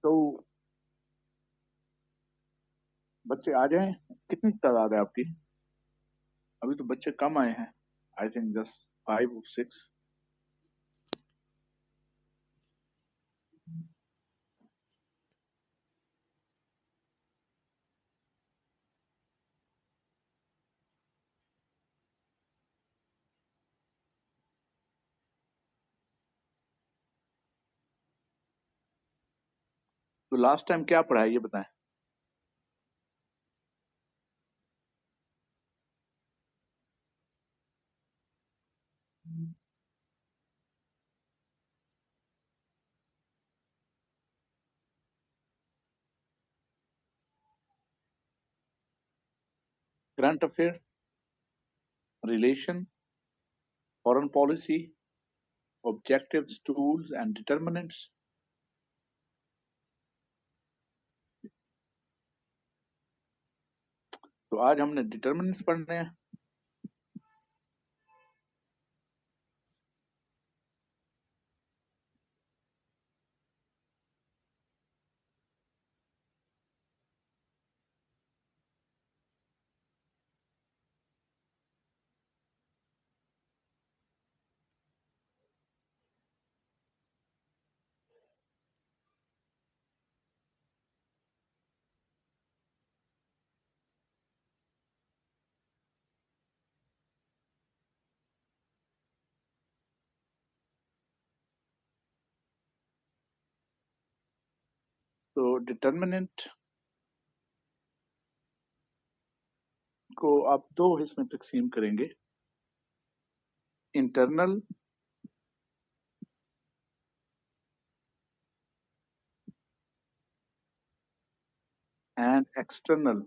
तो बच्चे आ जाएं। कितनी तादाद है आपकी? अभी तो बच्चे कम आए हैं। I think just 5 or 6। तो लास्ट टाइम क्या पढ़ा है ये बताएं। Current affair, relation, foreign policy, objectives, tools and determinants. तो आज हमने डिटर्मिनेंट्स पढ़ने हैं। तो डिटर्मिनेंट को आप दो हिस्से में तकसीम करेंगे, internal and external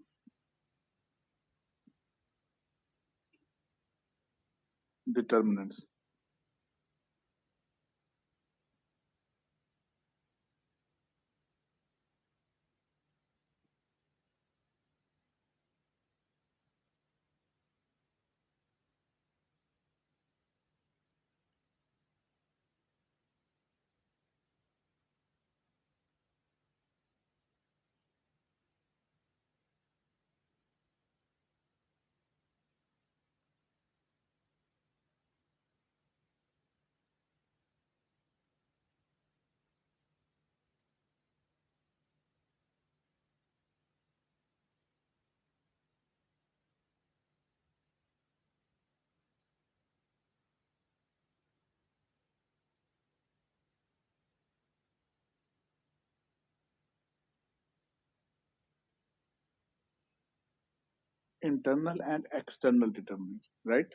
determinants. internal and external determinants, right?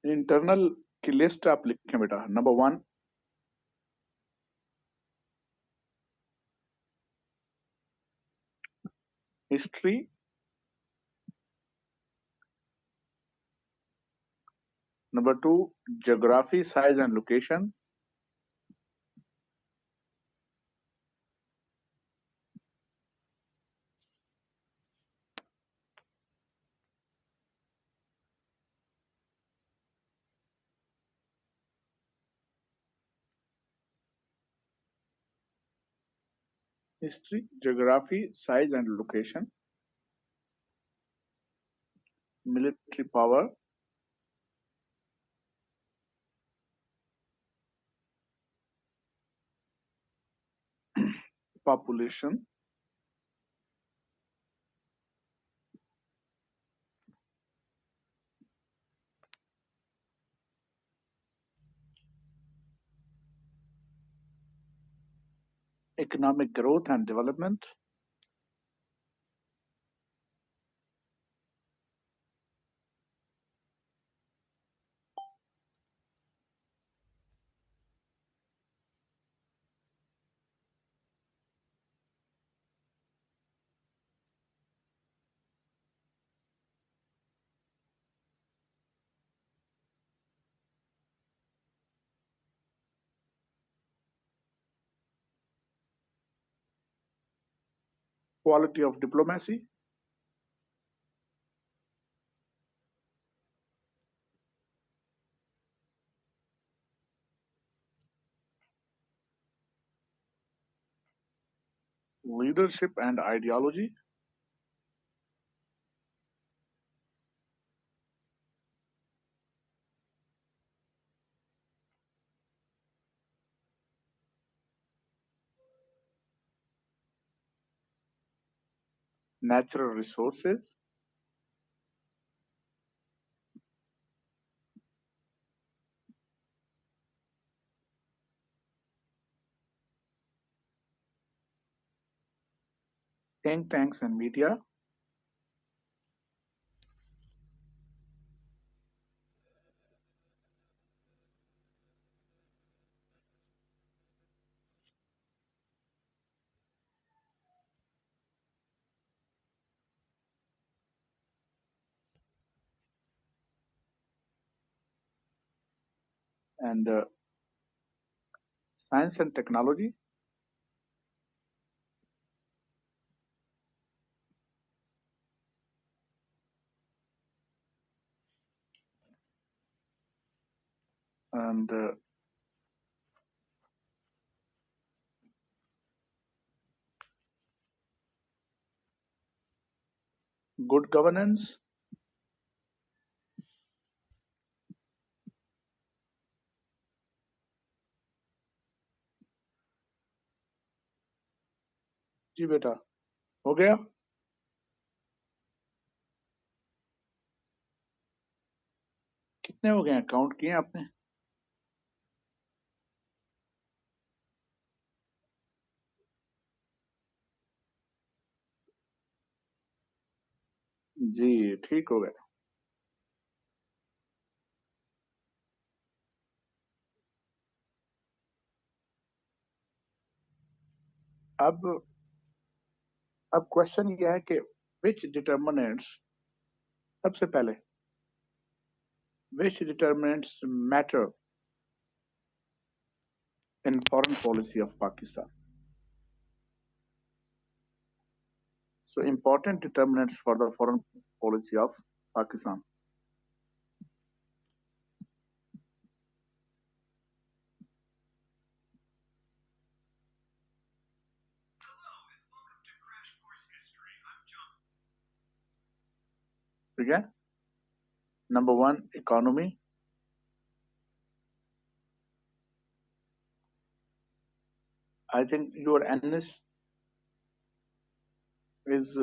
Internal की लिस्ट आप लिखें बेटा। Number 1, history. Number 2, geography, size and location. History, geography, size and location. Military power, population, economic growth and development, quality of diplomacy, leadership and ideology, natural resources, think tanks and media, and science and technology, and good governance. जी बेटा, हो गया? कितने हो गए हैं? Count किए आपने? जी, ठीक हो गए। अब क्वेश्चन ये है कि विच डिटर्मिनेंट्स, सबसे पहले which determinants matter in foreign policy of Pakistan. So important determinants for the foreign policy of Pakistan. Okay? Number one, economy. I think your NS is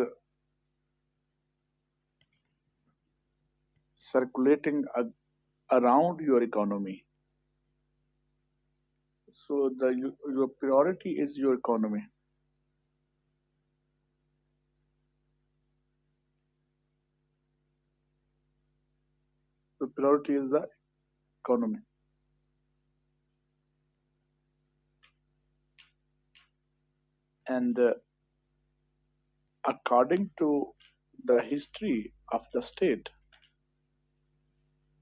circulating around your economy. So your priority is your economy. The priority is the economy. And according to the history of the state,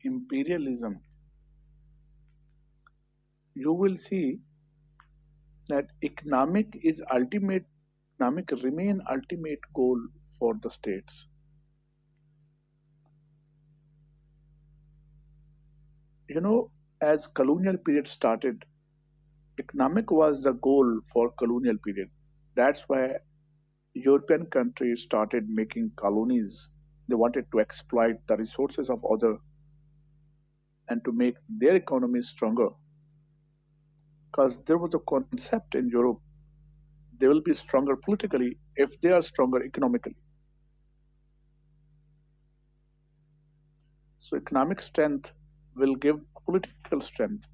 imperialism, you will see that economic remain ultimate goal for the states. You know, as colonial period started, economic was the goal for colonial period. That's why European countries started making colonies. They wanted to exploit the resources of other and to make their economies stronger. Because there was a concept in Europe, they will be stronger politically if they are stronger economically. So economic strength will give political strength.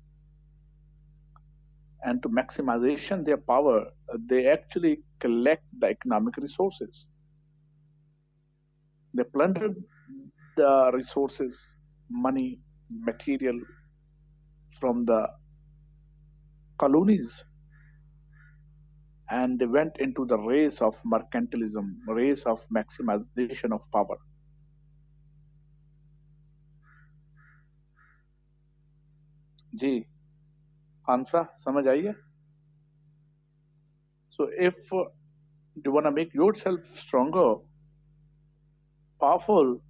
And to maximization their power, they actually collect the economic resources. They plundered the resources, money, material from the colonies, and they went into the race of mercantilism, race of maximization of power. जी, answer समझ आई है? So if you want to make yourself stronger, powerful,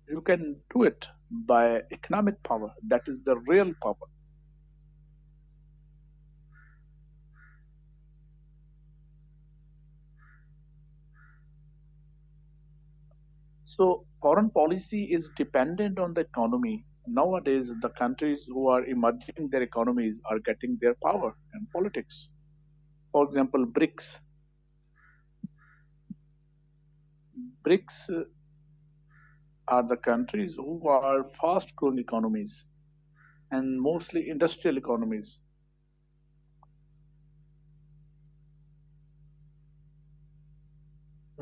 you can do it by economic power. That is the real power. So foreign policy is dependent on the economy. Nowadays, the countries who are emerging their economies are getting their power and politics. For example, BRICS. BRICS are the countries who are fast growing economies and mostly industrial economies,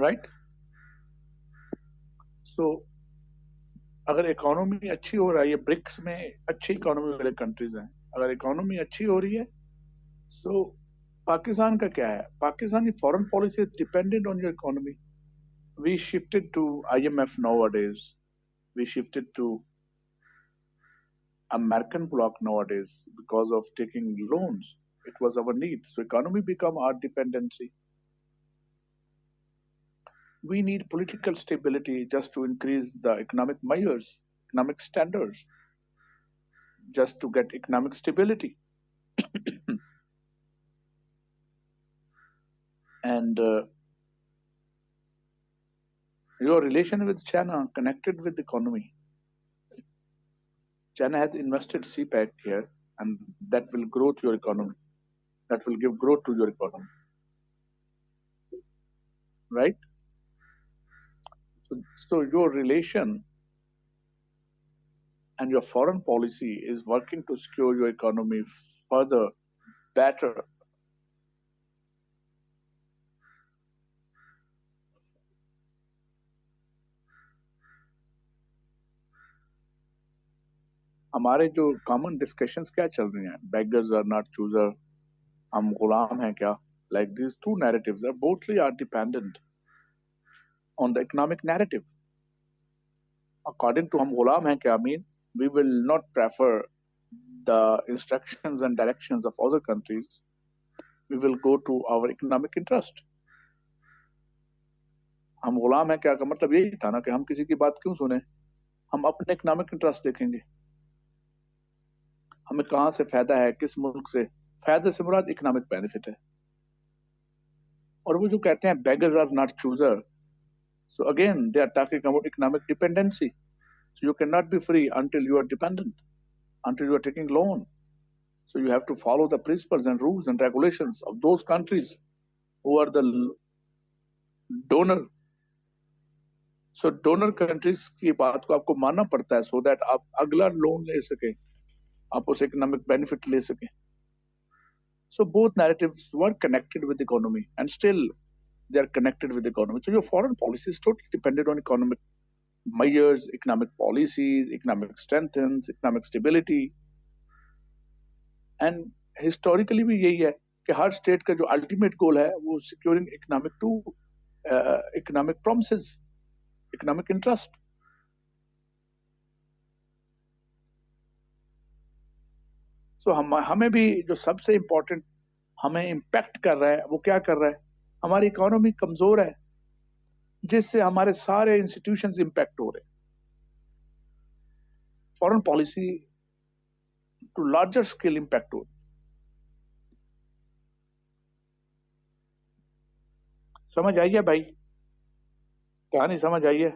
right? So अगर economy अच्छी हो रही है, BRICS में अच्छी economy वाले countries हैं, अगर इकोनॉमी अच्छी हो रही है, सो पाकिस्तान का क्या है? Pakistani foreign policy is dependent on your economy. We shifted to IMF nowadays. We shifted to American bloc nowadays because of taking loans. It was our need. So economy become our dependency. We need political stability just to increase the economic measures, economic standards, just to get economic stability. And your relation with China connected with the economy. China has invested CPEC here, and that will grow to your economy. That will give growth to your economy, right? So your relation and your foreign policy is working to secure your economy further, better. हमारे जो common discussions क्या चल रही हैं? beggars are not chooser, हम गुलाम हैं क्या? Like these two narratives are bothly are dependent on the economic narrative. According to हम गुलाम हैं क्या mean, we will not prefer the instructions and directions of other countries. We will go to our economic interest. हम गुलाम हैं क्या का मतलब यही था ना कि हम किसी की बात क्यों सुने, हम अपने इकोनॉमिक इंटरेस्ट देखेंगे, हमें कहाँ से फायदा है, किस मुल्क से फायदे से मुराद इकोनॉमिक बेनिफिट है. और वो जो कहते हैं beggars are not chooser, so again they are talking about economic dependency. So you cannot be free until you are dependent, until you are taking loan. So you have to follow the principles and rules and regulations of those countries who are the donor. So donor countries की बात को आपको मानना पड़ता है so that आप अगला loan ले सकें, आप उस economic benefit ले सकें. So both narratives were connected with the economy, and still they are connected with the economy. So your foreign policy is totally dependent on economic measures, economic policies, economic strengthens, economic stability. And historically भी यही है कि हर state का जो ultimate goal है वो securing economic to economic promises, economic interest. So हमें भी जो सबसे इम्पोर्टेंट हमें इम्पैक्ट कर रहा है वो क्या कर रहा है? हमारी इकोनॉमी कमजोर है जिससे हमारे सारे इंस्टीट्यूशंस इम्पैक्ट हो रहे हैं. Foreign policy to larger scale impact हो. समझ आई है भाई? कहानी समझ आई है?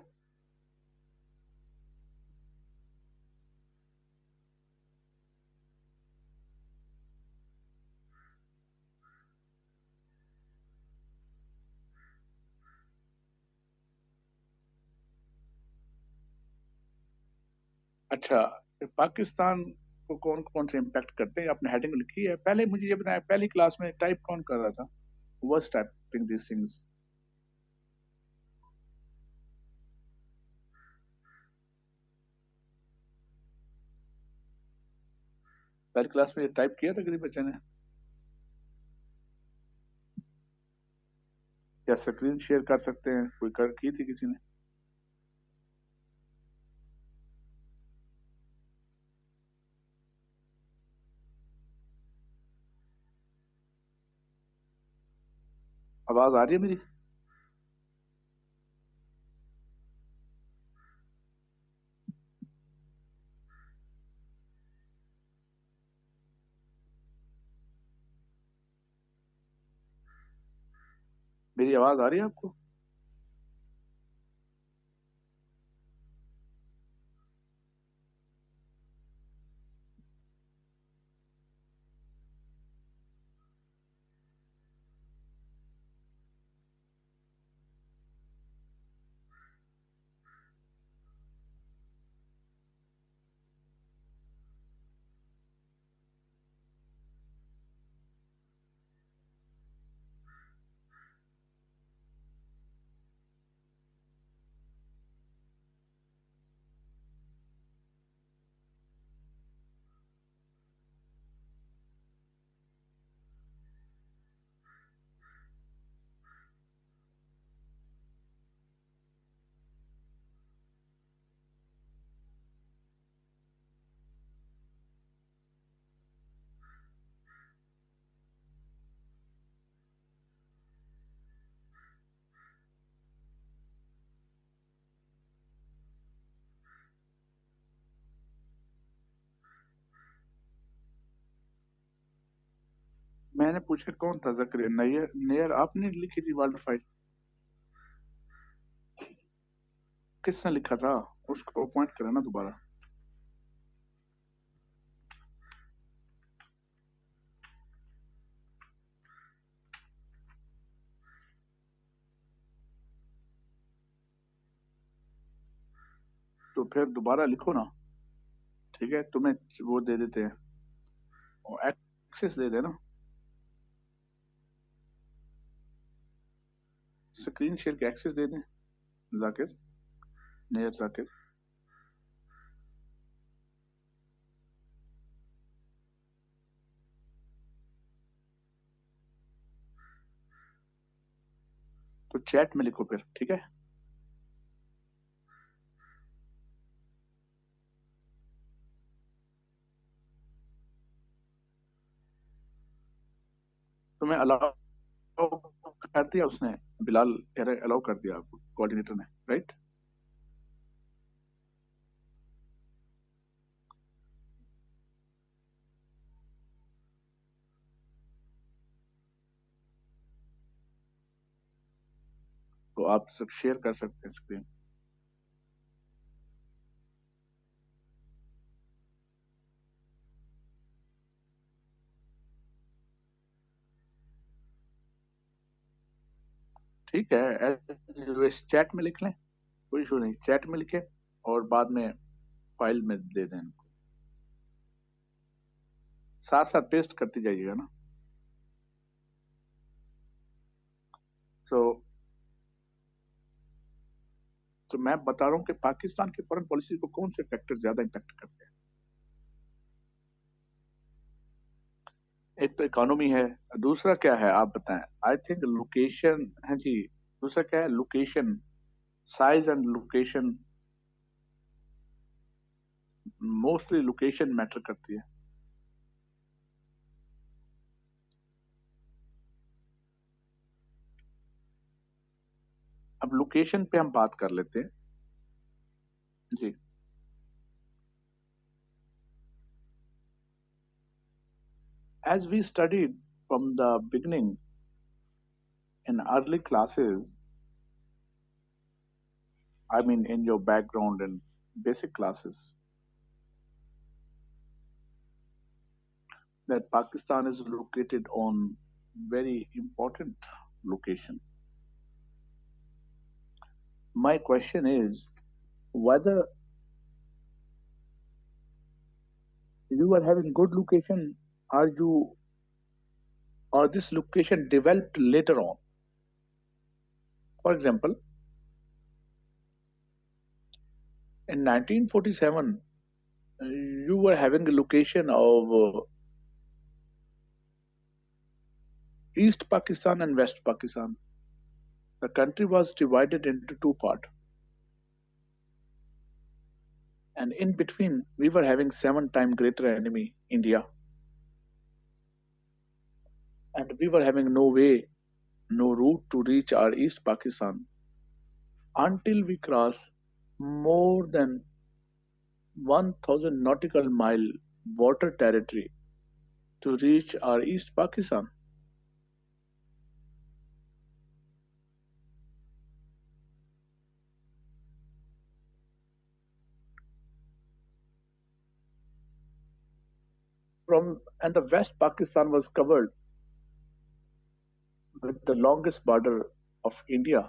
अच्छा, पाकिस्तान को कौन कौन से इम्पैक्ट करते हैं आपने हेडिंग लिखी है? पहले मुझे ये बताया, पहली क्लास में टाइप कौन कर रहा था? was typing these things? पहली क्लास में ये टाइप किया था किसी बच्चे ने? क्या स्क्रीन शेयर कर सकते हैं? कोई कर की थी किसी ने? आवाज आ रही है मेरी? मेरी आवाज आ रही है आपको? मैंने पूछा कौन था जकरिया नैयर नैयर, आपने लिखी थी वर्ल्ड फाइल? किसने लिखा था? उसको अपॉइंट करा ना दोबारा। तो फिर दोबारा लिखो ना। ठीक है, तुम्हें वो दे देते हैं, और एक्सेस दे देना। स्क्रीन शेयर के एक्सेस दे दें जाकिर, नैयर जाकिर। तो चैट में लिखो फिर, ठीक है। तुम्हें अलाउ कर दिया उसने, बिलाल कह रहे अलाउ कर दिया आपको कोऑर्डिनेटर ने, राइट? तो आप सब शेयर कर सकते हैं स्क्रीन। ठीक है, चैट में लिख लें, कोई इशू नहीं, चैट में लिखे और बाद में फाइल में दे दें इनको। साथ साथ पेस्ट करती जाइएगा ना। सो तो मैं बता रहा हूँ कि पाकिस्तान की फॉरेन पॉलिसी को कौन से फैक्टर ज्यादा इम्पैक्ट करते हैं। एक तो इकोनॉमी है, दूसरा क्या है आप बताएं? आई थिंक लोकेशन है जी। दूसरा क्या है? Location, size and location, mostly location matter करती है। अब लोकेशन पे हम बात कर लेते हैं जी। As we studied from the beginning in early classes, I mean, in your background and basic classes, that Pakistan is located on very important location. My question is whether you are having good location, are you, or this location developed later on? For example, in 1947, you were having a location of East Pakistan and West Pakistan. The country was divided into two parts, and in between we were having 7 times greater enemy, India, and we were having no way, no route to reach our East Pakistan until we crossed more than 1,000 nautical mile water territory to reach our East Pakistan. From and the West Pakistan was covered with the longest border of India.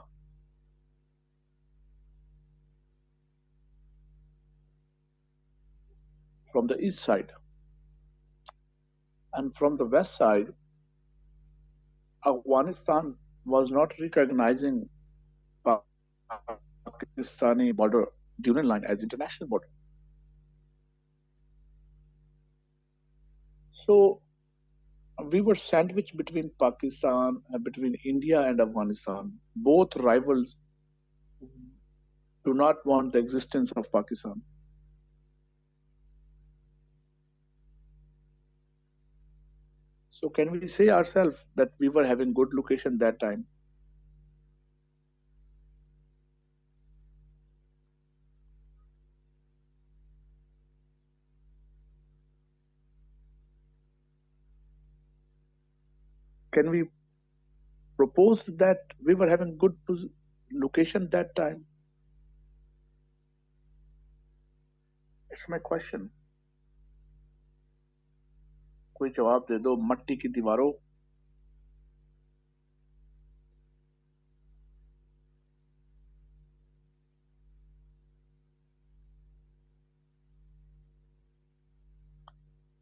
From the east side, and from the west side, Afghanistan was not recognizing Pakistani border during line as international border. So we were sandwiched between Pakistan, between India and Afghanistan. Both rivals do not want the existence of Pakistan. So can we say ourselves that we were having good location that time? Can we propose that we were having good location that time? It's my question. कोई जवाब दे दो मट्टी की दीवारों.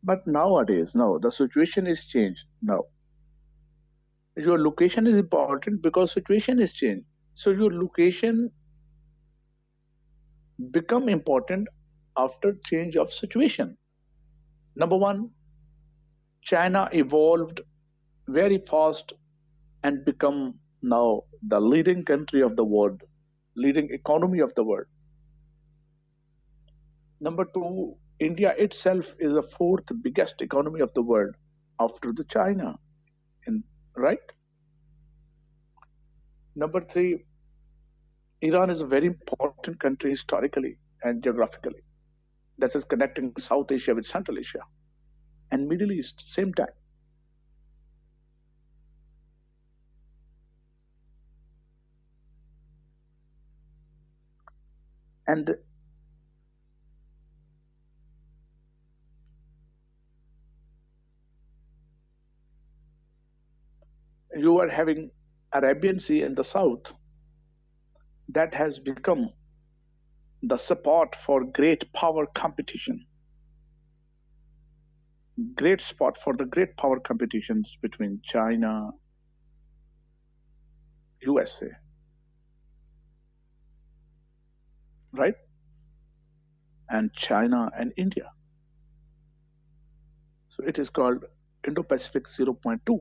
But nowadays, no, the situation is changed now. Your location is important because situation is changed. So your location become important after change of situation. Number one, China evolved very fast and become now the leading country of the world, leading economy of the world. Number two, India itself is the fourth biggest economy of the world after the China, in, right? Number three, Iran is a very important country historically and geographically. That is connecting South Asia with Central Asia and Middle East same time. And you are having Arabian Sea in the south that has become the support for great power competition. Great spot for the great power competitions between China, USA, right? And China and India. So it is called Indo-Pacific 0.2,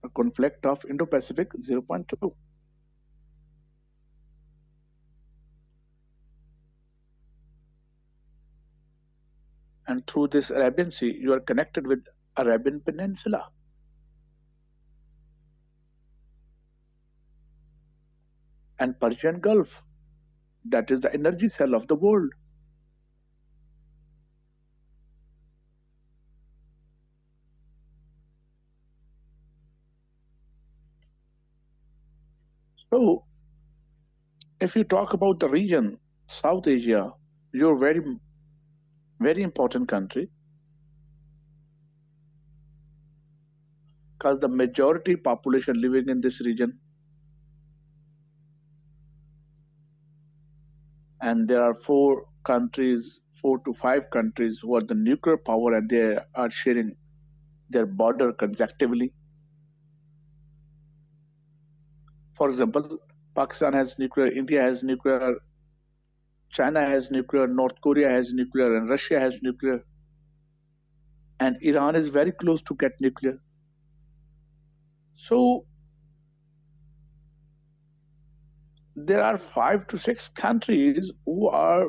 a conflict of Indo-Pacific 0.2. And through this Arabian Sea, you are connected with Arabian Peninsula. And Persian Gulf, that is the energy cell of the world. So if you talk about the region, South Asia, you're very, very important country because the majority population living in this region, and there are four to five countries who are the nuclear power and they are sharing their border consecutively. For example, Pakistan has nuclear, India has nuclear, China has nuclear, North Korea has nuclear, and Russia has nuclear. And Iran is very close to get nuclear. So there are 5 to 6 countries who are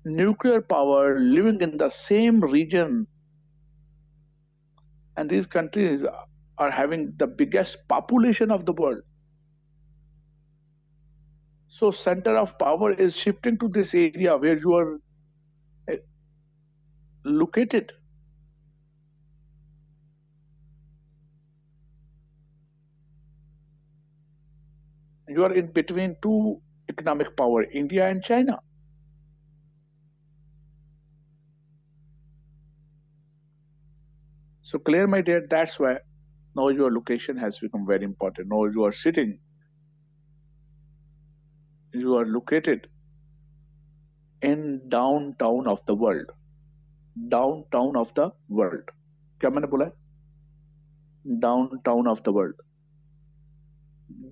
nuclear power living in the same region. And these countries are having the biggest population of the world. So center of power is shifting to this area where you are located. You are in between two economic power, India and China. So clear, my dear, that's why now your location has become very important. Now you are sitting, you are located in downtown of the world. Downtown of the world. क्या मैंने बोला है? Downtown of the world.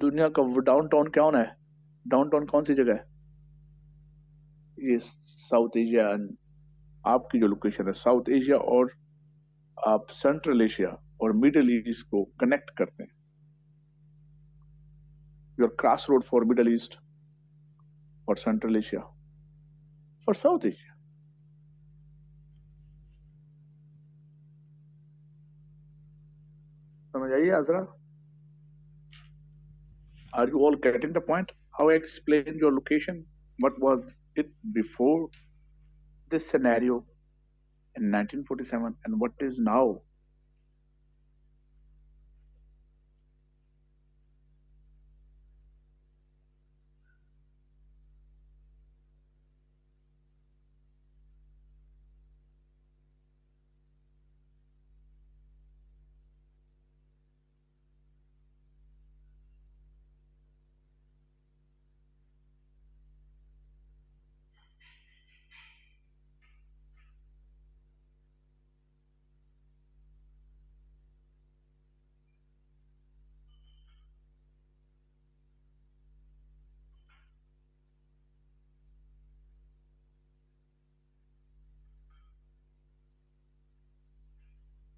दुनिया का downtown कौन है? Downtown कौन सी जगह है? ये साउथ एशिया एंड आपकी जो लोकेशन है साउथ एशिया और आप सेंट्रल एशिया और मिडिल ईस्ट को कनेक्ट करते हैं. Your cross road for middle east, for central Asia, for south Asia. समझ आइए Ajara? Are you all getting the point? How I explained your location? What was it before this scenario in 1947 and what is now?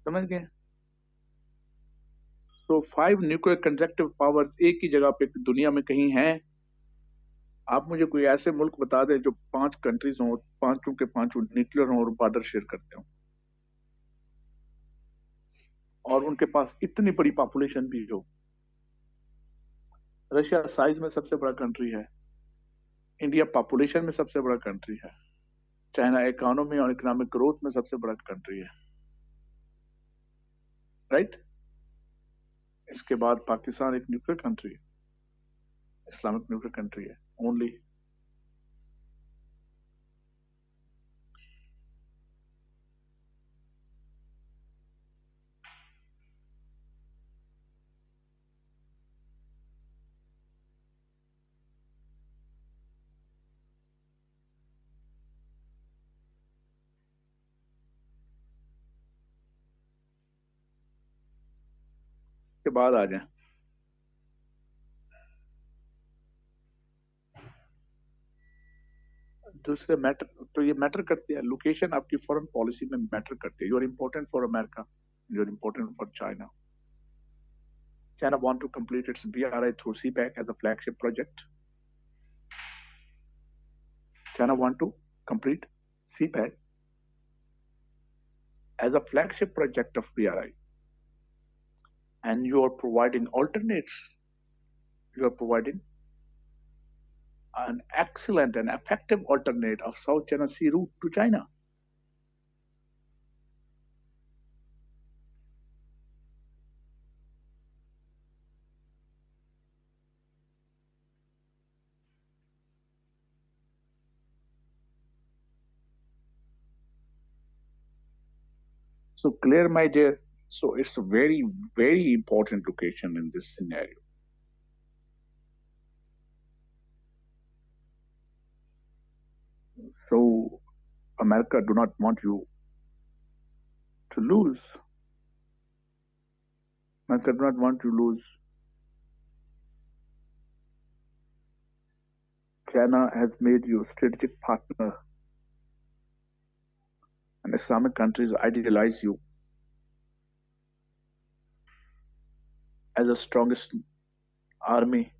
समझ गए? तो 5 nuclear constructive powers एक ही जगह पे दुनिया में कहीं हैं? आप मुझे कोई ऐसे मुल्क बता दें जो 5 कंट्रीज हों, पांचों के पांचों न्यूक्लियर हों और बॉर्डर शेयर करते हों, और उनके पास इतनी बड़ी पॉपुलेशन भी हो। रशिया साइज में सबसे बड़ा कंट्री है, इंडिया पॉपुलेशन में सबसे बड़ा कंट्री है, चाइना इकोनॉमी और इकोनॉमिक ग्रोथ में सबसे बड़ा कंट्री है, राइट? इसके बाद पाकिस्तान एक न्यूक्लियर कंट्री है, इस्लामिक न्यूक्लियर कंट्री है ओनली। के बाद आ जाए दूसरे मैटर। तो ये मैटर करती है, लोकेशन आपकी फॉरेन पॉलिसी में मैटर करती है। You are important for America, you are important for China. China want to complete its BRI through CPEC as a flagship project. China want to complete CPEC as a flagship project of BRI, and you are providing alternates. You are providing an excellent and effective alternate of South China Sea route to China. So clear, my dear. So it's a very, very important location in this scenario. So America do not want you to lose. America do not want to lose. China has made you a strategic partner, and Islamic countries idealize you as the strongest army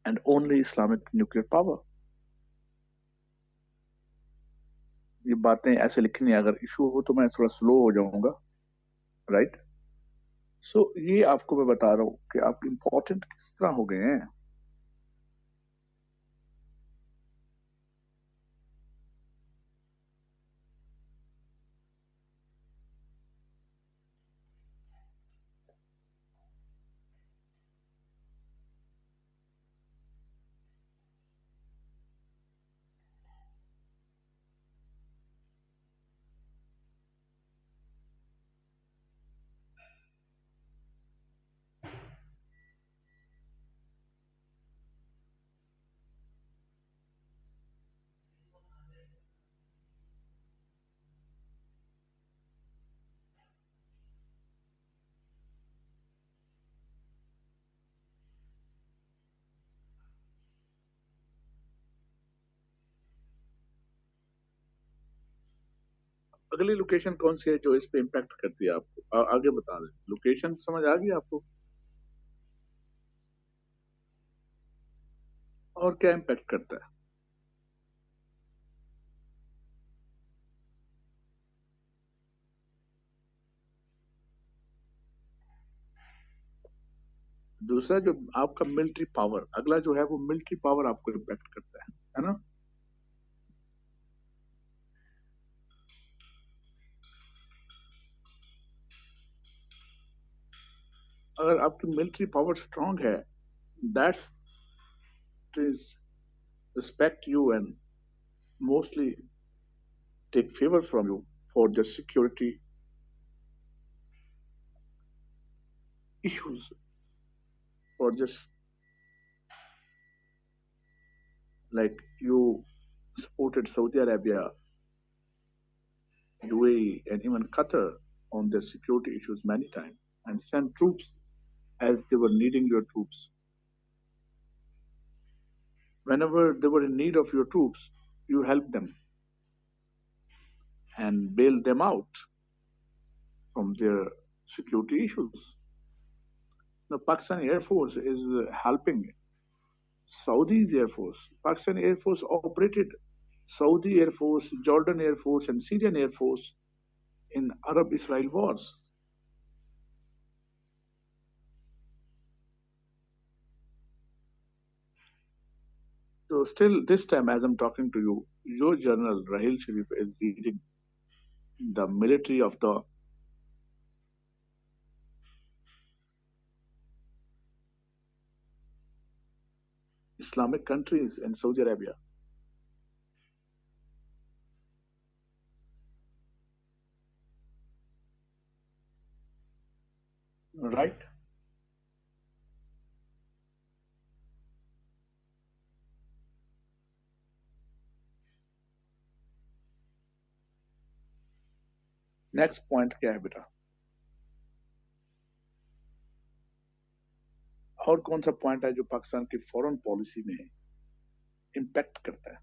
and only Islamic nuclear power. ये बातें ऐसे लिखनी है, अगर issue हो तो मैं थोड़ा स्लो हो जाऊंगा, राइट? सो ये आपको मैं बता रहा हूँ कि आप इंपॉर्टेंट किस तरह हो गए हैं। अगली लोकेशन कौन सी है जो इस पे इम्पैक्ट करती है आपको? आगे बता दें, लोकेशन समझ आ गई आपको? और क्या इम्पैक्ट करता है? दूसरा जो आपका मिलिट्री पावर, अगला जो है वो मिलिट्री पावर आपको इम्पैक्ट करता है ना? अगर आपकी मिलिट्री पावर स्ट्रांग है, that is respect you and mostly take favor from you for the security issues, or just like you supported Saudi Arabia, UAE, and even Qatar on their security issues many times and sent troops as they were needing your troops. Whenever they were in need of your troops, you helped them and bailed them out. from their security issues. The Pakistani Air Force is helping Saudi's Air Force. Pakistani Air Force operated Saudi Air Force, Jordan Air Force, and Syrian Air Force in Arab-Israel wars. So still this time, as I'm talking to you, your general Rahil Sharif is leading the military of the Islamic countries in Saudi Arabia, right? Next point क्या है बेटा? और कौन सा point है जो पाकिस्तान की foreign policy में इम्पैक्ट करता है?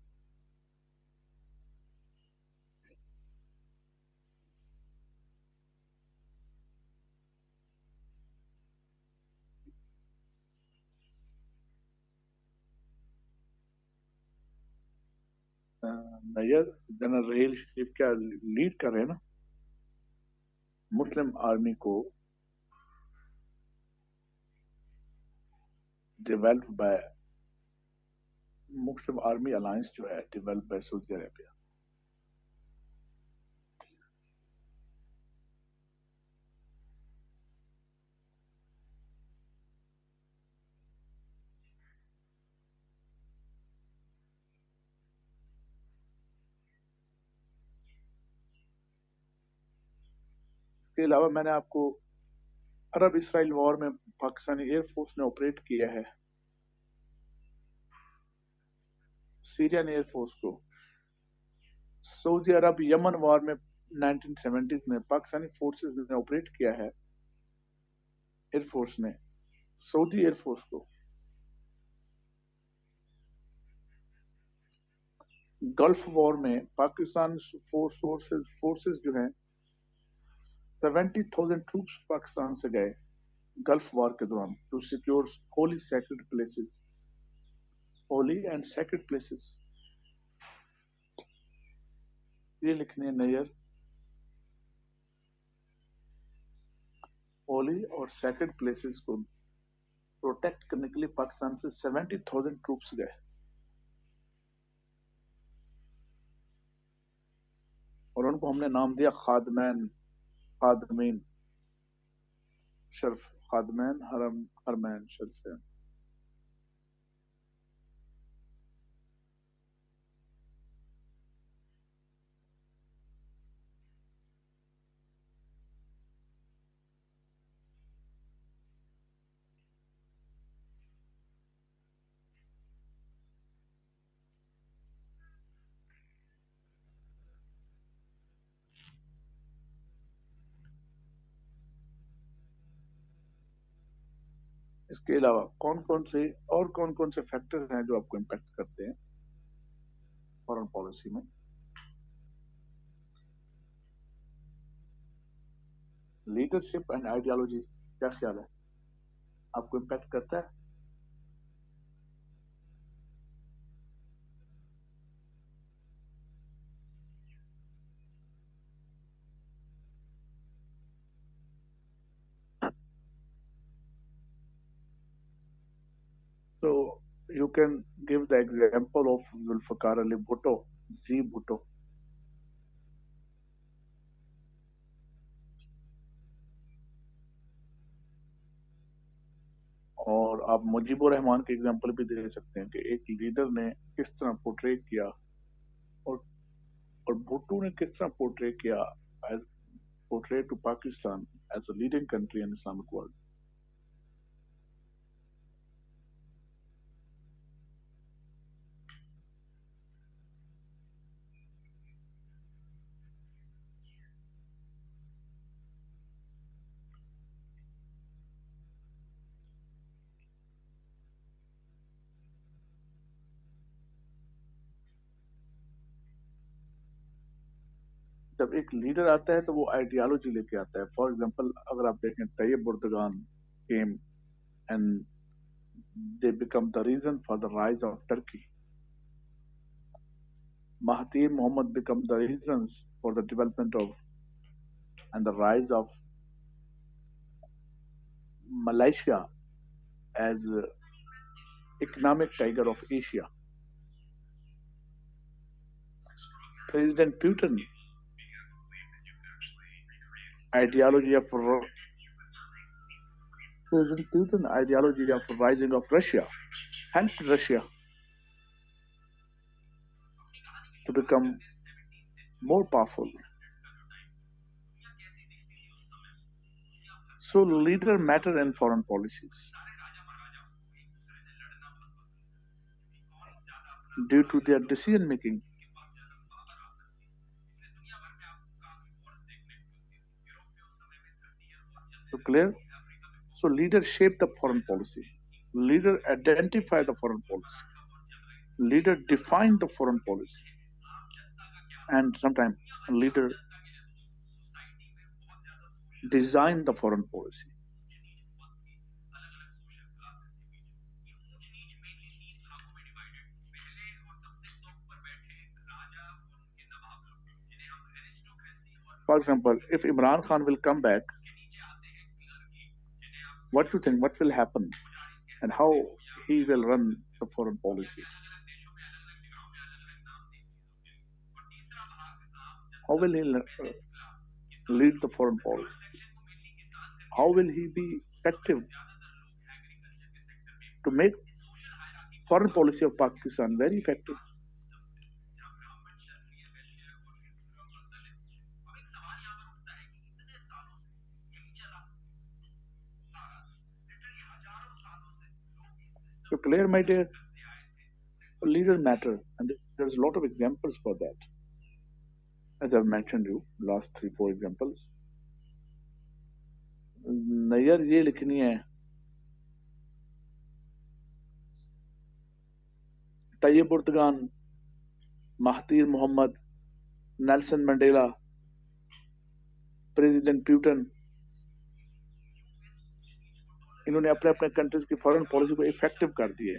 नैयर जनरल रहील शरीफ क्या लीड कर रहे हैं ना मुस्लिम आर्मी को develop by Muslim army alliance जो है डेवलप बाय सऊदी अरेबिया. इसके अलावा मैंने आपको अरब इसराइल वॉर में पाकिस्तानी एयरफोर्स ने ऑपरेट किया है सीरियन एयरफोर्स को. सऊदी अरब यमन वॉर में 1970s में पाकिस्तानी फोर्सेस ने ऑपरेट किया है एयरफोर्स ने सऊदी एयरफोर्स को. गल्फ वॉर में पाकिस्तान फोर्सेस जो हैं 70,000 ट्रूप्स पाकिस्तान से गए गल्फ वॉर के दौरान to secure holy sacred places. Holy and sacred places ये लिखने नैयर. होली और सैक्रेड प्लेसेस को प्रोटेक्ट करने के लिए पाकिस्तान से 70,000 ट्रूप्स गए और उनको हमने नाम दिया खादमैन खादमीन शर्फ खादमैन हरम हरमैन शर्फ. इसके अलावा कौन कौन से फैक्टर हैं जो आपको इम्पैक्ट करते हैं फॉरेन पॉलिसी में? लीडरशिप एंड आइडियोलॉजी क्या ख्याल है आपको इम्पैक्ट करता है? तो you can give the example of Zulfikar Ali Bhutto, जी भुट्टो. और आप मुजीबुर रहमान के एग्जांपल भी दे सकते हैं कि एक लीडर ने किस तरह पोर्ट्रे किया और भुट्टो ने किस तरह पोर्ट्रे किया as portray to Pakistan as a leading country in Islamic world. जब एक लीडर आता है तो वो आइडियोलॉजी लेके आता है. फॉर एग्जांपल अगर आप देखें Tayyip Erdogan came and they become the reason for the rise of Turkey. Mahathir Mohamad become the reasons for the development of and the rise of Malaysia as economic tiger of Asia. President Putin ideology of President Putin ideology of rising of Russia helped Russia to become more powerful. So leader matter in foreign policies due to their decision making. So clear? So leader shape the foreign policy. Leader identify the foreign policy. Leader define the foreign policy. And sometimes leader design the foreign policy. For example, if Imran Khan will come back, what do you think? What will happen? And how he will run the foreign policy? How will he lead the foreign policy? How will he be effective to make foreign policy of Pakistan very effective? So clear, my dear? Leader matter, and there's a lot of examples for that. As I've mentioned you, last 3-4 examples. Nayyar ये लिखनी है Tayyip Erdogan, Mahathir Mohamad, Nelson Mandela, president Putin, इन्होंने अपने अपने countries की foreign policy को effective कर दिए.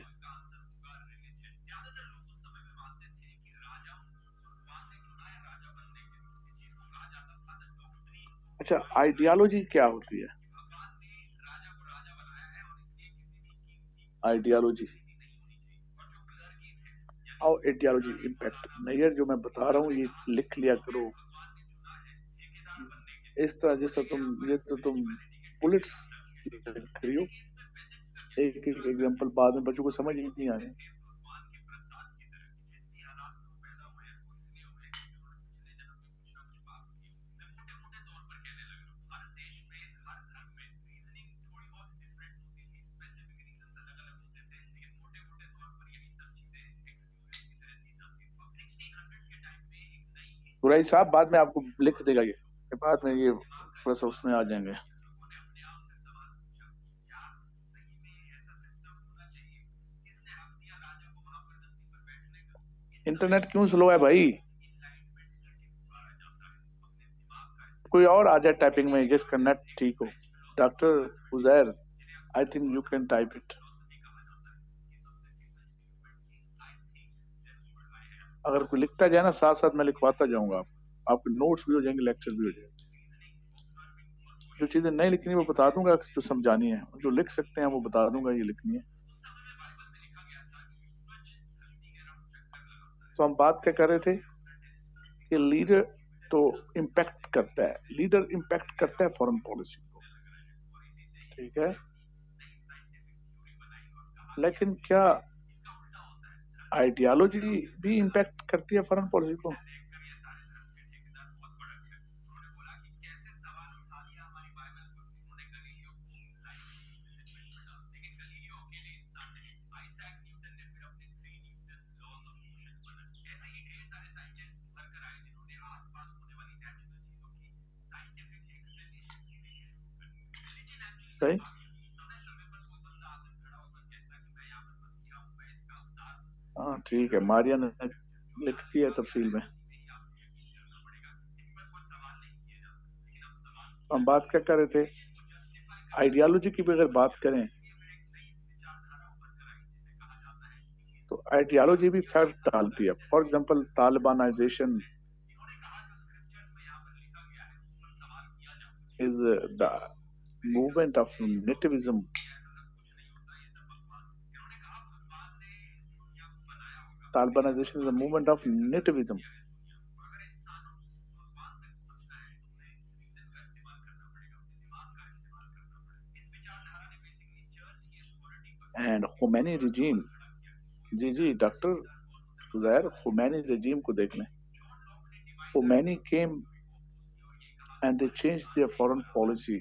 अच्छा, आइडियोलॉजी क्या होती है? Ideology, how ideology impact. Nayyar जो मैं बता रहा हूँ ये लिख लिया करो इस तरह, जैसा तुम ये तो तुम बुलेट्स लिख रही हो. एक एक एग्जांपल बाद में बच्चों को समझ ही नहीं आए. बुराई साहब बाद में आपको लिख देगा ये, बाद में ये बस उसमें आ जाएंगे. इंटरनेट क्यों स्लो है भाई? कोई और आ जाए टाइपिंग में जिसका नेट ठीक हो. Doctor Uzair, I think you can type it. अगर कोई लिखता जाए ना साथ साथ मैं लिखवाता जाऊंगा. आपके नोट्स भी हो जाएंगे, लेक्चर भी हो जाएंगे. जो चीजें नहीं लिखनी वो बता दूंगा, जो समझानी है. जो लिख सकते हैं वो बता दूंगा ये लिखनी है. तो हम बात क्या कर रहे थे कि लीडर तो इम्पैक्ट करता है, लीडर इम्पैक्ट करता है फॉरेन पॉलिसी को, ठीक है. लेकिन क्या आइडियोलॉजी भी इम्पैक्ट करती है फॉरेन पॉलिसी को? सही. हाँ ठीक है, मारिया ने लिख दिया तफसील में. हम बात क्या कर रहे थे, आइडियोलॉजी की भी अगर बात करें तो आइडियोलॉजी भी फर्क डालती है. For example talibanization is the movement of nativism. Talibanization is a movement of nativism. And Khomeini regime, जी जी डॉक्टर जहर, Khomeini regime को देख लें. Khomeini came and they changed their foreign policy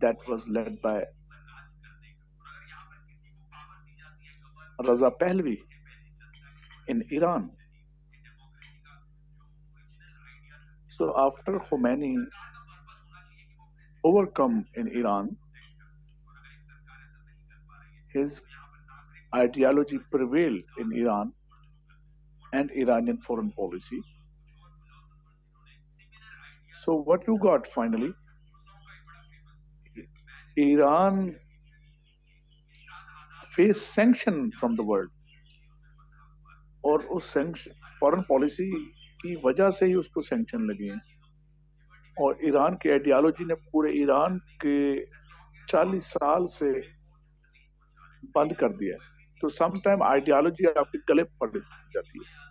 that was led by Raza Pahlavi in Iran. So after Khomeini overcome in Iran, his ideology prevailed in Iran and Iranian foreign policy. So what you got finally, Iran faced sanction from the world, और उस foreign policy की वजह से ही उसको sanction लगे हैं. और Iran की आइडियोलॉजी ने पूरे ईरान के 40 साल से बंद कर दिया. तो सम टाइम आइडियोलॉजी आपके गले पड़ जाती है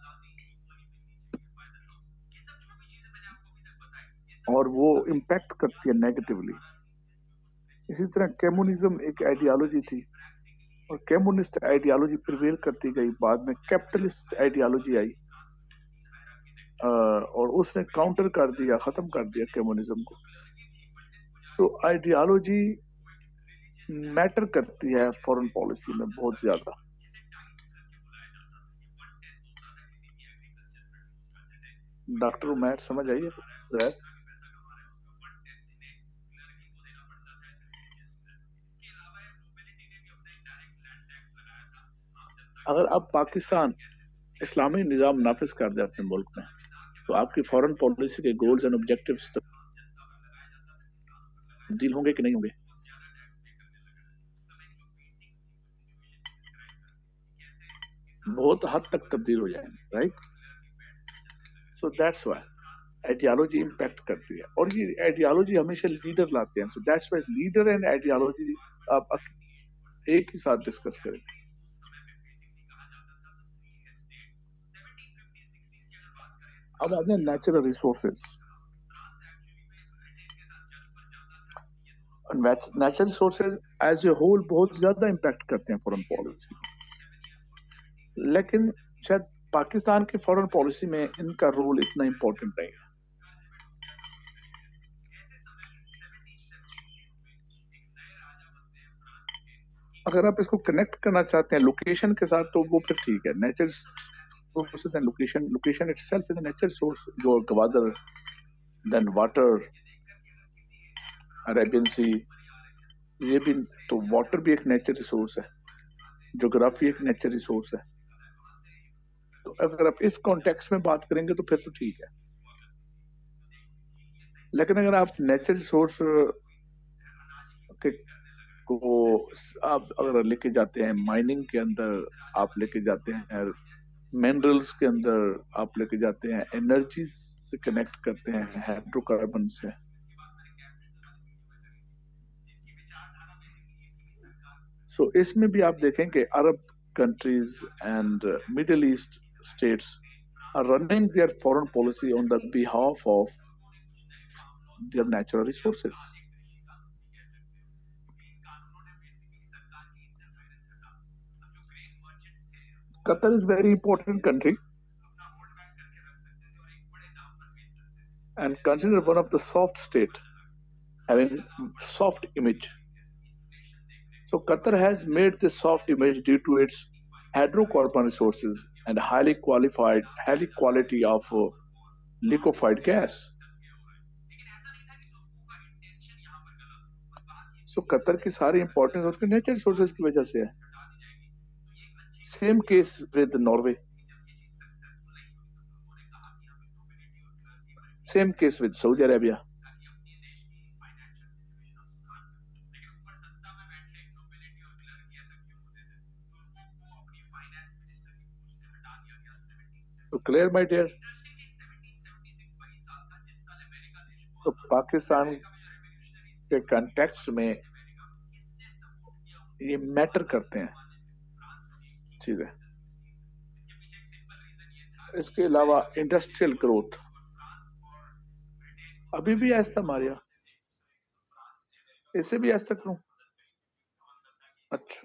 और वो इम्पैक्ट करती है नेगेटिवली. इसी तरह कम्युनिज्म एक आइडियोलॉजी थी और कम्युनिस्ट आइडियोलॉजी प्रिवेल करती गई. बाद में कैपिटलिस्ट आइडियोलॉजी आई और उसने काउंटर कर दिया, खत्म कर दिया कम्युनिज्म को. तो आइडियोलॉजी मैटर करती है फॉरेन पॉलिसी में बहुत ज्यादा. डॉक्टर उमैर समझ आइए जहर. अगर अब पाकिस्तान इस्लामी निज़ाम नाफिज कर दे अपने मुल्क में तो आपकी फॉरेन पॉलिसी के गोल्स एंड ऑब्जेक्टिव्स तब्दील होंगे कि नहीं होंगे? बहुत हद तक तब्दील हो जाएंगे, right? So that's why ideology impact करती है और ये आइडियोलॉजी हमेशा लीडर लाते हैं. So that's why leader and ideology आप एक ही साथ डिस्कस करेंगे. अब आते हैं natural resources. Natural resources as a whole बहुत ज्यादा इम्पैक्ट करते हैं फॉरेन पॉलिसी, लेकिन शायद पाकिस्तान की फॉरेन पॉलिसी में इनका रोल इतना इम्पोर्टेंट नहीं है. अगर आप इसको कनेक्ट करना चाहते हैं लोकेशन के साथ तो वो फिर ठीक है. Natural location itself is a natural source. जो गवादर, देन वाटर, अरेबियन सी, ये भी तो वाटर भी एक नेचुरल रिसोर्स है, ज्योग्राफी एक नेचुरल रिसोर्स है. तो अगर आप इस कॉन्टेक्स्ट में बात करेंगे तो फिर तो ठीक है. लेकिन अगर आप नेचुरल रिसोर्स के को आप अगर लेके जाते हैं माइनिंग के अंदर, आप लेके जाते हैं मिनरल्स के अंदर, आप लेके जाते हैं एनर्जी से कनेक्ट करते हैं हाइड्रोकार्बन से. सो इसमें भी आप देखें कि अरब countries and Middle East states are running their foreign policy on the behalf of their natural resources. Qatar is a very important country and considered one of the soft state, having soft image. So Qatar has made this soft image due to its hydrocarbon resources and highly quality of liquefied gas. So Qatar की सारी importance उसके natural resources की वजह से है. Same case with Norway, same case with Saudi Arabia. तो clear my dear. तो पाकिस्तान के कंटेक्स्ट में ये मैटर करते हैं चीजें। इसके अलावा इंडस्ट्रियल ग्रोथ अभी भी ऐसा मारिया, इससे भी ऐसा करूं। अच्छा,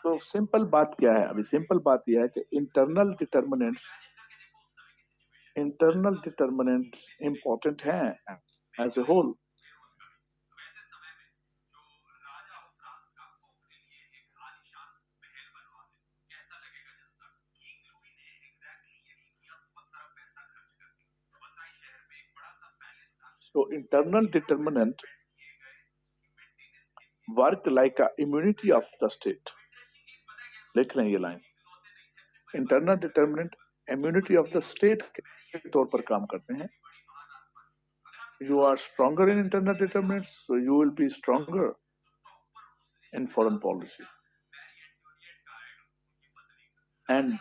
तो सिंपल बात क्या है, अभी सिंपल बात यह है कि इंटरनल डिटर्मिनेंट्स इंपॉर्टेंट हैं एज ए होल। तो internal determinant work like a immunity of the state. लिख लें ये line, internal determinant immunity of the state के तौर पर काम करते हैं। You are stronger in internal determinants, so you will be stronger in foreign policy. And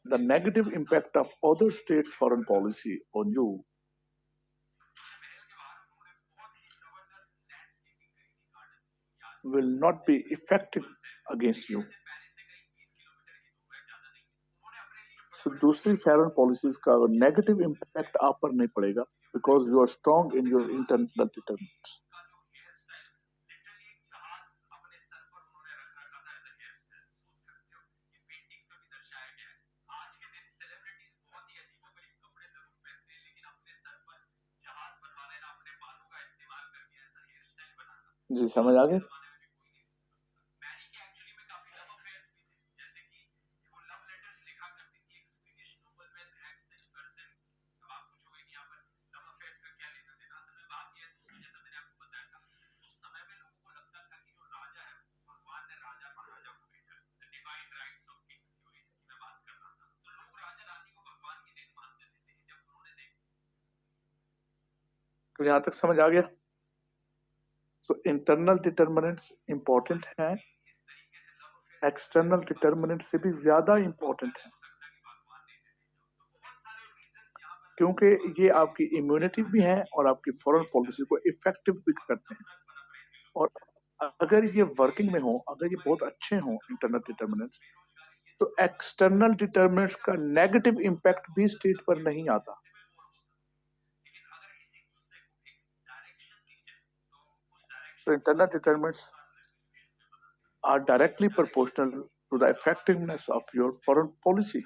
the negative impact of other states' foreign policy on you will not be effective against you. So दूसरी foreign policies का impact इम्पैक्ट आप पर नहीं पड़ेगा because you are strong in your internal determinants. जी समझ आ गए। तो यहां तक समझ आ गया। तो इंटरनल डिटर्मिनेंट्स इंपॉर्टेंट हैं, एक्सटर्नल डिटर्मिनेंट से भी ज्यादा इंपॉर्टेंट है क्योंकि ये आपकी इम्यूनिटी भी है और आपकी फॉरेन पॉलिसी को इफेक्टिव भी करते हैं। और अगर ये वर्किंग में हो, अगर ये बहुत अच्छे हों इंटरनल डिटर्मिनेंट्स, तो एक्सटर्नल डिटर्मिनेंट्स का नेगेटिव इम्पैक्ट भी स्टेट पर नहीं आता। So internal determinants are directly proportional to the effectiveness of your foreign policy.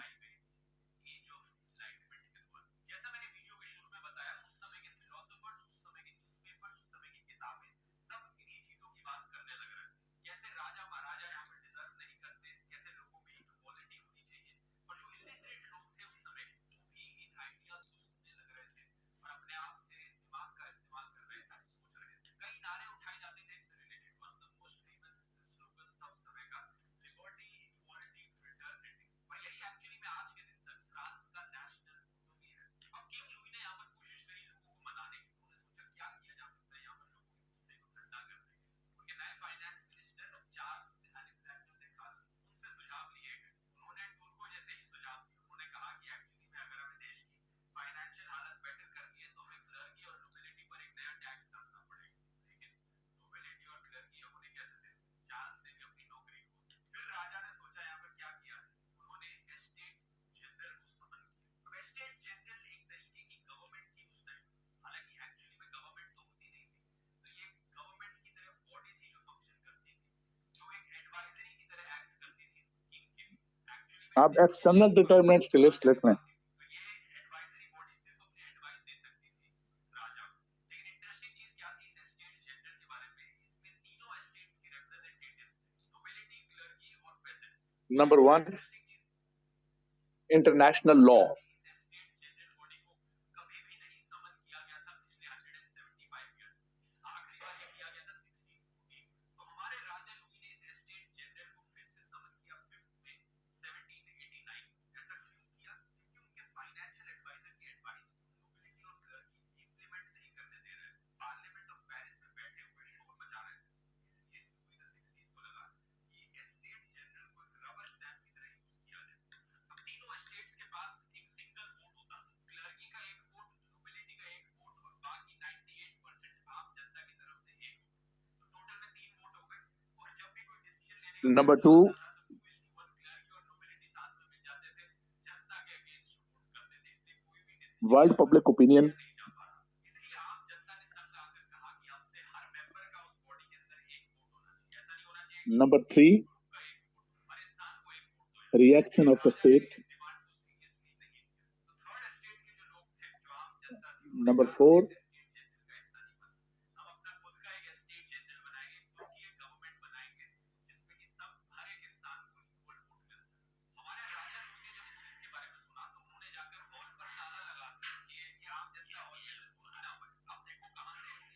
आप एक्सटर्नल डिटर्मिनेंट्स की लिस्ट लिख लें। Number 1, international law. Number two, world public opinion. Number three, reaction of the state. Number four,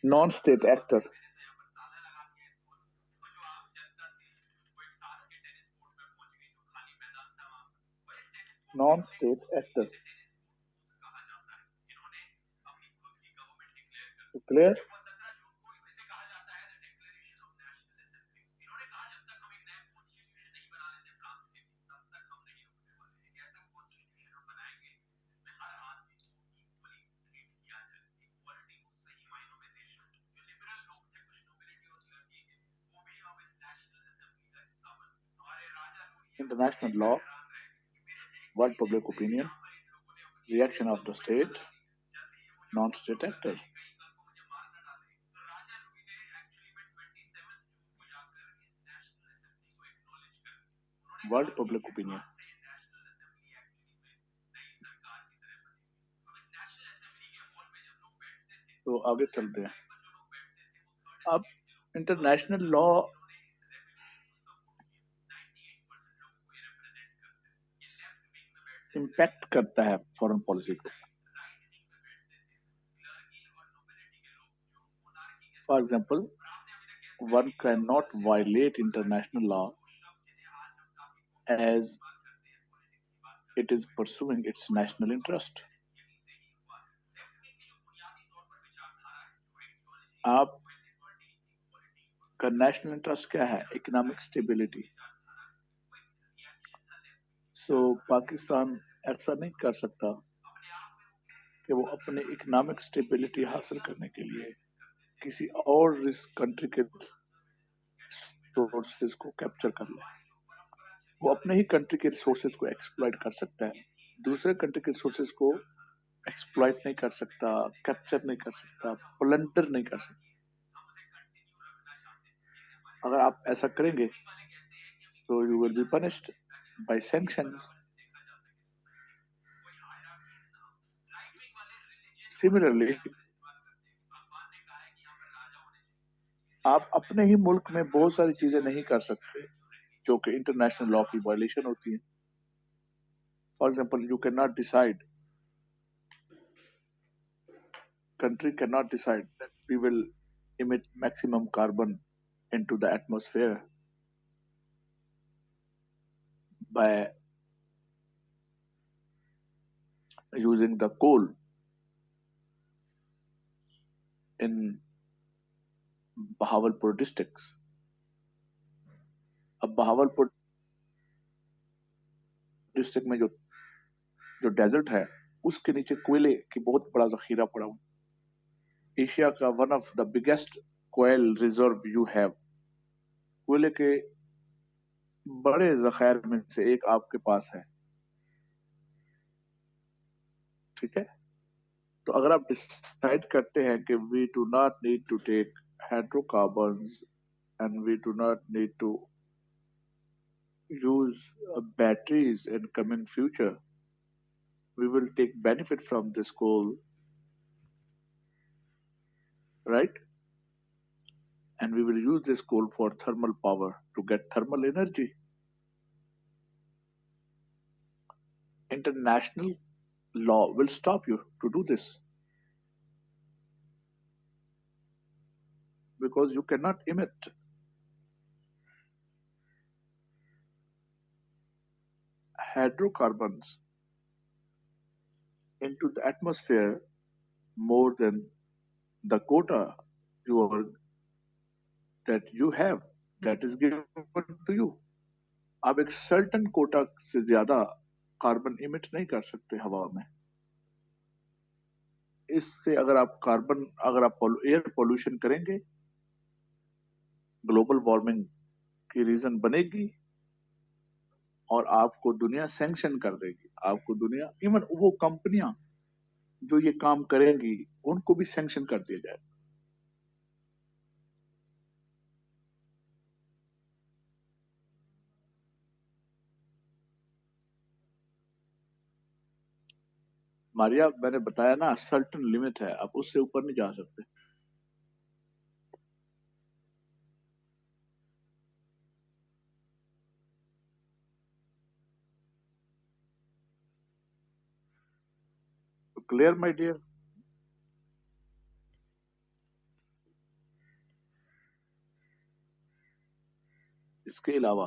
non-state actor. Non-state actor. Clear? International law, world public opinion, reaction of the state, non-state actor. World public opinion. तो आगे चलते हैं। अब international law impact करता है foreign policy को। For example, one cannot violate international law as it is pursuing its national interest. आपका national interest क्या है? Economic stability. सो पाकिस्तान ऐसा नहीं कर सकता कि वो अपने इकोनॉमिक स्टेबिलिटी हासिल करने के लिए किसी और कंट्री के रिसोर्सेज को कैप्चर कर ले। वो अपने ही कंट्री के रिसोर्सेज को एक्सप्लॉइट कर सकता है, दूसरे कंट्री के रिसोर्सेज को एक्सप्लॉइट नहीं कर सकता, कैप्चर नहीं कर सकता, प्लंडर नहीं कर सकता। अगर आप ऐसा करेंगे तो you will be punished bye sanctions. Similarly, आप अपने ही मुल्क में बहुत सारी चीजें नहीं कर सकते जो कि इंटरनेशनल लॉ की वायलेशन होती है। For example, you can not decide, country cannot decide that we will emit maximum carbon into the atmosphere by using the coal in Bahawalpur districts. अब बहावलपुर डिस्ट्रिक्ट में जो जो डेजर्ट है उसके नीचे कोयले की बहुत बड़ा जखीरा पड़ा हुआ। एशिया का वन ऑफ द बिगेस्ट कोयल रिजर्व यू हैव। कोयले के बड़े जखायर में से एक आपके पास है, ठीक है। तो अगर आप डिसाइड करते हैं कि we do not need to take hydrocarbons and we do not need to use batteries in coming future, we will take benefit from this coal, right? And we will use this coal for thermal power to get thermal energy. International law will stop you to do this because you cannot emit hydrocarbons into the atmosphere more than the quota that you have, that is given to you. आप एक certain Kota से ज्यादा carbon emit नहीं कर सकते हवा में। इससे अगर आप एयर पोल्यूशन करेंगे, ग्लोबल वार्मिंग की रीजन बनेगी और आपको दुनिया सैंक्शन कर देगी। आपको दुनिया, इवन वो कंपनियां जो ये काम करेंगी, उनको भी सैंक्शन कर दिया जाए। मारिया, मैंने बताया ना, सर्टन लिमिट है, आप उससे ऊपर नहीं जा सकते। Clear my dear? इसके अलावा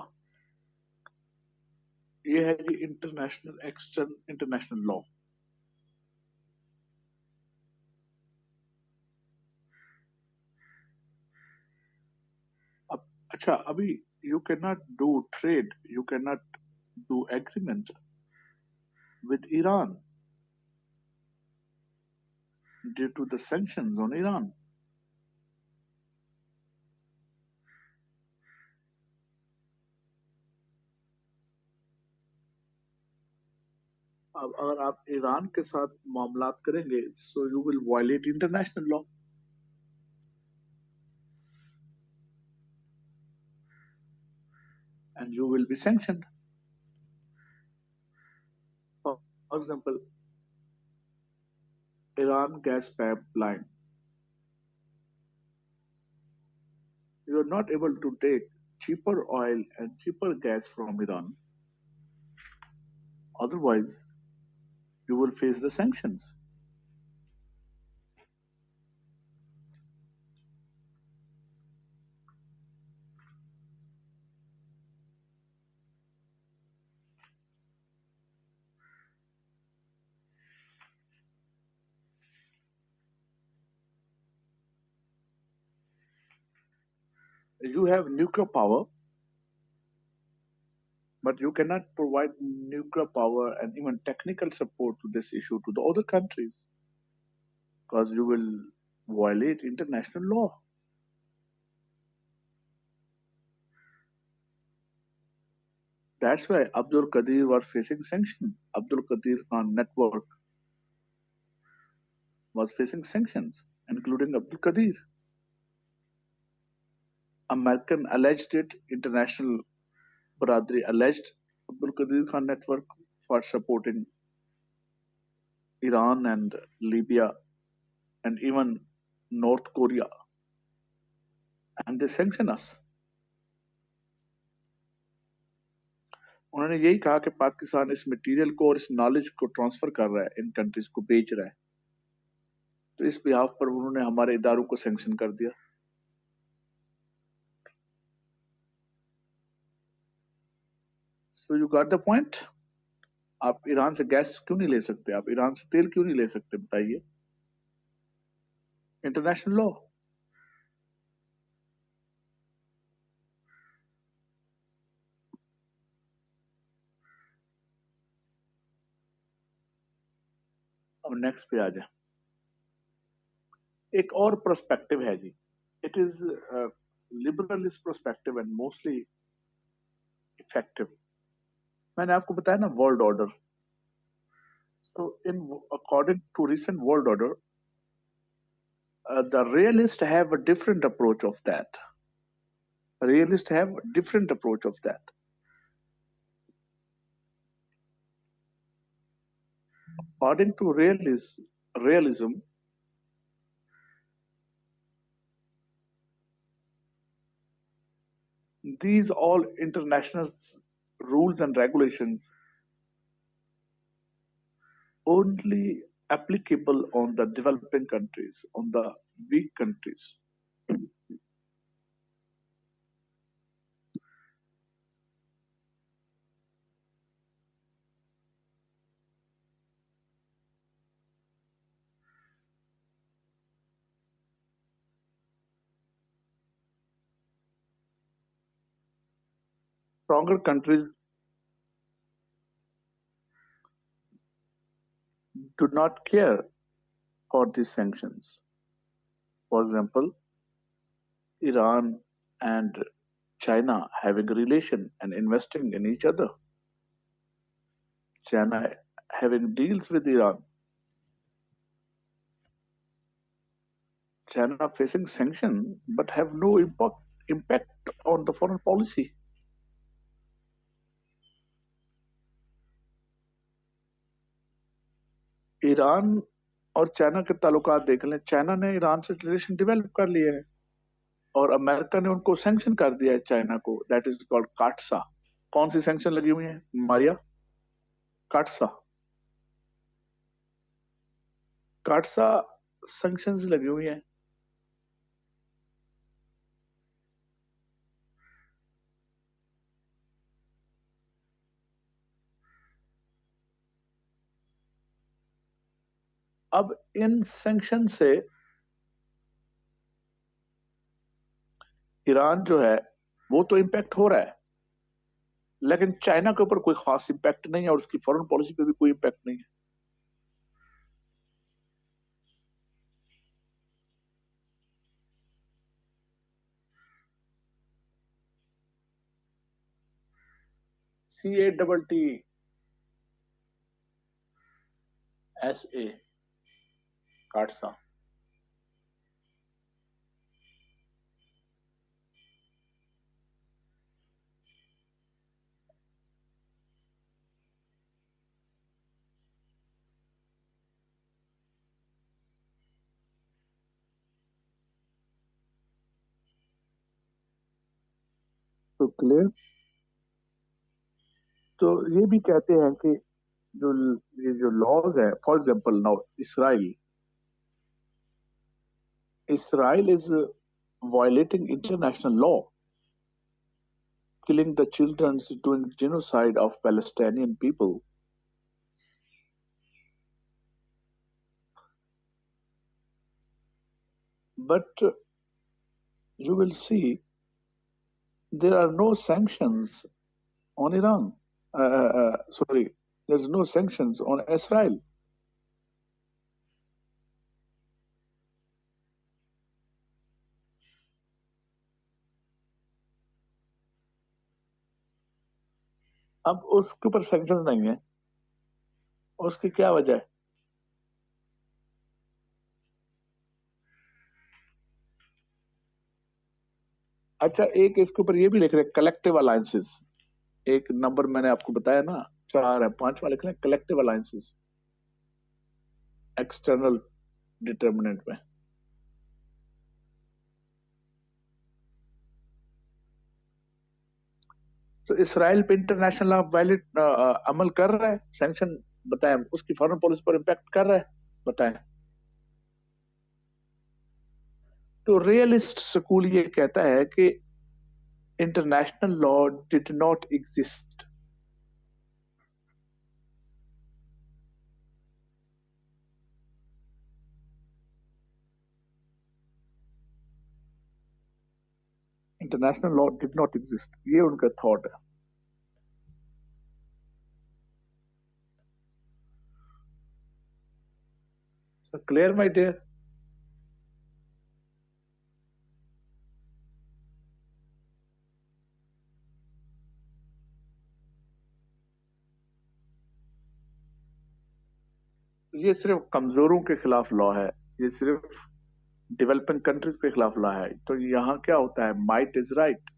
ये है जी इंटरनेशनल एक्सटर्न इंटरनेशनल लॉ। अब अच्छा, अभी you can not do trade, you can not do agreement with Iran due to the sanctions on Iran. अब अगर आप ईरान के साथ मामलात करेंगे, so you will violate international law and you will be sanctioned. For example, Iran gas pipeline. You are not able to take cheaper oil and cheaper gas from Iran. Otherwise, you will face the sanctions. You have nuclear power, but you cannot provide nuclear power and even technical support to this issue to the other countries because you will violate international law. That's why Abdul Qadir was facing sanction. Abdul Qadir Khan network was facing sanctions, including Abdul Qadir. American alleged it, international Baradri alleged Abdul Qadir Khan network for supporting Iran and Libya and even North Korea, and they sanction us. उन्होंने यही कहा कि पाकिस्तान इस material को और इस knowledge को transfer कर रहा है, इन कंट्रीज को बेच रहा है, तो इस बिहाफ पर उन्होंने हमारे इदारों को सैंक्शन कर दिया। So you got the point. आप ईरान से गैस क्यों नहीं ले सकते? आप ईरान से तेल क्यों नहीं ले सकते? बताइए। International law. अब नेक्स्ट पे आ जाए। एक और प्रोस्पेक्टिव है जी, it is liberalist prospective and mostly effective. मैंने आपको बताया ना वर्ल्ड ऑर्डर, तो in according to recent world order, the realists have a different approach of that. Realists have a different approach of that. According to realism, these all international rules and regulations only applicable on the developing countries, on the weak countries. Stronger countries do not care for these sanctions. For example, Iran and China having a relation and investing in each other, China having deals with Iran, China facing sanctions but have no impact on the foreign policy. Iran और China के ताल्लुकात देख लें, China ने Iran से relation develop कर लिए है और अमेरिका ने उनको सैंक्शन कर दिया है चाइना को, दैट इज कॉल्ड काटसा। कौन सी सैंक्शन लगी हुई है मारिया? काटसा, काटसा सैंक्शंस लगी हुई है। अब इन सैंक्शन से ईरान जो है वो तो इम्पैक्ट हो रहा है, लेकिन चाइना के ऊपर कोई खास इम्पैक्ट नहीं है और उसकी फॉरेन पॉलिसी पे भी कोई इम्पैक्ट नहीं है। CATTSA, काटसा। तो क्लियर, तो ये भी कहते हैं कि जो ये जो लॉज है, for example now Israel, Israel is violating international law, killing the children, doing genocide of Palestinian people. But you will see there are no sanctions on Iran. Sorry, there's no sanctions on Israel. अब उसके ऊपर sanction नहीं है, उसकी क्या वजह है? अच्छा, एक इसके ऊपर ये भी लिख रहे हैं कलेक्टिव अलायंसेस, एक नंबर मैंने आपको बताया ना, 4 है, 5वां लिख रहे हैं कलेक्टिव अलायंसेस एक्सटर्नल डिटर्मिनेंट में। तो इसराइल पे इंटरनेशनल लॉ वैलिड अमल कर रहा है, सैंक्शन बताएं, उसकी फॉरेन पॉलिसी पर इम्पैक्ट कर रहा है, बताएं। तो रियलिस्ट स्कूल ये कहता है कि international law did not exist. International law did not exist, ये उनका थॉट है। Clear my dear? ये सिर्फ कमजोरों के खिलाफ लॉ है, ये सिर्फ डेवलपिंग कंट्रीज के खिलाफ लॉ है। तो यहाँ क्या होता है, माइट इज राइट।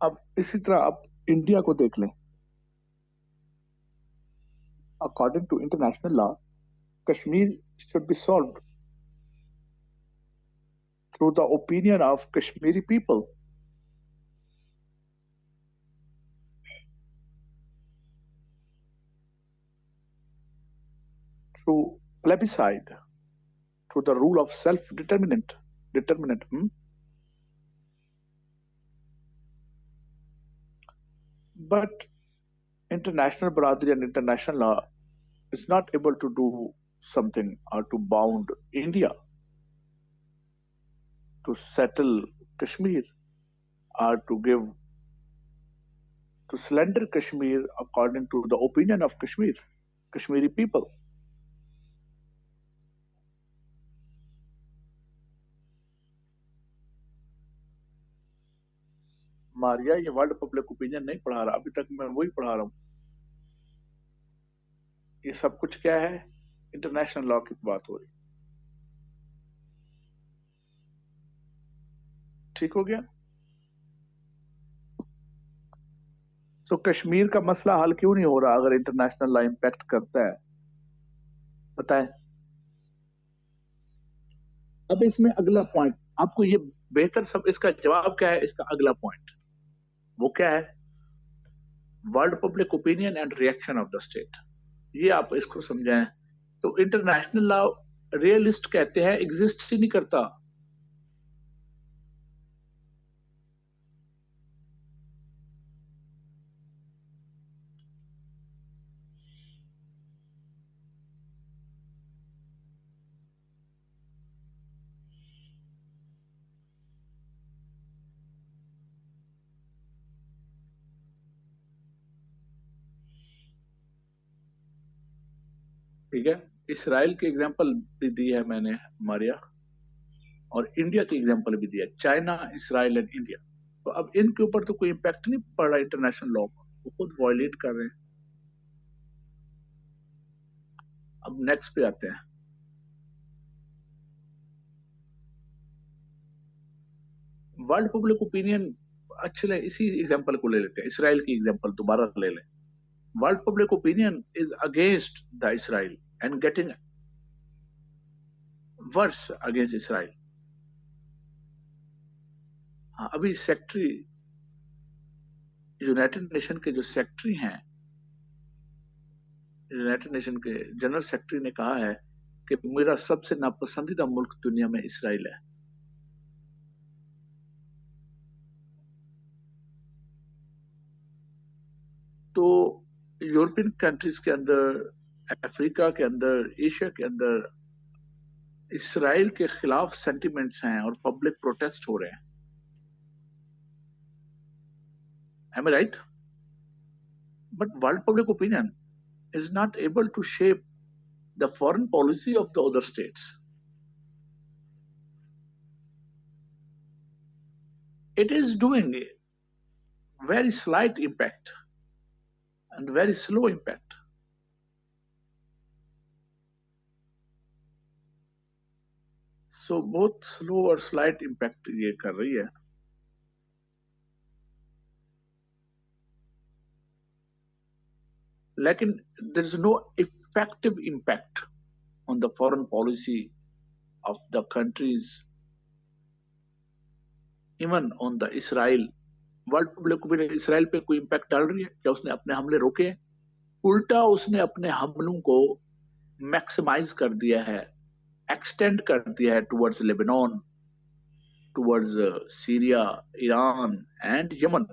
अब इसी तरह आप इंडिया को देख लें, according to international law Kashmir should be solved through the opinion of Kashmiri people, through plebiscite, through the rule of determinant. But international Baradri and international law is not able to do something or to bound India to settle Kashmir or to slender Kashmir according to the opinion of Kashmiri people. Maria, ये world public opinion नहीं पढ़ा रहा, अभी तक मैं वही पढ़ा रहा हूँ। ये सब कुछ क्या है? इंटरनेशनल लॉ की बात हो रही। ठीक हो गया? तो कश्मीर का मसला हल क्यों नहीं हो रहा अगर इंटरनेशनल लॉ इम्पैक्ट करता है? बताएं। अब इसमें अगला पॉइंट आपको ये बेहतर, सब इसका जवाब क्या है? इसका अगला पॉइंट वो क्या है? World public opinion and reaction of the state. ये आप इसको समझाएं। तो इंटरनेशनल लॉ रियलिस्ट कहते हैं एग्जिस्ट ही नहीं करता। ठीक है, इसराइल की एग्जांपल भी दी है मैंने मारिया, और इंडिया की एग्जांपल भी दिया, चाइना, इसराइल एंड इंडिया। तो अब इनके ऊपर तो कोई इम्पैक्ट नहीं पड़ रहा इंटरनेशनल लॉ का, वो खुद वायलेट कर रहे हैं। अब नेक्स्ट पे आते हैं। वर्ल्ड पब्लिक ओपिनियन, अच्छे इसी एग्जांपल को ले लेते हैं, इसराइल की एग्जांपल दोबारा ले लें। World public opinion is against the Israel and getting worse against Israel. हाँ, अभी सेक्रेटरी, यूनाइटेड नेशन के जो सेक्रेटरी हैं, यूनाइटेड नेशन के जनरल सेक्रेटरी ने कहा है कि मेरा सबसे नापसंदीदा मुल्क दुनिया में इसराइल है। तो यूरोपियन कंट्रीज के अंदर, अफ्रीका के अंदर, एशिया के अंदर इसराइल के खिलाफ सेंटिमेंट्स हैं और पब्लिक प्रोटेस्ट हो रहे हैं। Am I right? But world public opinion is not able to shape the foreign policy of the other states. It is doing a very slight impact and very slow impact. So both slow और slight impact ये कर रही है। लेकिन there is no effective impact on the foreign policy of the countries, even on the Israel. World public opinion Israel पे कोई impact डाल रही है क्या? उसने अपने हमले रोके हैं? उल्टा उसने अपने हमलों को मैक्सिमाइज कर दिया है, एक्सटेंड कर दिया है towards Lebanon, towards Syria, Iran and Yemen.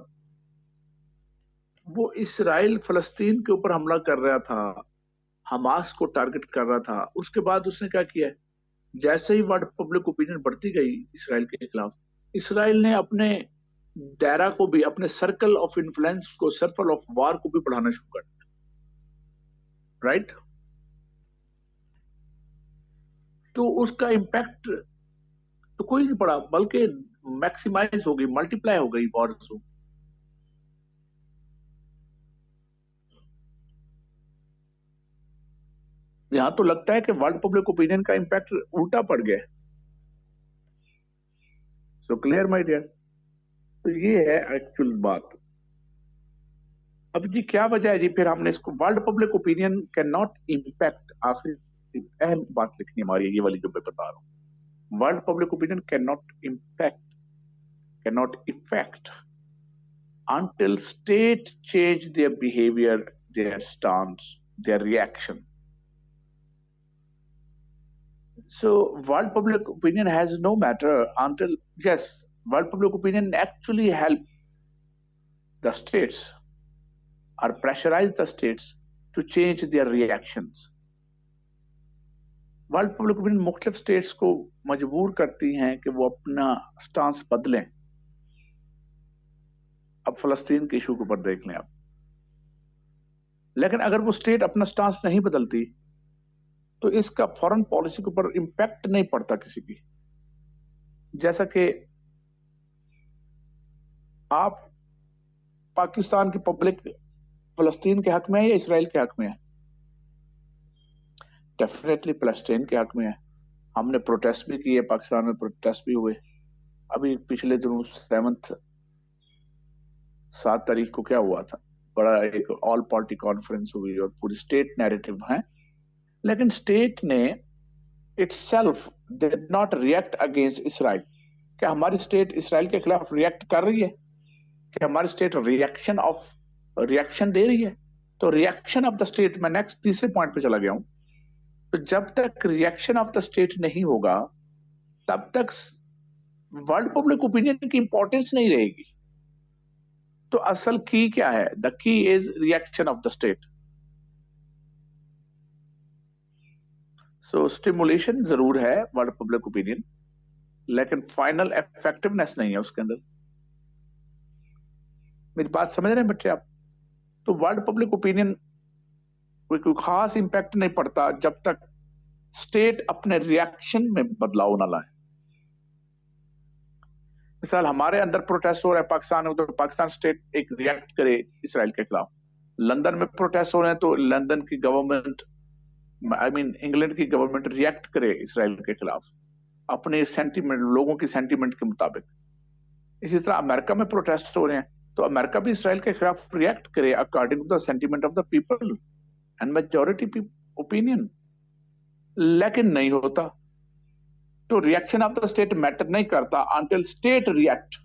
वो इसराइल फलस्तीन के ऊपर हमला कर रहा था, हमास को टारगेट कर रहा था, उसके बाद उसने क्या किया? जैसे ही वर्ल्ड पब्लिक ओपिनियन बढ़ती गई इसराइल के खिलाफ, इसराइल ने अपने दायरा को भी, अपने सर्कल ऑफ इन्फ्लुएंस को, सर्कल ऑफ वार को भी बढ़ाना शुरू कर दिया। राइट? तो उसका इम्पैक्ट तो कोई नहीं पड़ा, बल्कि मैक्सिमाइज हो गई, मल्टीप्लाई हो गई वॉर्स। यहां तो लगता है कि वर्ल्ड पब्लिक ओपिनियन का इम्पैक्ट उल्टा पड़ गया। So clear my dear? तो ये है एक्चुअल बात। अब जी क्या वजह है जी? फिर हमने इसको world public opinion can not impact, आखिरी अहम बात लिखनी हमारी ये वाली जो मैं बता रहा हूं। World public opinion can not impact, can not effect until state change their behavior, their stance, their reaction. So world public opinion has no matter until, yes, world public opinion actually help the states or pressurize the states to change their reactions. World public opinion मुख्तलिफ states को मजबूर करती हैं कि वो अपना stance बदलें। अब फलस्तीन के इशू के ऊपर देख लें आप। लेकिन अगर वो स्टेट अपना स्टांस नहीं बदलती तो इसका फॉरेन पॉलिसी के ऊपर इम्पैक्ट नहीं पड़ता किसी की। जैसा कि आप पाकिस्तान की पब्लिक फलस्तीन के हक में है या इसराइल के हक में है? डेफिनेटली फलस्तीन के हक में है। हमने प्रोटेस्ट भी किए, पाकिस्तान में प्रोटेस्ट भी हुए। अभी पिछले दिनों 7 तारीख को क्या हुआ था, बड़ा एक ऑल पार्टी कॉन्फ्रेंस हुई और पूरी स्टेट नैरेटिव है, लेकिन स्टेट ने itself did not react against Israel. क्या हमारी स्टेट इसराइल के खिलाफ रिएक्ट कर रही है? क्या हमारी स्टेट रिएक्शन दे रही है? तो रिएक्शन ऑफ द स्टेट, मैं नेक्स्ट तीसरे पॉइंट पे चला गया हूं। तो जब तक रिएक्शन ऑफ द स्टेट नहीं होगा तब तक वर्ल्ड पब्लिक ओपिनियन की इंपॉर्टेंस नहीं रहेगी। तो असल की क्या है? The key is reaction of the state. So stimulation जरूर है वर्ल्ड पब्लिक ओपिनियन, लेकिन फाइनल इफेक्टिवनेस नहीं है उसके अंदर। मेरी बात समझ रहे हैं बच्चे आप? तो वर्ल्ड पब्लिक ओपिनियन कोई खास इंपैक्ट नहीं पड़ता जब तक स्टेट अपने रिएक्शन में बदलाव ना लाए। मिसाल हमारे अंदर प्रोटेस्ट हो रहा है पाकिस्तान में, तो पाकिस्तान स्टेट एक रिएक्ट करे इसराइल के खिलाफ। लंदन में प्रोटेस्ट हो रहे हैं तो लंदन की गवर्नमेंट, इंग्लैंड की गवर्नमेंट रिएक्ट करे इसराइल के खिलाफ अपने सेंटीमेंट, लोगों की सेंटीमेंट के मुताबिक। इसी तरह अमेरिका में प्रोटेस्ट हो रहे हैं तो अमेरिका भी इसराइल के खिलाफ रिएक्ट करे according to the sentiment of the people and majority opinion. लेकिन नहीं होता। तो reaction of the state matter नहीं करता until state react.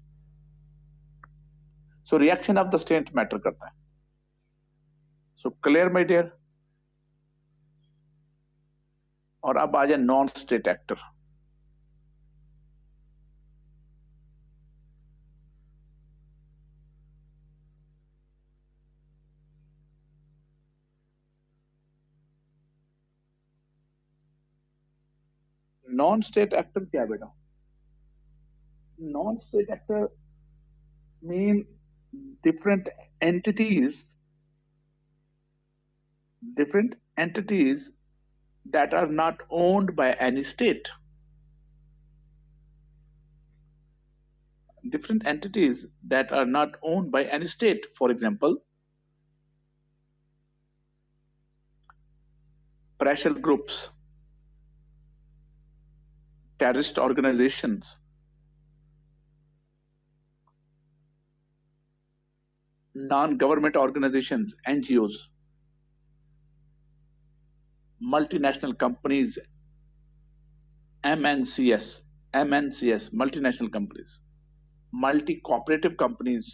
So reaction of the state matter करता है। So clear my dear? और अब आ जाए non state actor. Non state actor क्या बेटा? Non state actor mean different entities different entities that are not owned by any state. Different entities that are not owned by any state. For example, pressure groups, terrorist organizations, non-government organizations, NGOs, multinational companies, MNCs, multinational companies, multi-cooperative companies,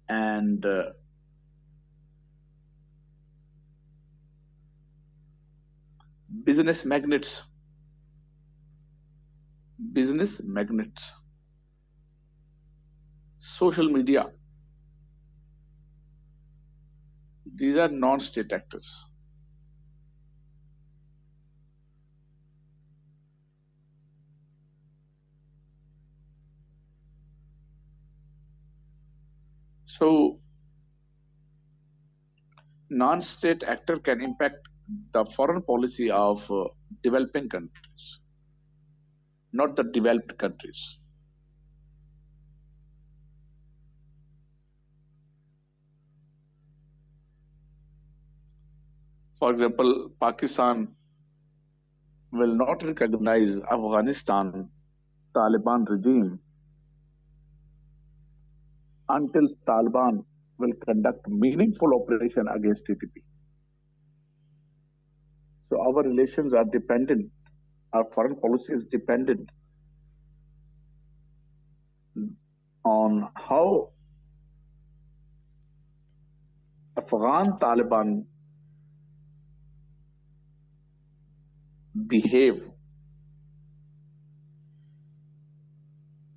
and business magnates, social media. These are non-state actors. So non-state actor can impact the foreign policy of developing countries, not the developed countries. For example, Pakistan will not recognize Afghanistan Taliban regime until Taliban will conduct meaningful operation against TTP. So our relations are dependent, our foreign policy is dependent on how Afghan Taliban behave,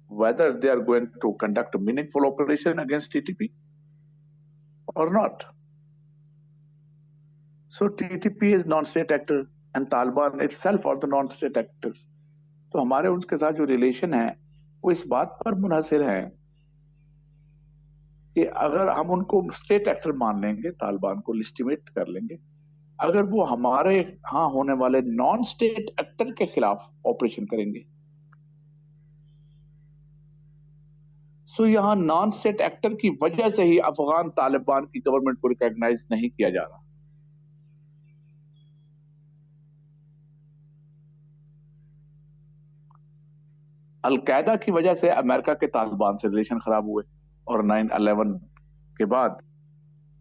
whether they are going to conduct a meaningful operation against TTP or not. So TTP is non-state actor and Taliban itself are the non-state actors. तो हमारे उनके साथ जो relation है वो इस बात पर मुनहसर है कि अगर हम उनको स्टेट एक्टर मान लेंगे, तालिबान को लिस्टिमेट कर लेंगे, अगर वो हमारे यहाँ होने वाले नॉन स्टेट एक्टर के खिलाफ ऑपरेशन करेंगे। सो यहाँ नॉन स्टेट एक्टर की वजह से ही अफगान तालिबान की गवर्नमेंट को रिकॉग्नाइज नहीं किया जा रहा। अलकायदा की वजह से अमेरिका के तालिबान से रिलेशन खराब हुए और 9/11 के बाद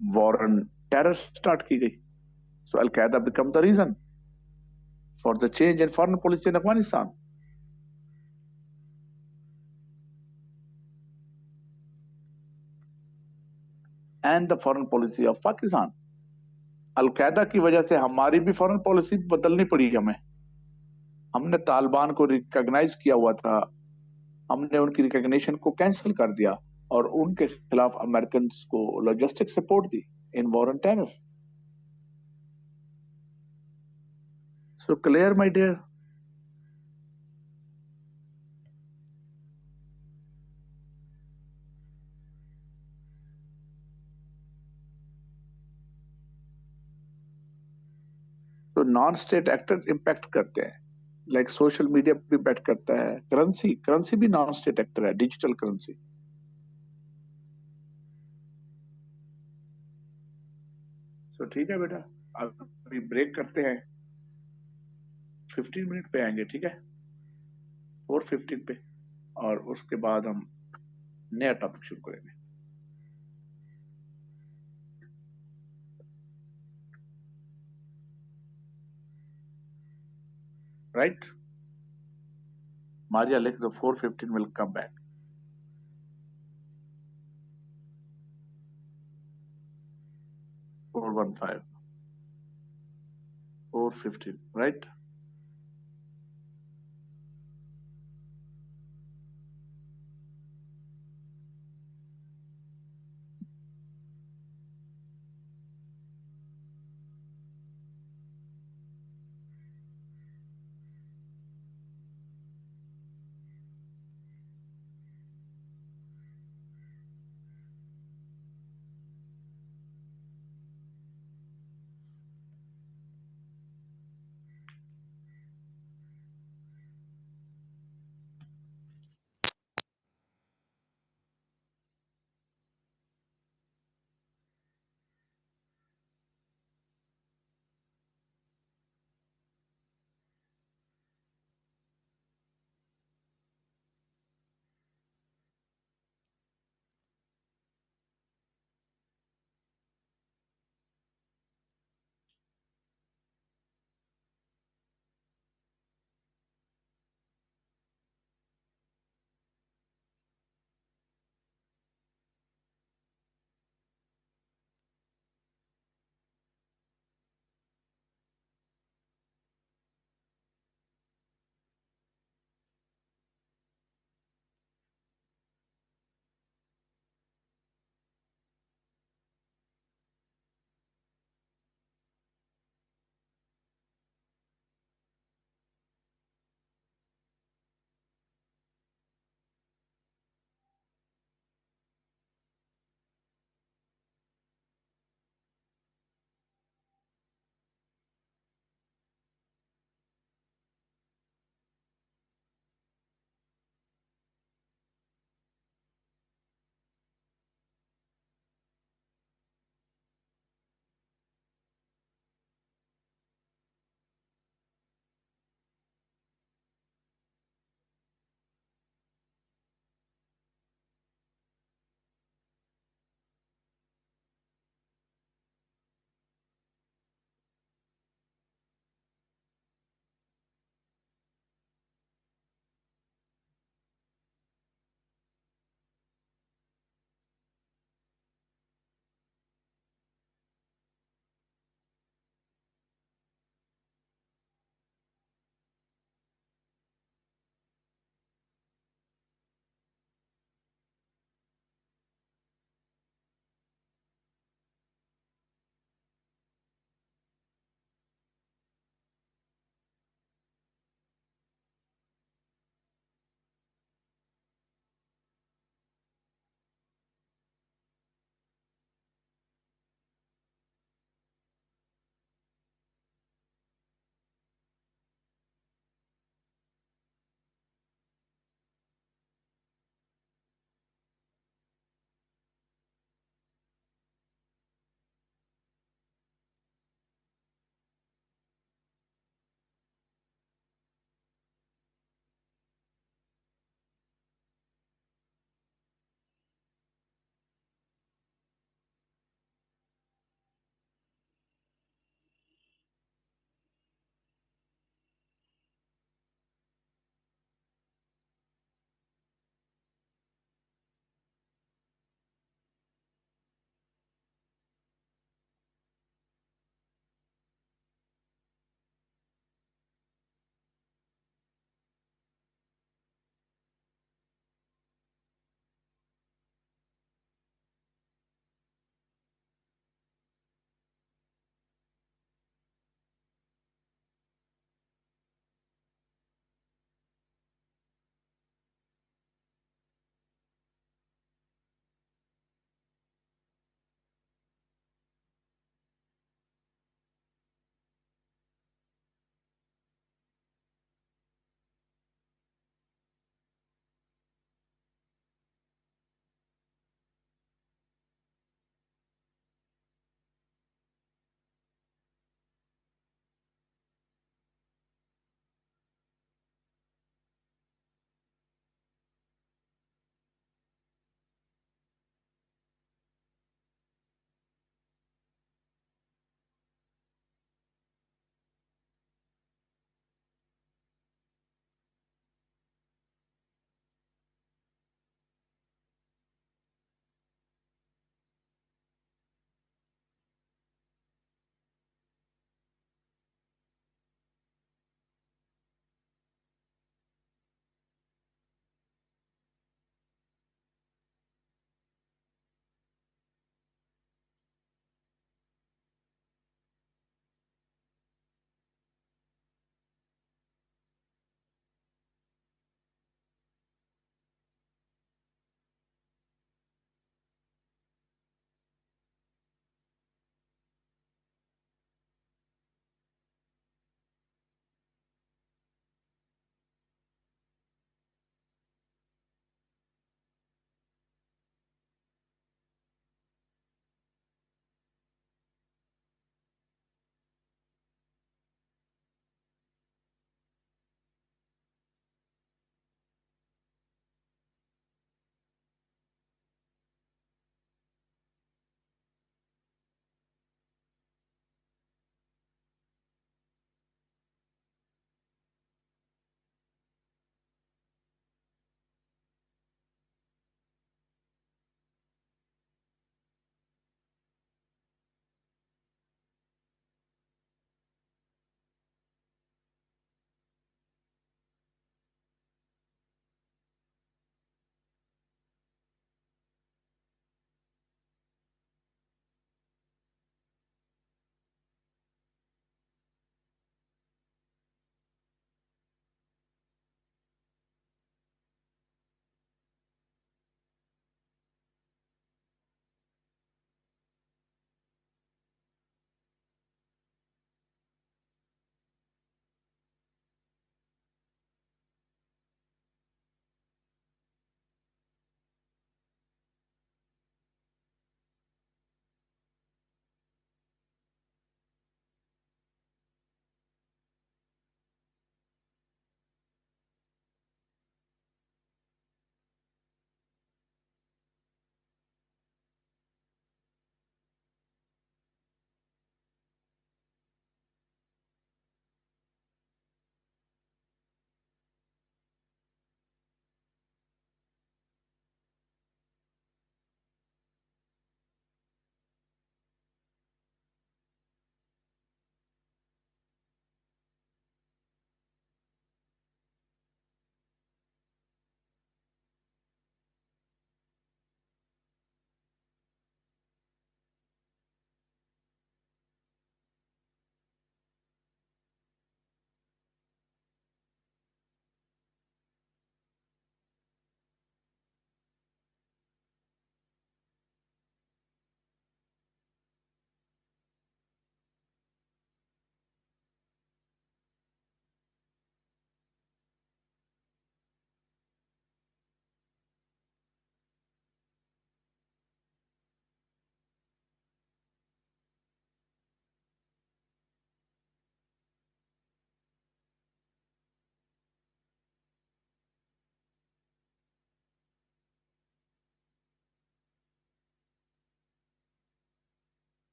वॉर ऑन टेरर स्टार्ट की गई। So Al Qaeda become the reason for the change in foreign policy in Afghanistan and the foreign policy of Pakistan. Al Qaeda की वजह से हमारी भी फॉरेन पॉलिसी बदलनी पड़ी हमें। हमने तालिबान को रिकॉग्नाइज किया हुआ था, हमने उनकी रिकॉग्निशन को कैंसिल कर दिया और उनके खिलाफ अमेरिकन को लॉजिस्टिक सपोर्ट दी in war on terror. So clear my dear. तो नॉन स्टेट एक्टर इम्पैक्ट करते हैं, लाइक सोशल मीडिया भी इम्पैक्ट करता है, करेंसी करेंसी भी नॉन स्टेट एक्टर है, डिजिटल करेंसी। सो ठीक है बेटा, अभी ब्रेक करते हैं, 15 मिनट पे आएंगे, ठीक है, 4:15 पे, और उसके बाद हम नया टॉपिक शुरू करेंगे। राइट मारिया, लिख दो 4:15 विल कम बैक। 4:15 4:15 राइट।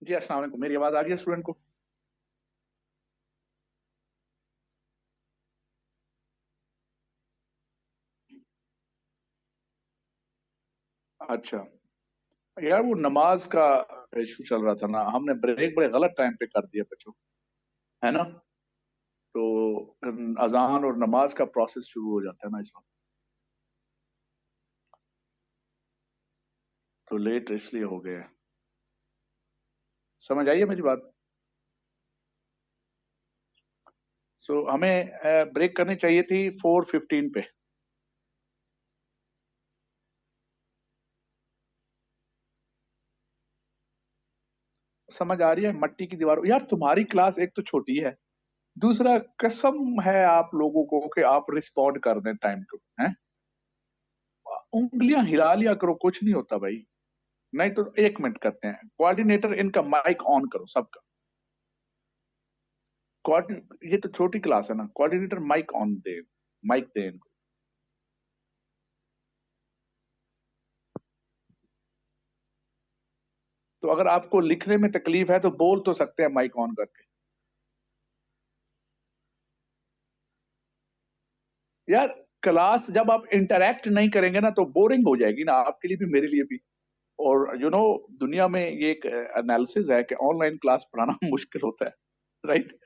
जी अस्सलाम वालेकुम, मेरी आवाज आ गई स्टूडेंट को? अच्छा यार, वो नमाज का इशू चल रहा था ना, हमने ब्रेक बड़े गलत टाइम पे कर दिया बच्चों, है ना? तो अजान और नमाज का प्रोसेस शुरू हो जाता है ना इस वक्त, तो लेट इसलिए हो गया है। समझ आइए मेरी बात? सो हमें ब्रेक करनी चाहिए थी 4:15 पे। समझ आ रही है? मट्टी की दीवार यार, तुम्हारी क्लास एक तो छोटी है, दूसरा कसम है आप लोगों को कि आप रिस्पॉन्ड कर दें टाइम को, हैं? उंगलियां हिला लिया करो, कुछ नहीं होता भाई। नहीं तो 1 मिनट करते हैं, कोऑर्डिनेटर इनका माइक ऑन करो सबका। ये तो छोटी क्लास है ना, कोऑर्डिनेटर माइक ऑन दे, माइक दे इनको। तो अगर आपको लिखने में तकलीफ है तो बोल तो सकते हैं माइक ऑन करके। यार क्लास जब आप इंटरेक्ट नहीं करेंगे ना तो बोरिंग हो जाएगी ना, आपके लिए भी मेरे लिए भी। और दुनिया में ये एक एनालिसिस है कि ऑनलाइन क्लास पढ़ाना मुश्किल होता है, राइट?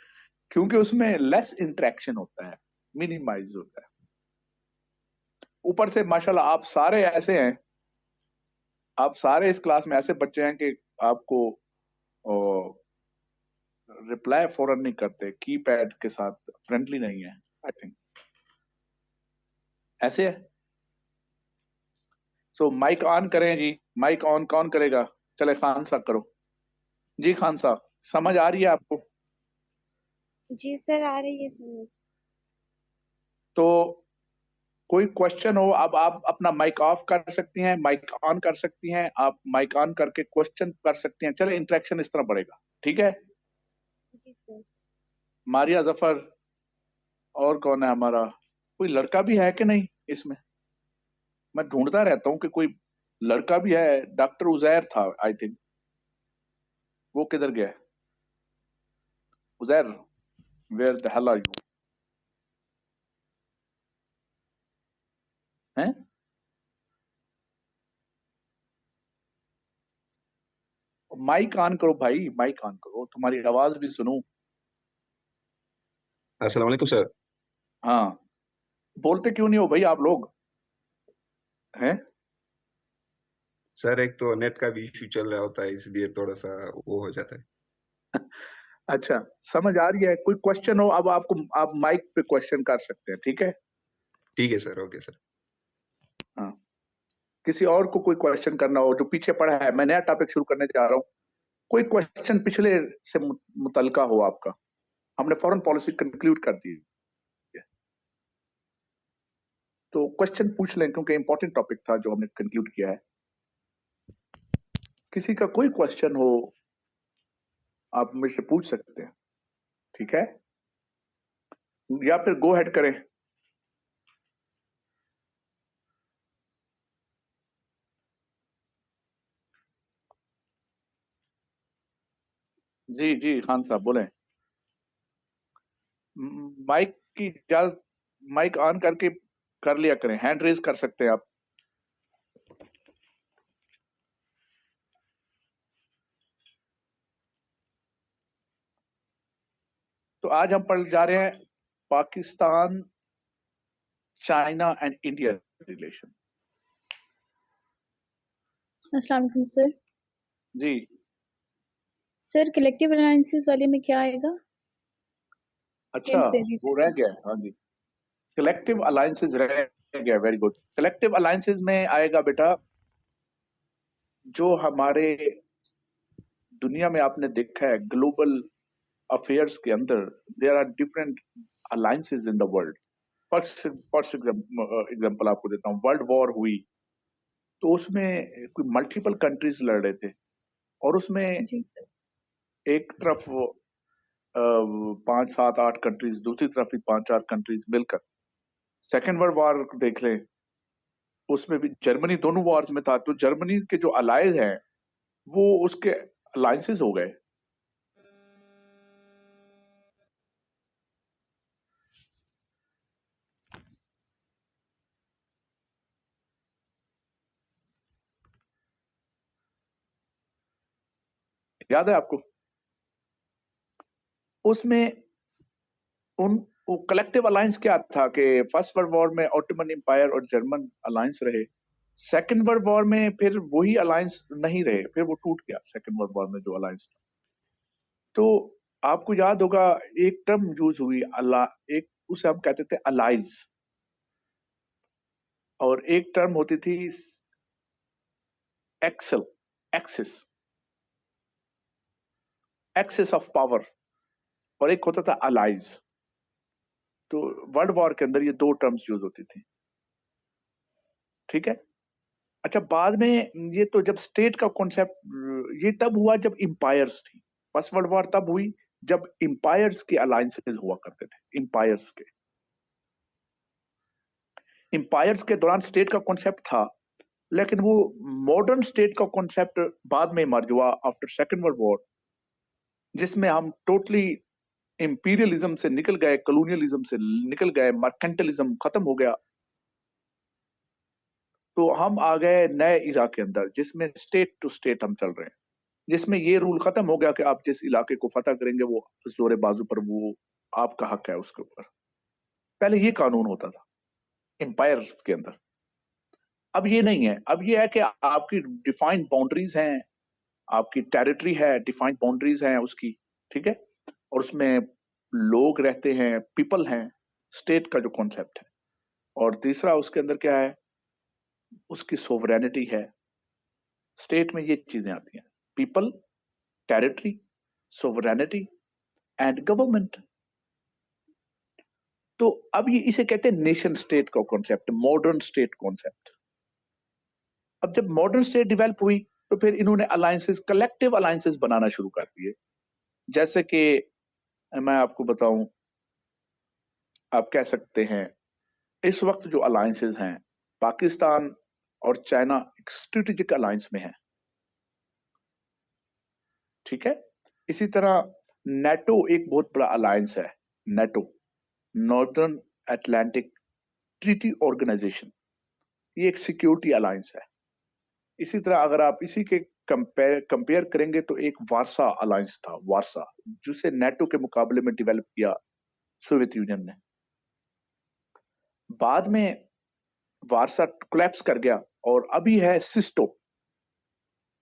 क्योंकि उसमें लेस इंटरेक्शन होता है, मिनिमाइज होता है। ऊपर से माशाल्लाह आप सारे ऐसे हैं, आप सारे इस क्लास में ऐसे बच्चे हैं कि आपको रिप्लाई फौरन नहीं करते, कीपैड के साथ फ्रेंडली नहीं है, आई थिंक ऐसे है। सो माइक ऑन करें जी, माइक ऑन कौन करेगा? चले खान साहब करो। जी खान साहब, समझ आ रही है आपको? जी सर, आ रही है समझ। तो कोई क्वेश्चन हो, अब आप अपना माइक ऑफ कर सकती हैं, माइक ऑन कर सकती हैं, आप माइक ऑन करके क्वेश्चन कर सकती हैं। चले इंटरेक्शन इस तरह बढ़ेगा, ठीक है? जी सर। मारिया जफर, और कौन है हमारा? कोई लड़का भी है कि नहीं इसमें? मैं ढूंढता रहता हूँ कि कोई लड़का भी है। डॉक्टर उजैर था आई थिंक, वो किधर गया? Uzair, where the hell are you? हैं? माइक ऑन करो भाई, माइक ऑन करो, तुम्हारी आवाज भी सुनूं। अस्सलाम वालेकुम सर। हाँ, बोलते क्यों नहीं हो भाई आप लोग, हैं? सर एक तो नेट का भी इशू चल रहा होता है, इसलिए थोड़ा सा वो हो जाता है। अच्छा, समझ आ रही है? कोई क्वेश्चन हो अब आपको, आप माइक पे क्वेश्चन कर सकते हैं, ठीक है? ठीक है सर, ओके सर। हाँ, किसी और को कोई क्वेश्चन करना हो जो पीछे पड़ा है, मैं नया टॉपिक शुरू करने जा रहा हूँ। कोई क्वेश्चन पिछले से मुतलका हो आपका? हमने फॉरेन पॉलिसी कंक्लूड कर दी है, तो क्वेश्चन पूछ लें क्योंकि इंपॉर्टेंट टॉपिक था जो हमने कंक्लूड किया है। किसी का कोई क्वेश्चन हो आप मुझसे पूछ सकते हैं, ठीक है? या फिर गो हेड करें। जी जी खान साहब बोलें। माइक की इजाजत, माइक ऑन करके कर लिया करें, हैंड रेज कर सकते हैं आप। तो आज हम पढ़ जा रहे हैं Pakistan, China and India relation. अस्सलाम वालेकुम सर। जी सर कलेक्टिव अलायंसेस वाले में क्या आएगा? अच्छा, हिंट दे वो रह दीजिएगा। गया है, हाँ जी। कलेक्टिव अलायंसेस रह गया, वेरी गुड। कलेक्टिव अलायंसेस में आएगा बेटा, जो हमारे दुनिया में आपने देखा है ग्लोबल अफेयर्स के अंदर, there are different alliances in the world. First first example आपको देता हूँ, वर्ल्ड वॉर हुई तो उसमें कोई मल्टीपल कंट्रीज लड़ रहे थे, और उसमें जी सर। एक तरफ 5 7 8 कंट्रीज, दूसरी तरफ भी 5 4 कंट्रीज मिलकर। सेकेंड वर्ल्ड वॉर देख लें, उसमें भी जर्मनी दोनों वॉर्स में था, तो जर्मनी के जो अलाइज हैं वो उसके अलायंसेस हो गए। याद है आपको? उसमें उन कलेक्टिव अलायंस क्या था कि फर्स्ट वर्ल्ड वॉर में ऑटोमन एम्पायर और जर्मन अलायंस रहे। सेकेंड वर्ल्ड वॉर में फिर वही अलायंस नहीं रहे, फिर वो टूट गया सेकेंड वर्ल्ड वॉर में जो अलायंस था। तो आपको याद होगा एक टर्म यूज हुई एक उसे हम कहते थे अलाइज, और एक टर्म होती थी axle, axis, axis of power, और एक होता था अलाइज। तो वर्ल्ड वॉर के अंदर ये दो टर्म्स यूज होती थी, ठीक है। अच्छा, बाद में ये तो जब स्टेट का कॉन्सेप्ट ये तब हुआ जब इंपायर्स थी। फर्स्ट वर्ल्ड वॉर तब हुई जब इंपायर्स के अलायंसेस हुआ करते थे। इंपायर्स के दौरान स्टेट का कॉन्सेप्ट था, लेकिन वो मॉडर्न स्टेट का कॉन्सेप्ट बाद में इमर्ज हुआ आफ्टर सेकेंड वर्ल्ड वॉर, जिसमें हम टोटली इंपीरियलिज्म से निकल गए, कॉलोनियलिज्म से निकल गए, मर्केंटलिज्म खत्म हो गया। तो हम आ गए नए इरा के अंदर जिसमें स्टेट टू स्टेट हम चल रहे हैं, जिसमें ये रूल खत्म हो गया कि आप जिस इलाके को फतह करेंगे वो जोरे बाजू पर वो आपका हक है उसके ऊपर। पहले ये कानून होता था एम्पायर्स के अंदर, अब ये नहीं है। अब ये है कि आपकी डिफाइंड बाउंड्रीज हैं, आपकी टेरिटरी है, डिफाइंड बाउंड्रीज हैं उसकी, ठीक है, और उसमें लोग रहते हैं, पीपल हैं, स्टेट का जो कॉन्सेप्ट है। और तीसरा उसके अंदर क्या है, उसकी सोवरेनिटी है। स्टेट में ये चीजें आती हैं, people, territory, sovereignty and government. तो अब ये इसे कहते हैं नेशन स्टेट का कॉन्सेप्ट, मॉडर्न स्टेट कॉन्सेप्ट। अब जब मॉडर्न स्टेट डेवलप हुई तो फिर इन्होंने अलायंसेस, कलेक्टिव अलायंसेस बनाना शुरू कर दिए। जैसे कि मैं आपको बताऊं, आप कह सकते हैं इस वक्त जो अलायंसेस हैं, पाकिस्तान और चाइना एक स्ट्रेटेजिक अलायंस में है, ठीक है। इसी तरह नेटो एक बहुत बड़ा अलायंस है, NATO, Northern Atlantic Treaty Organisation, ये एक सिक्योरिटी अलायंस है। इसी तरह अगर आप इसी के कंपेयर करेंगे तो एक वारसा अलायंस था, वारसा, जिसे नेटो के मुकाबले में डेवलप किया सोवियत यूनियन ने। बाद में वारसा कोलैप्स कर गया और अभी है सिस्टो,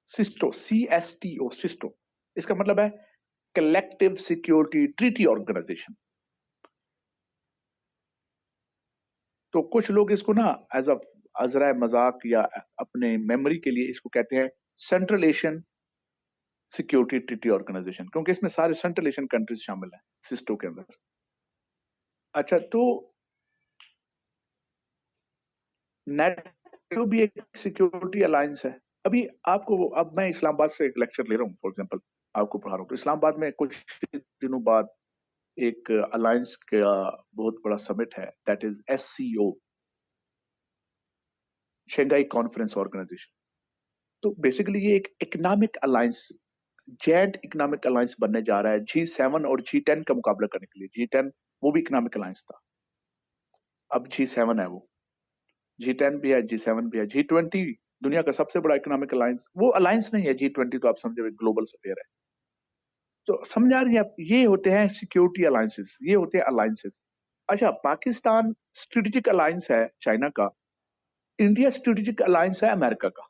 सिस्टो, CSTO, सिस्टो। इसका मतलब है कलेक्टिव सिक्योरिटी ट्रीटी ऑर्गेनाइजेशन। तो कुछ लोग इसको ना एज अ अजरा मजाक या अपने मेमोरी के लिए इसको कहते हैं Central Asian Security Treaty Organisation, क्योंकि इसमें सारे सेंट्रल एशियन कंट्रीज शामिल हैं सिस्टो के अंदर। अच्छा, तो नेटो भी एक सिक्योरिटी अलायंस है। अभी आपको, अब मैं इस्लामाबाद से एक लेक्चर ले रहा हूँ, फॉर एग्जांपल आपको पढ़ा रहा हूँ, तो इस्लामाबाद में कुछ दिनों बाद एक अलायंस का बहुत बड़ा समिट है, that is SCO, Shanghai Conference Organisation. तो बेसिकली ये एक economic alliance, joint economic alliance बनने जा रहा है G7 और G10 का मुकाबला करने के लिए। G10 वो भी इकोनॉमिक अलायंस था, अब G7 है, वो G10 भी है, G7 भी है, G20 दुनिया का सबसे बड़ा इकोनॉमिक अलायंस, वो अलायंस नहीं है G20, तो आप समझे ग्लोबल अफेयर है। तो समझा रही हैं आप, ये होते हैं सिक्योरिटी अलायंसेस, ये होते हैं अलायंसेस। अच्छा, पाकिस्तान स्ट्रेटेजिक अलायंस है चाइना का, इंडिया स्ट्रेटेजिक अलायंस है अमेरिका का।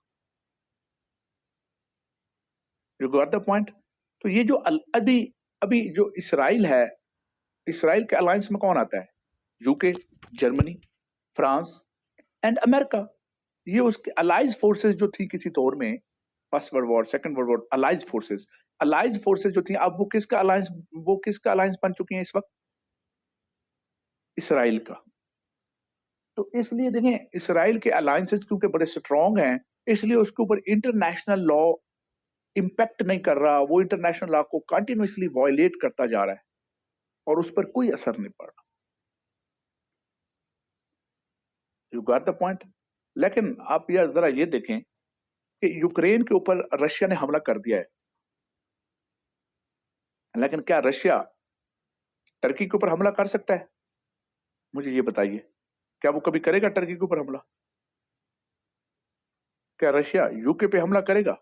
You got the point? तो ये जो अभी अभी जो इसराइल है, इसराइल के अलायंस में कौन आता है? UK, Germany, France and America. ये उसके अलाइज फोर्सेस जो थी किसी दौर में, first world war, second world war, allies forces जो थी, अब वो किसका अलायंस बन चुकी हैं इस वक्त? इसराइल का। तो इसलिए देखें, इसराइल के अलायंसेस क्योंकि बड़े स्ट्रांग हैं, इसलिए उसके ऊपर इंटरनेशनल लॉ इंपैक्ट नहीं कर रहा, वो इंटरनेशनल लॉ को कंटिन्यूसली वायलेट करता जा रहा है और उस पर कोई असर नहीं पड़ रहा। You got the point? लेकिन आप यह जरा ये देखें कि यूक्रेन के ऊपर रशिया ने हमला कर दिया है, लेकिन क्या रशिया टर्की के ऊपर हमला कर सकता है? मुझे ये बताइए, क्या वो कभी करेगा टर्की के ऊपर हमला? क्या रशिया यूके पे हमला करेगा?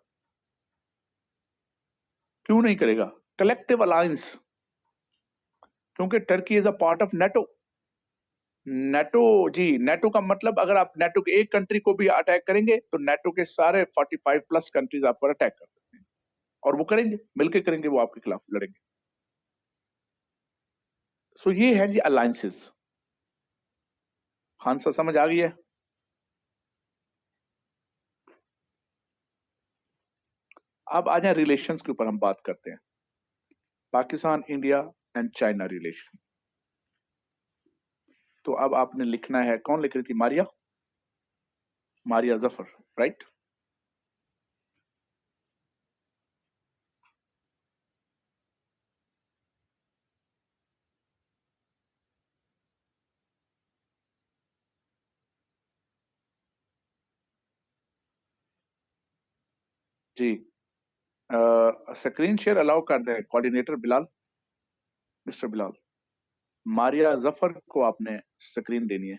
क्यों नहीं करेगा? कलेक्टिव अलायंस, क्योंकि Turkey is a part of NATO. NATO जी, नेटो का मतलब अगर आप नेटो के एक कंट्री को भी अटैक करेंगे तो नेटो के सारे 45 प्लस कंट्रीज आप पर अटैक कर सकते हैं, और वो करेंगे, मिलकर करेंगे, वो आपके खिलाफ लड़ेंगे। सो ये है जी अलायंसेस। हाँ सर, समझ आ गई है? अब आ जाए रिलेशंस के ऊपर हम बात करते हैं। Pakistan, India and China relation. तो अब आपने लिखना है, कौन लिख रही थी? मारिया, मारिया जफर, राइट? जी, स्क्रीन शेयर अलाउ कर दें कोऑर्डिनेटर बिलाल, मिस्टर बिलाल। मारिया जफर को आपने स्क्रीन देनी है।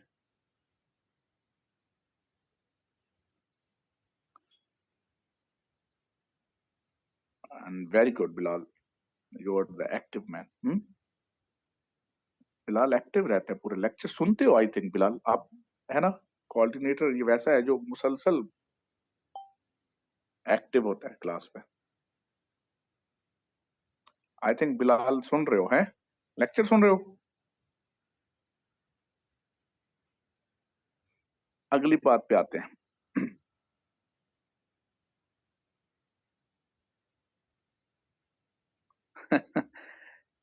And very good Bilal, you are the active man. Bilal active रहता है, पूरे लेक्चर सुनते हो आई थिंक बिलाल आप, है ना? कोऑर्डिनेटर ये वैसा है जो मुसलसल एक्टिव होता है क्लास में। आई थिंक बिलाल सुन रहे हो, हैं? लेक्चर सुन रहे हो? अगली बात पे आते हैं।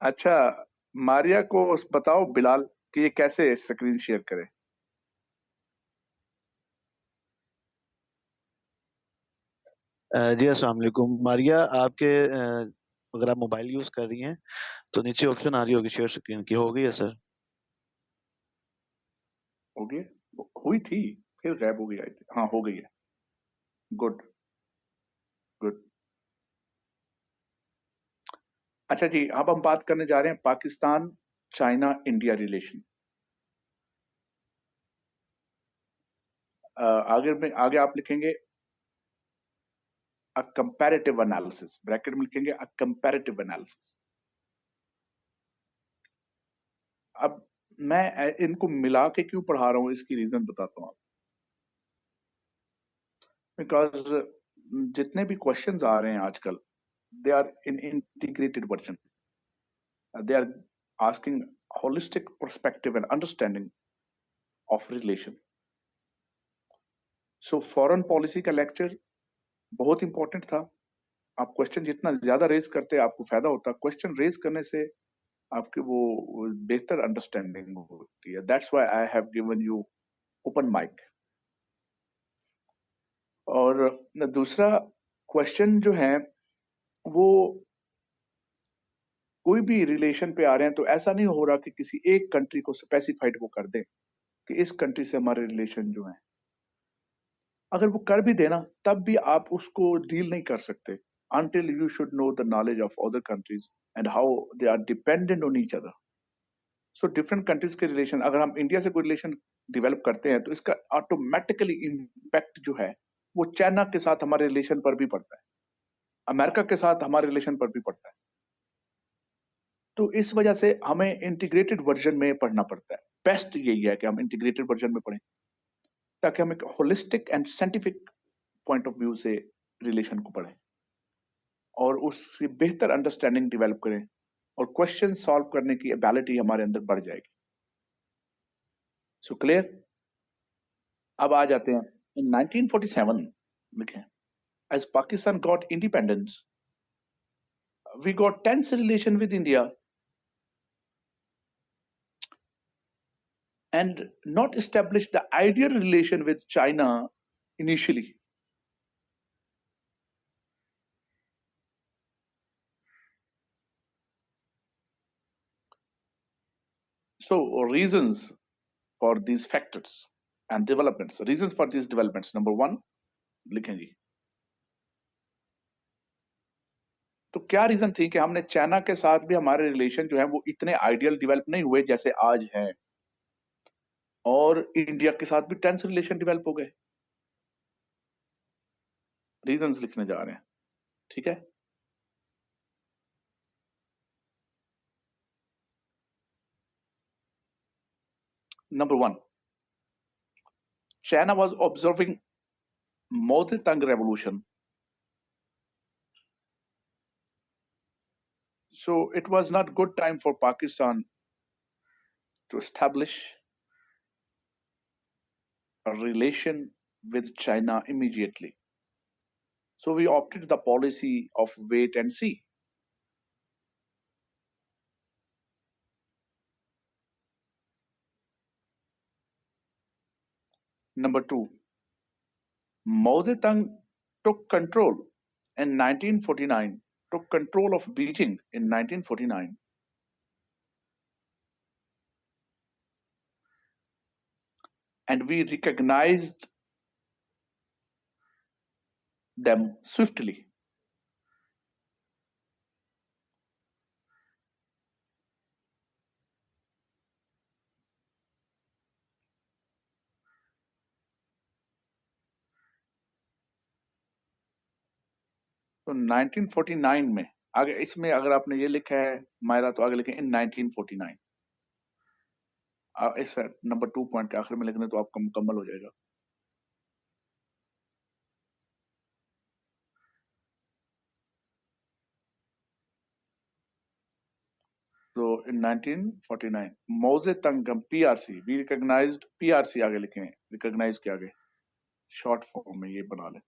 अच्छा, मारिया को बताओ बिलाल कि ये कैसे स्क्रीन शेयर करे। जी अस्सलाम वालेकुम मारिया, आपके अगर आप मोबाइल यूज कर रही हैं तो नीचे ऑप्शन आ रही होगी शेयर स्क्रीन की। हो गई है सर? हो गई? हुई थी, फिर गायब हो गई आई थी। हाँ, हो गई है। Good, good. अच्छा जी, अब हम बात करने जा रहे हैं पाकिस्तान चाइना इंडिया रिलेशन। आगे में, आगे आप लिखेंगे अ कंपैरेटिव एनालिसिस, ब्रैकेट में लिखेंगे अ कंपैरेटिव एनालिसिस। अब मैं इनको मिला के क्यों पढ़ा रहा हूं, इसकी रीजन बताता हूं। बिकॉज जितने भी क्वेश्चंस आ रहे हैं आजकल, they are in integrated version, they are asking holistic perspective and understanding of relation. So foreign policy का लेक्चर बहुत इंपॉर्टेंट था। आप क्वेश्चन जितना ज्यादा रेज करते हैं आपको फायदा होता है। क्वेश्चन रेज करने से आपकी वो बेहतर अंडरस्टैंडिंग होती है। That's why I have given you open mic. और दूसरा क्वेश्चन जो है वो, कोई भी रिलेशन पे आ रहे हैं तो ऐसा नहीं हो रहा कि किसी एक कंट्री को स्पेसिफाइड वो कर दें कि इस कंट्री से हमारे रिलेशन जो है। अगर वो कर भी देना तब भी आप उसको डील नहीं कर सकते until you should know the knowledge of other countries and how they are dependent on each other. So different countries के रिलेशन, अगर हम इंडिया से कोई रिलेशन डेवलप करते हैं तो इसका ऑटोमेटिकली इम्पैक्ट जो है वो चाइना के साथ हमारे रिलेशन पर भी पड़ता है, अमेरिका के साथ हमारे रिलेशन पर भी पड़ता है। तो इस वजह से हमें इंटीग्रेटेड वर्जन में पढ़ना पड़ता है। बेस्ट यही है कि हम इंटीग्रेटेड वर्जन में पढ़ें ताकि हम एक holistic and scientific point of view से रिलेशन को पढ़ें और उससे बेहतर अंडरस्टैंडिंग डेवलप करें और क्वेश्चन सॉल्व करने की एबिलिटी हमारे अंदर बढ़ जाएगी। So clear? अब आ जाते हैं इन 1947 लिखें, as Pakistan got independence we got tense relation with India and not establish the ideal relation with China initially. So reasons for these factors and developments, reasons for these developments, number one लिखेंगे। तो क्या reason थी कि हमने China के साथ भी हमारे रिलेशन जो है वो इतने आइडियल डेवलप नहीं हुए जैसे आज हैं, और इंडिया के साथ भी टेंस रिलेशन डेवलप हो गए? रीजंस लिखने जा रहे हैं, ठीक है? Number one, China was observing Mao Zedong revolution. So it was not good time for Pakistan to establish a relation with China immediately. So we opted the policy of wait and see. Number two, Mao Zedong took control in 1949, took control of Beijing in 1949. And we recognized them swiftly. तो 1949 में, आगे इसमें अगर आपने ये लिखा है मायरा तो आगे लिखें इन 1949। इस नंबर 2 पॉइंट के आखिर में लिखने तो आपका मुकम्मल हो जाएगा। तो इन 1949 Mao Zedong PRC, we recognized PRC आगे लिखें, रिकॉग्नाइज के आगे शॉर्ट फॉर्म में ये बना लें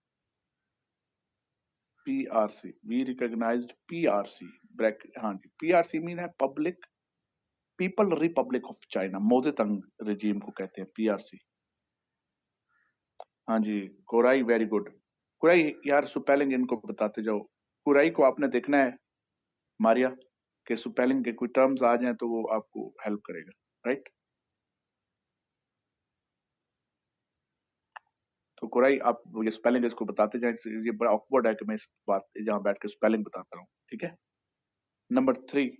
PRC, we recognized PRC bracket, हाँ जी, PRC मीन है public people Republic of China, Mao Zedong regime को कहते हैं PRC। हाँ जी, कोराई वेरी गुड। कोराई यार स्पेलिंग इनको बताते जाओ। कोराई को आपने देखना है मारिया के स्पेलिंग के कोई टर्म्स आ जाएं तो वो आपको हेल्प करेगा, राइट? तो कोराई आप ये स्पेलिंग इसको बताते जाएं, ये बड़ा ऑकवर्ड है कि मैं इस बात जहाँ बैठ के स्पेलिंग बताता हूँ, ठीक है? Number 3,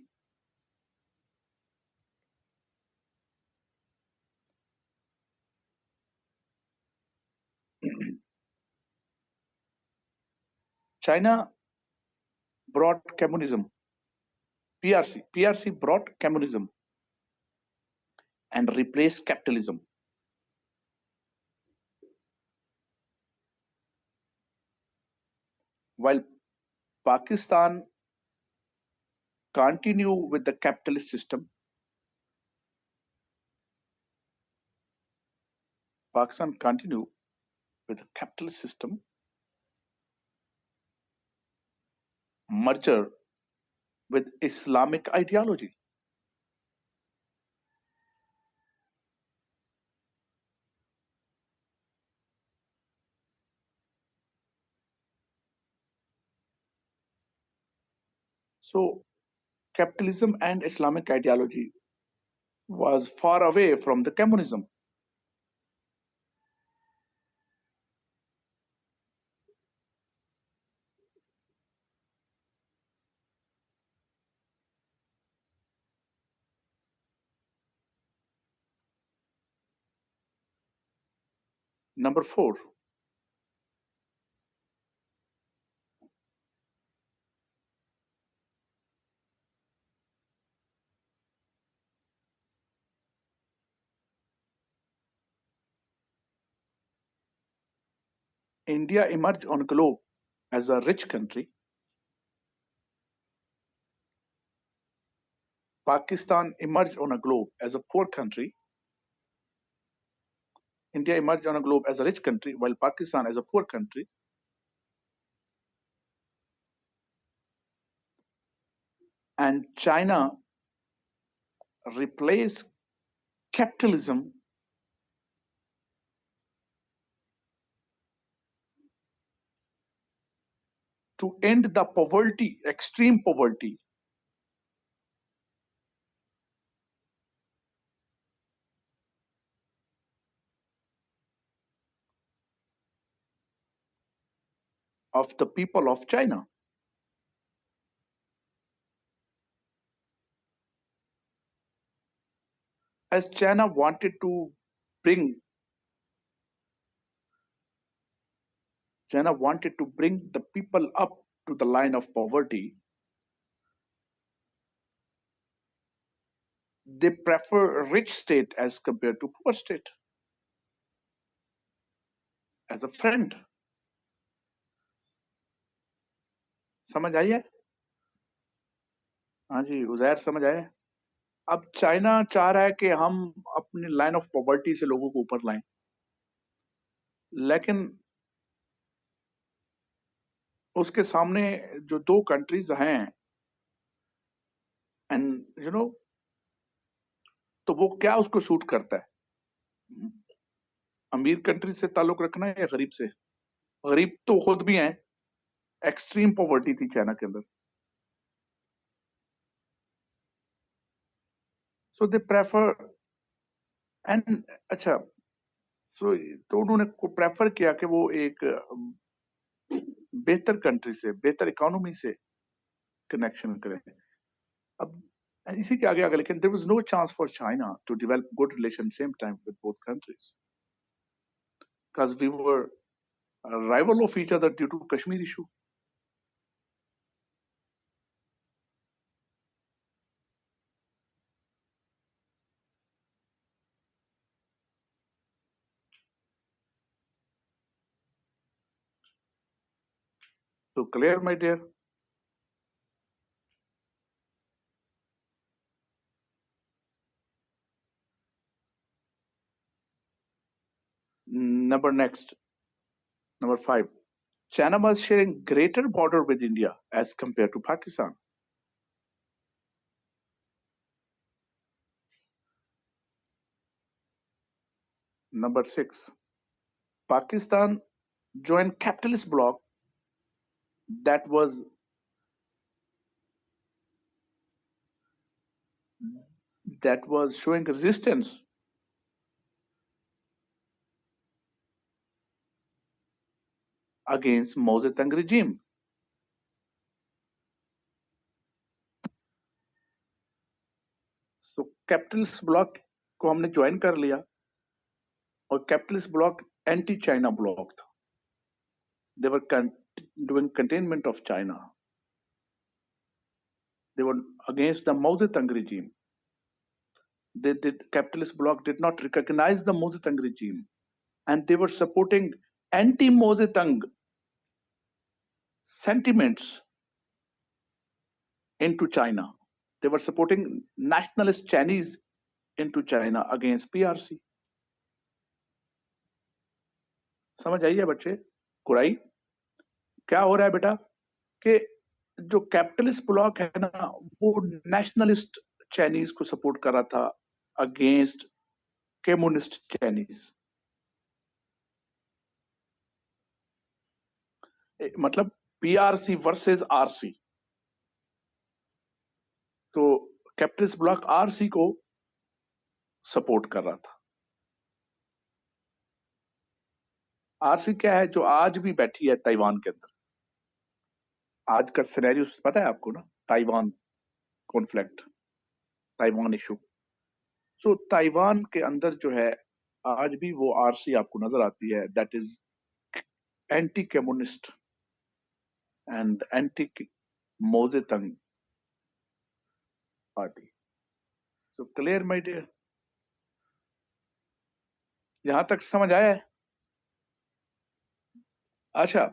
China brought communism, PRC brought communism and replaced capitalism. While Pakistan continue with the capitalist system, Pakistan continue with the capitalist system, merger with Islamic ideology. So capitalism and Islamic ideology was far away from the communism. Number 4, India emerged on globe as a rich country. Pakistan emerged on a globe as a poor country. India emerged on a globe as a rich country, while Pakistan as a poor country. And China replaced capitalism to end the poverty, extreme poverty of the people of China. as China wanted to bring the people up to the line of poverty, they prefer a rich state as compared to poor state as a friend. समझ आई है? हाँ जी, उजैर समझ आया? अब China चाह रहा है कि हम अपनी लाइन ऑफ पॉवर्टी से लोगों को ऊपर लाएं, लेकिन उसके सामने जो दो कंट्रीज हैं, एंड यू नो, तो वो क्या उसको सूट करता है, अमीर कंट्री से ताल्लुक रखना या गरीब से? गरीब तो खुद भी हैं, एक्सट्रीम पॉवर्टी थी चाइना के अंदर, सो दे प्रेफर एंड अच्छा, सो तो उन्होंने प्रेफर किया कि वो एक बेहतर कंट्री से, बेहतर इकोनॉमी से कनेक्शन करें। अब इसी के आगे लेकिन there was no chance for China to develop good relation same time with both countries because we were rival of each other due to Kashmir issue. So clear, my dear? Number 5. China was sharing greater border with India as compared to Pakistan. Number 6. Pakistan joined capitalist bloc that was showing resistance against Mao Zedong regime. So capitalist bloc को हमने join कर लिया और capitalist bloc anti China bloc था. They were doing containment of China. They were against the Mao Zedong regime. The capitalist bloc did not recognize the Mao Zedong regime, and they were supporting anti-Mao Zedong sentiments into China. They were supporting nationalist Chinese into China against PRC. समझ आइए बच्चे? कुराई क्या हो रहा है बेटा कि जो कैपिटलिस्ट ब्लॉक है ना, वो नेशनलिस्ट चाइनीज को सपोर्ट कर रहा था अगेंस्ट कम्युनिस्ट चाइनीज। मतलब पीआरसी वर्सेस आरसी। तो कैपिटलिस्ट ब्लॉक आरसी को सपोर्ट कर रहा था। आरसी क्या है? जो आज भी बैठी है ताइवान के अंदर। आज का सिनेरियो पता है आपको ना, ताइवान कॉन्फ्लिक्ट, ताइवान इशू। सो ताइवान के अंदर जो है आज भी वो आरसी आपको नजर आती है, that is anti communist and anti Mao Zedong party. So clear my dear? यहां तक समझ आया है? अच्छा,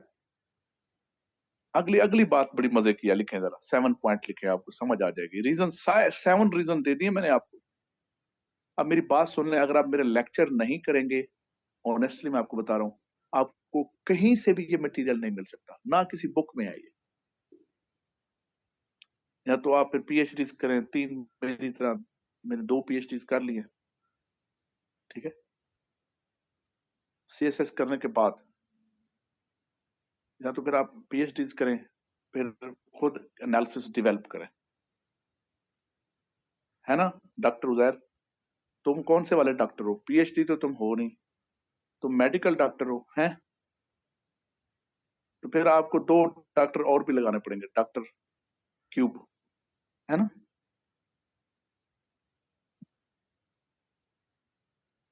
अगली बात बड़ी मजे की है, लिखें जरा, 7 पॉइंट लिखें, आपको समझ आ जाएगी। रीजन 7 रीजन दे दिए मैंने आपको। अब मेरी बात सुन लें, अगर आप मेरे लेक्चर नहीं करेंगे, ऑनेस्टली मैं आपको बता रहा हूं, आपको कहीं से भी ये मटेरियल नहीं मिल सकता, ना किसी बुक में है ये। या तो आप फिर पीएचडी करें, 3 मेरी तरह, मैंने 2 पीएचडी कर लिए, ठीक है, सीएसएस करने के बाद, या तो फिर आप पीएचडी करें, फिर खुद एनालिसिस डेवलप करें, है ना? डॉक्टर उजैर, तुम कौन से वाले डॉक्टर हो? पीएचडी तो तुम हो नहीं, तुम मेडिकल डॉक्टर हो, हैं? तो फिर आपको 2 डॉक्टर और भी लगाने पड़ेंगे, डॉक्टर क्यूब, है ना?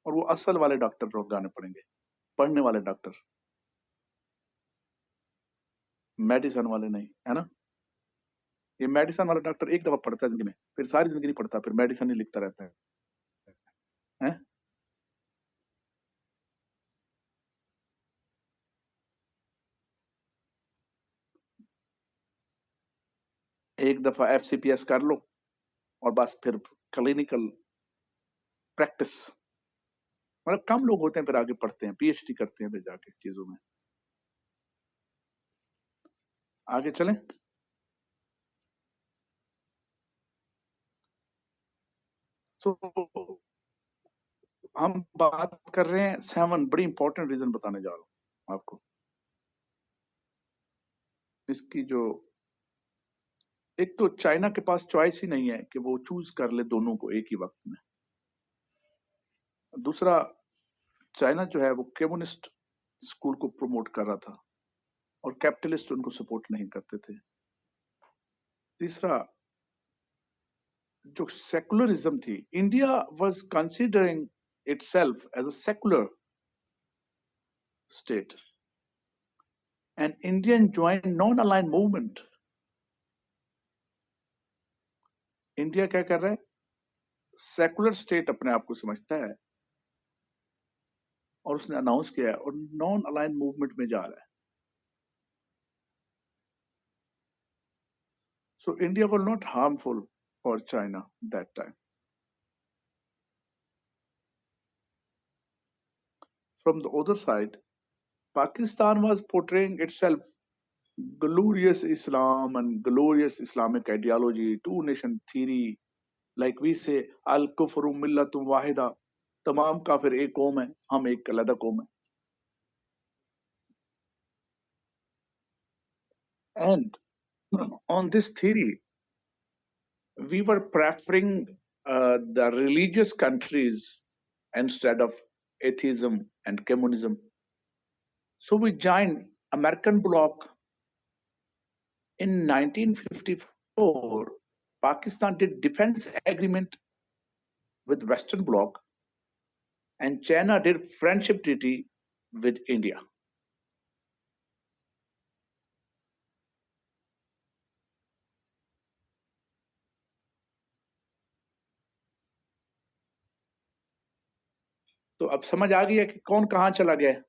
और वो असल वाले डॉक्टर रोग आने पड़ेंगे, पढ़ने वाले डॉक्टर, मेडिसिन वाले नहीं, है ना। ये मेडिसिन वाला डॉक्टर एक दफा पढ़ता है जिंदगी में, फिर सारी जिंदगी नहीं पढ़ता, फिर मेडिसिन ही लिखता रहता है? एक दफा FCPS कर लो और बस फिर क्लिनिकल प्रैक्टिस, मतलब कम लोग होते हैं फिर आगे पढ़ते हैं, PhD करते हैं फिर जाके चीजों में। आगे चलें। तो हम बात कर रहे हैं 7 बड़ी इंपॉर्टेंट रीजन बताने जा रहा हूं आपको। इसकी जो एक तो चाइना के पास चॉइस ही नहीं है कि वो चूज कर ले दोनों को एक ही वक्त में। दूसरा, चाइना जो है वो कम्युनिस्ट स्कूल को प्रमोट कर रहा था और कैपिटलिस्ट उनको सपोर्ट नहीं करते थे। तीसरा, जो सेकुलरिज्म थी, India was considering itself as a secular state, and Indian joined non-aligned movement. India क्या कर रहा है, सेकुलर स्टेट अपने आप को समझता है और उसने अनाउंस किया है और नॉन अलाइन मूवमेंट में जा रहा है। So India was not harmful for China that time. From the other side, Pakistan was portraying itself glorious Islam and glorious Islamic ideology, two nation theory, like we say, al kufru millatum wahida, तमाम काफिर एक कौम है, हम एक अलग कौम है। And on this theory, we were preferring the religious countries instead of atheism and communism. So we joined American bloc. In 1954, Pakistan did defense agreement with Western bloc and China did friendship treaty with India. तो अब समझ आ गई है कि कौन कहां चला गया है।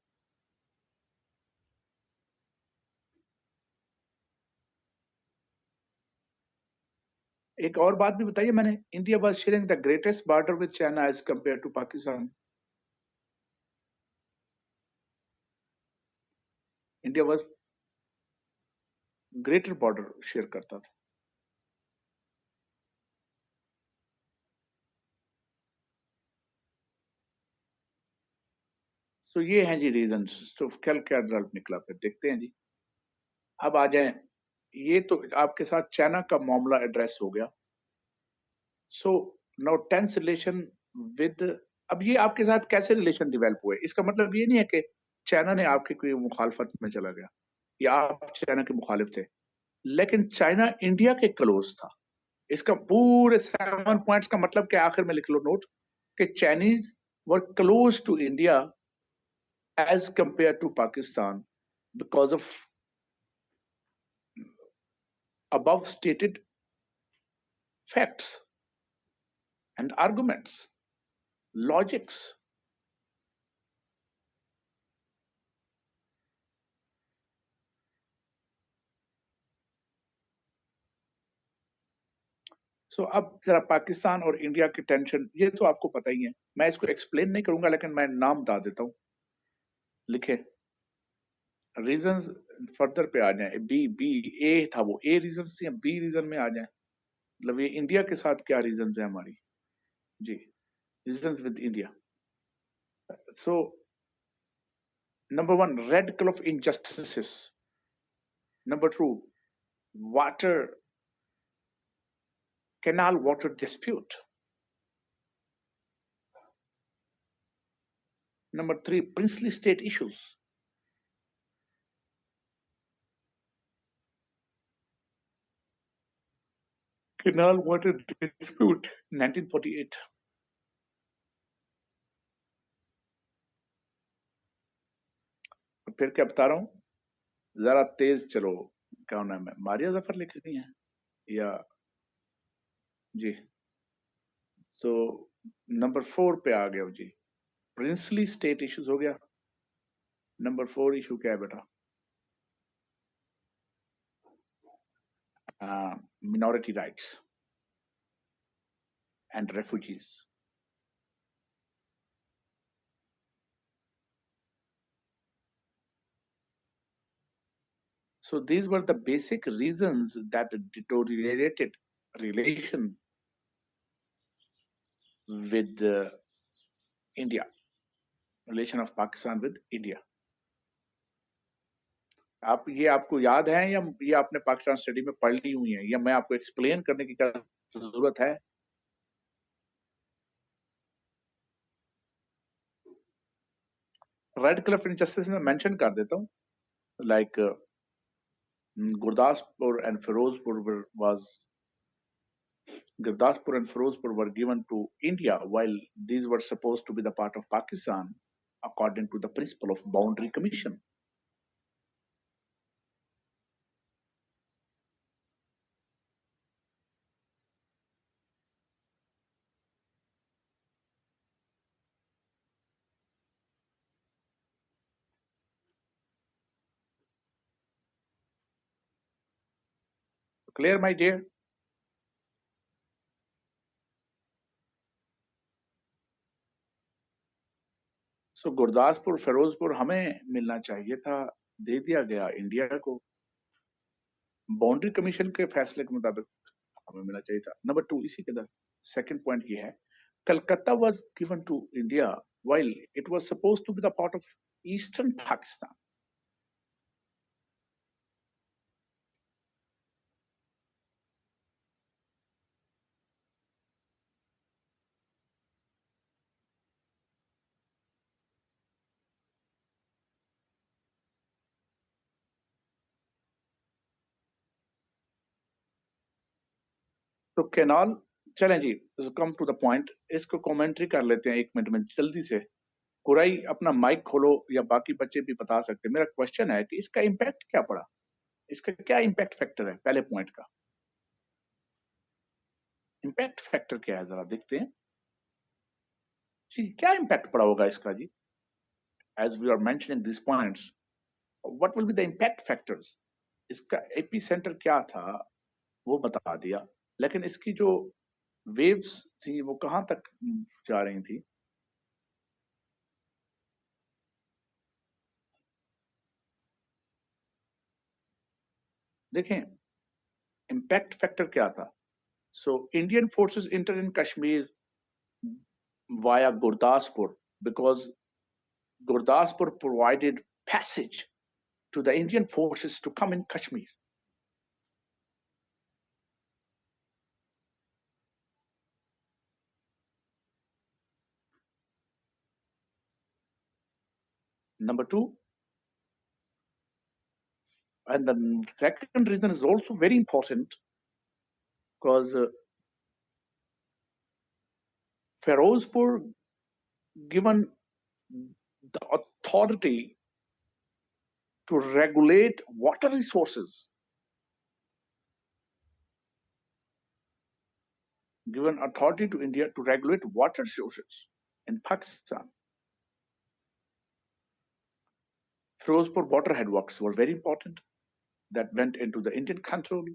एक और बात भी बताइए मैंने, India was sharing the greatest border with China as compare to Pakistan. India was greater border share करता था। तो ये हैं जी रीजंस। तो कल क्या रिजल्ट निकला फिर देखते हैं जी। अब आ जाए, ये तो आपके साथ चाइना का मामला एड्रेस हो गया। So now tense relation with, अब ये आपके साथ कैसे रिलेशन डेवलप हुए, इसका मतलब ये नहीं है कि चाइना ने आपकी कोई मुखालफत में चला गया या आप चाइना के मुखालिफ थे, लेकिन चाइना इंडिया के क्लोज था। इसका पूरे 7 पॉइंट्स का मतलब क्या, आखिर में लिख लो नोट, कि Chinese were close to India as compared to Pakistan because of above stated facts and arguments, logics. So अब जरा पाकिस्तान और इंडिया की टेंशन, ये तो आपको पता ही है, मैं इसको एक्सप्लेन नहीं करूंगा, लेकिन मैं नाम बता देता हूं, लिखे रीजंस फर्दर पे आ जाए। बी ए था वो, ए रीजन से बी रीजन में आ जाए, मतलब ये इंडिया के साथ क्या रीजंस है हमारी जी, reasons with India. So number 1, red cliff injustices. Number 2, water canal water dispute. Number 3, princely state issues. Canal water dispute, 1948. फिर क्या बता रहा हूँ, जरा तेज चलो। क्या नाम है, मारिया जफर लिख रही है या जी? तो नंबर 4 पे आ गया जी, प्रिंसली स्टेट इश्यूज हो गया। नंबर 4 इशू क्या है बेटा? Minority rights and refugees. So these were the basic reasons that deteriorated relation with India, relation of Pakistan with India. आप ये आपको याद है या ये आपने पाकिस्तान स्टडी में पढ़ ली हुई है, या मैं आपको एक्सप्लेन करने की क्या जरूरत है? रेड क्लिफ इनजस्टिस में मेंशन कर देता हूँ, like Gurdaspur and Firozpur were given to India, while these were supposed to be the part of Pakistan according to the principle of boundary commission. Clear, my dear? So Gurdaspur Firozpur हमें मिलना चाहिए था, दे दिया गया इंडिया को। बाउंड्री कमीशन के फैसले के मुताबिक हमें मिलना चाहिए था। नंबर 2 इसी के अंदर सेकंड पॉइंट ये है, Calcutta was given to India while it was supposed to be the part of eastern Pakistan. तो कैनाल, चलें जी, कम टू द पॉइंट, इसको कमेंट्री कर लेते हैं 1 मिनट में जल्दी से। कुराई अपना माइक खोलो, या बाकी बच्चे भी बता सकते हैं। मेरा क्वेश्चन है कि इसका इम्पैक्ट क्या पड़ा, इसका क्या इम्पैक्ट फैक्टर है? पहले पॉइंट का इम्पैक्ट फैक्टर क्या है, जरा देखते हैं जी, क्या इम्पैक्ट पड़ा होगा इसका जी? As we are mentioning this points, what will be the impact factors? इसका एपी सेंटर क्या था वो बता दिया, लेकिन इसकी जो वेव्स थी वो कहां तक जा रही थी? देखें इम्पैक्ट फैक्टर क्या था। So Indian forces entered in Kashmir via Gurdaspur because Gurdaspur provided passage to the Indian forces to come in Kashmir. Number 2, and the second reason is also very important, because Firozpur given the authority to regulate water resources, given authority to India to regulate water resources in Pakistan. Firozpur waterhead works were very important, that went into the Indian control.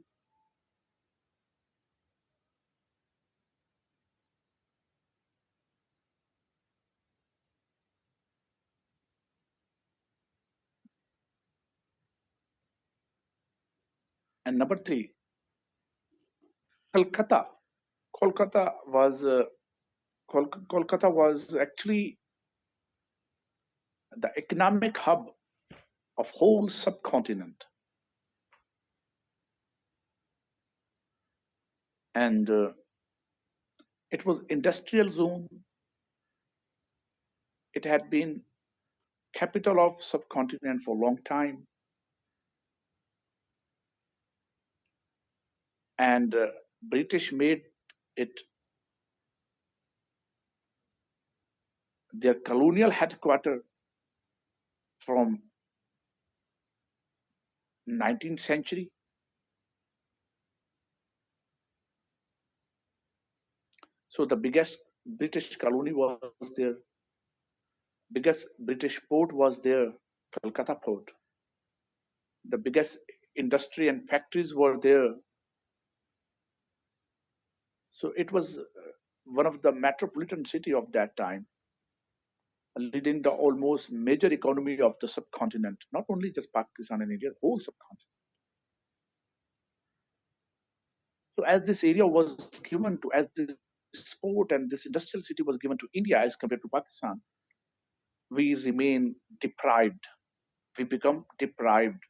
And number 3, Kolkata. Kolkata was actually the economic hub of whole subcontinent, and it was industrial zone. It had been capital of subcontinent for a long time, and British made it their colonial headquarters from 19th century. So the biggest British colony was there. Biggest British port was there, Calcutta port. The biggest industry and factories were there. So it was one of the metropolitan city of that time, leading the almost major economy of the subcontinent, not only just Pakistan and India, whole subcontinent. So as this area was given to, as this port and this industrial city was given to India as compared to Pakistan, we remain deprived. We become deprived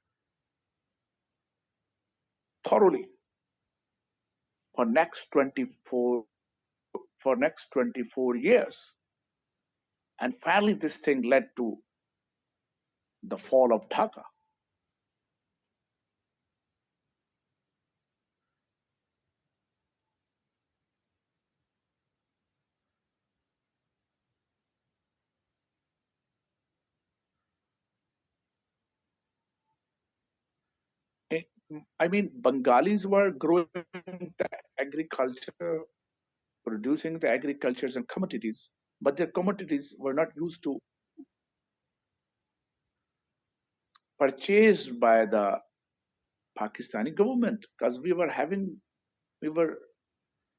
thoroughly for next 24 years. And finally, this thing led to the fall of Dhaka. I mean, Bengalis were growing the agriculture, producing the agricultures and commodities, but their commodities were not used to purchased by the Pakistani government because we were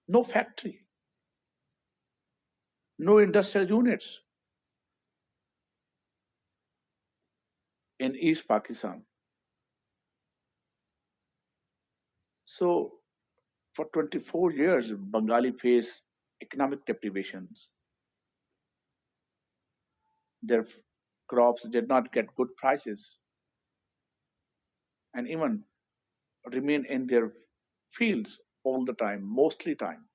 no factory, no industrial units in East Pakistan. So for 24 years, Bengali faced economic deprivations. Their crops did not get good prices and even remain in their fields all the time, mostly time.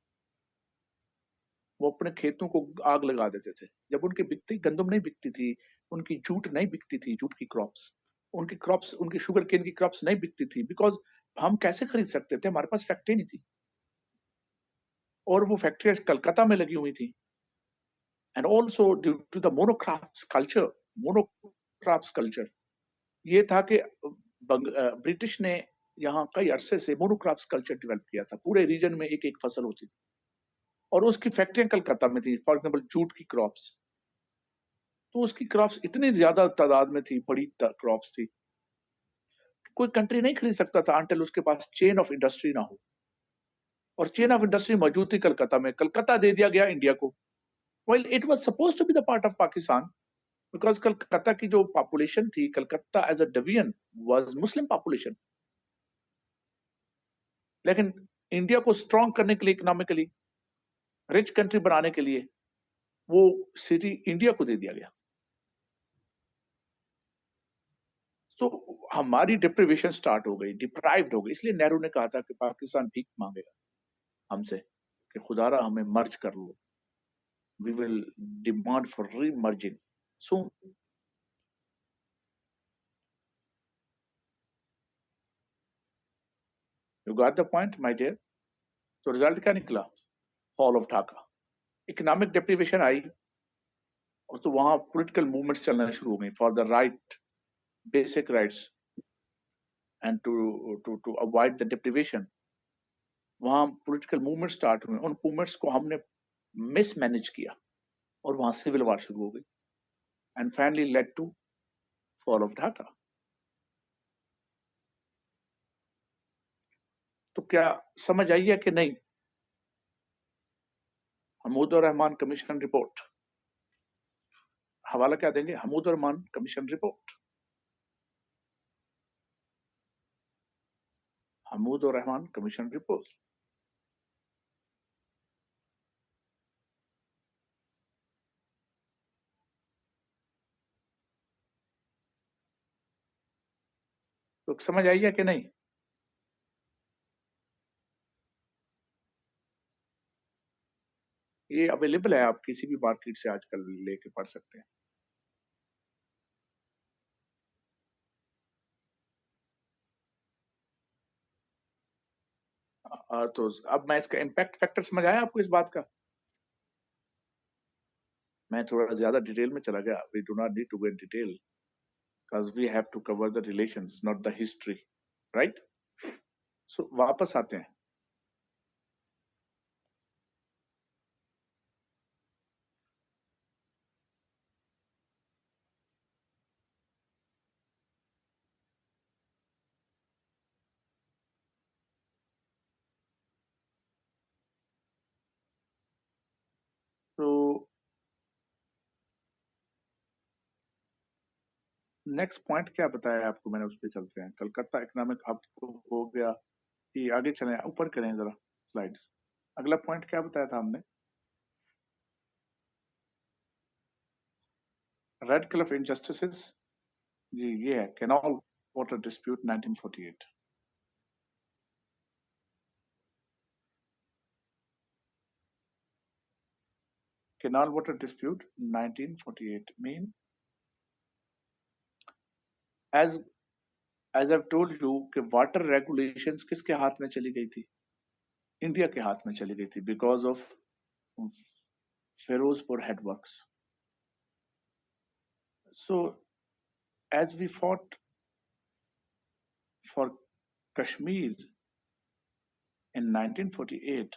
वो अपने खेतों को आग लगा देते थे जब उनकी बिकती गंदम नहीं बिकती थी, उनकी जूट नहीं बिकती थी, जूट की क्रॉप्स उनकी शुगर केन की क्रॉप्स नहीं बिकती थी बिकॉज हम कैसे खरीद सकते थे, हमारे पास फैक्ट्री नहीं थी और वो फैक्ट्री कलकत्ता में लगी हुई थी. And also due to the monocrops culture ये था कि ब्रिटिश ने यहाँ कई अरसे से मोनोक्रॉप्स कल्चर डेवलप किया था. पूरे रीजन में एक एक फसल होती थी और उसकी फैक्ट्रियां कलकत्ता में थी. फॉर एग्जांपल जूट की क्रॉप्स, तो उसकी क्रॉप्स इतनी ज्यादा तादाद में थी, बड़ी क्रॉप्स थी, कोई कंट्री नहीं खरीद सकता था अंटिल उसके पास चेन ऑफ इंडस्ट्री ना हो. और चेन ऑफ इंडस्ट्री मौजूद थी कलकत्ता में. कलकत्ता दे दिया गया इंडिया को. Well it was supposed to be the part of Pakistan because Calcutta की जो पॉपुलेशन थी, Calcutta as a division was Muslim population. लेकिन इंडिया को स्ट्रॉन्ग करने के लिए, इकोनॉमिकली रिच कंट्री बनाने के लिए वो सिटी इंडिया को दे दिया गया. सो हमारी डिप्रिवेशन स्टार्ट हो गई, डिप्राइव्ड हो गई. इसलिए नेहरू ने कहा था कि पाकिस्तान भीख मांगेगा हमसे कि खुदारा हमें मर्ज कर लो. We will demand for remerging soon. You got the point my dear. तो रिजल्ट क्या निकला? Fall of Dhaka. Economic deprivation आई और तो वहां पॉलिटिकल मूवमेंट्स चलना शुरू हो गई for the right, basic rights and to avoid the deprivation. वहां पॉलिटिकल मूवमेंट स्टार्ट हुए. उन मूवमेंट्स को हमने मिसमैनेज किया और वहां सिविल वार शुरू हो गई and finally led to fall of Dhaka. तो क्या समझ आई है कि नहीं? हमूद और रहमान कमीशन रिपोर्ट, हवाला क्या देंगे? हमूद और रहमान कमीशन रिपोर्ट. हमूद और रहमान कमीशन रिपोर्ट. तो समझ आई है कि नहीं? ये अवेलेबल है, आप किसी भी मार्केट से आजकल लेके पढ़ सकते हैं. तो अब मैं इसका इम्पैक्ट फैक्टर समझ आया आपको इस बात का? मैं थोड़ा ज्यादा डिटेल में चला गया. We do not need to go in detail because we have to cover the relations, not the history. Right. So वापस आते हैं। तो नेक्स्ट पॉइंट क्या बताया आपको मैंने, उस पर चलते हैं। कलकत्ता इकोनॉमिक हब तो हो गया, कि आगे चलें, ऊपर करें जरा स्लाइड्स। अगला पॉइंट क्या बताया था हमने? रेड क्लिफ इनजस्टिसेस, जी ये है canal water dispute 1948। Canal water dispute 1948 mean, as as I told you कि वाटर रेगुलेशंस किसके हाथ में चली गई थी? इंडिया के हाथ में चली गई थी, because of Firozpur headworks. So as we fought for Kashmir in 1948,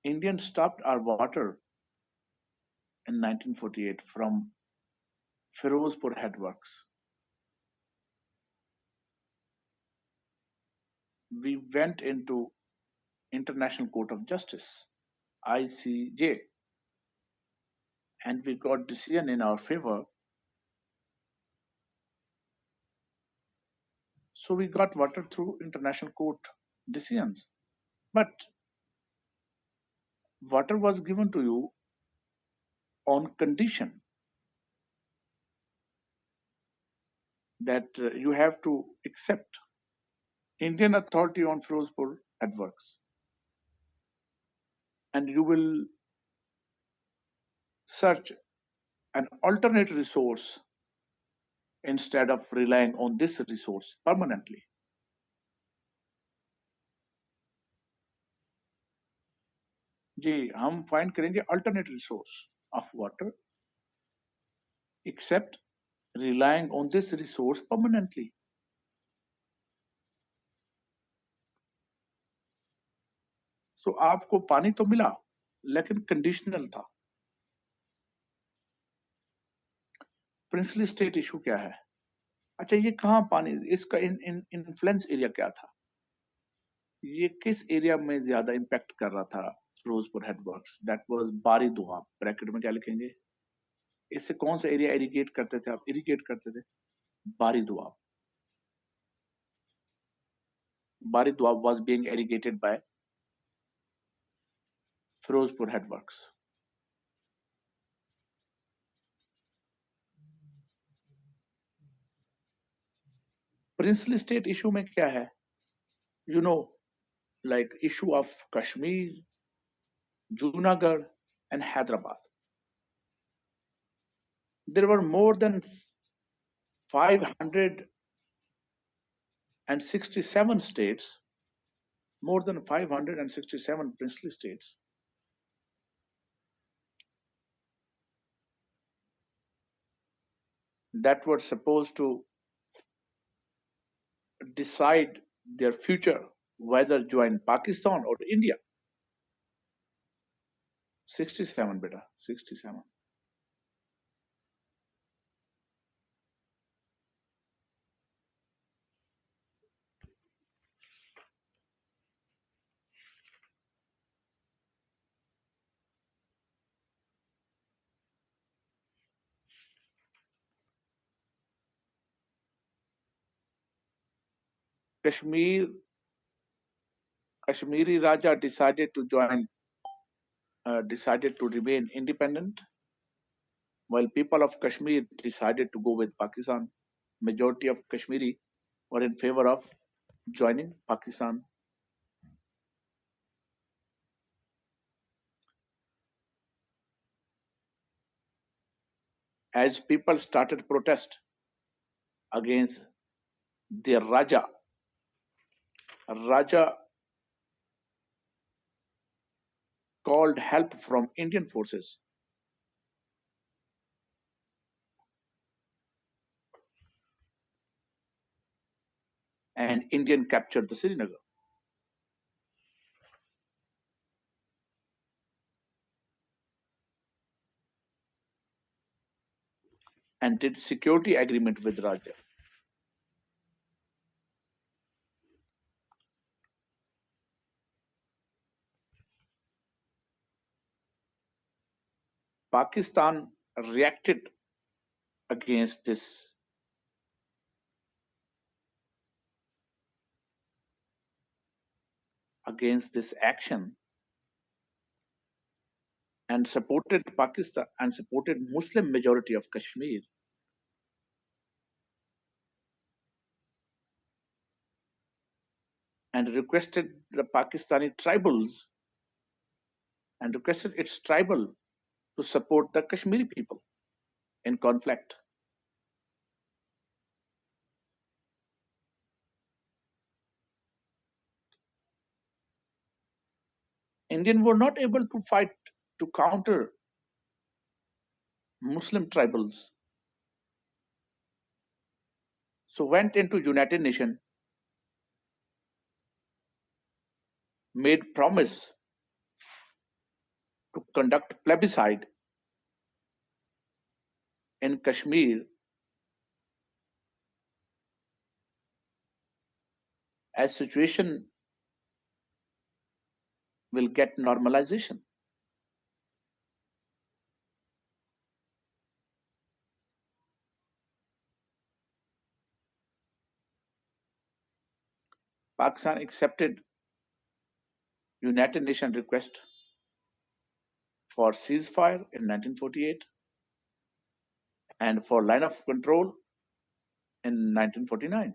Indians stopped our water in 1948 from Firozpur headworks. We went into International Court of Justice, ICJ, and we got decision in our favor. So we got water through International Court decisions. But water was given to you on condition that you have to accept Indian authority on Firozpur headworks, and you will search an alternate resource instead of relying on this resource permanently. जी हम find करेंगे alternate resource of water except relying on this resource permanently. So आपको पानी तो मिला लेकिन conditional था। Princely state issue क्या है? अच्छा ये कहाँ पानी, इसका इन्फ्लुएंस एरिया क्या था? ये किस एरिया में ज्यादा इंपैक्ट कर रहा था? फिरोजपुर हेडवर्क्स, दैट वाज बारी दुआब। ब्रैकेट में क्या लिखेंगे? इससे कौन सा एरिया इरिगेट करते थे आप? इरिगेट करते थे बारी दुआब। बारी Doab was being irrigated by Firozpur headworks. Princely state issue में क्या है? You know, like issue of Kashmir, Junagadh, and Hyderabad. There were more than 567 states, more than 567 princely states that were supposed to decide their future, whether join Pakistan or India. 67 beta, 67. Kashmiri Raja decided to remain independent, while people of Kashmir decided to go with Pakistan. Majority of Kashmiri were in favor of joining Pakistan. As people started protest against their Raja called help from Indian forces. and Indian captured the Srinagar. And did security agreement with Raja. Pakistan reacted against this action and supported Pakistan and supported Muslim majority of Kashmir. And requested the Pakistani tribals and requested its tribal to support the Kashmiri people in conflict. Indians were not able to fight to counter Muslim tribals, so went into United Nations, made promise to conduct plebiscite in Kashmir as situation will get normalization. Pakistan accepted United Nations request for ceasefire in 1948 and for line of control in 1949.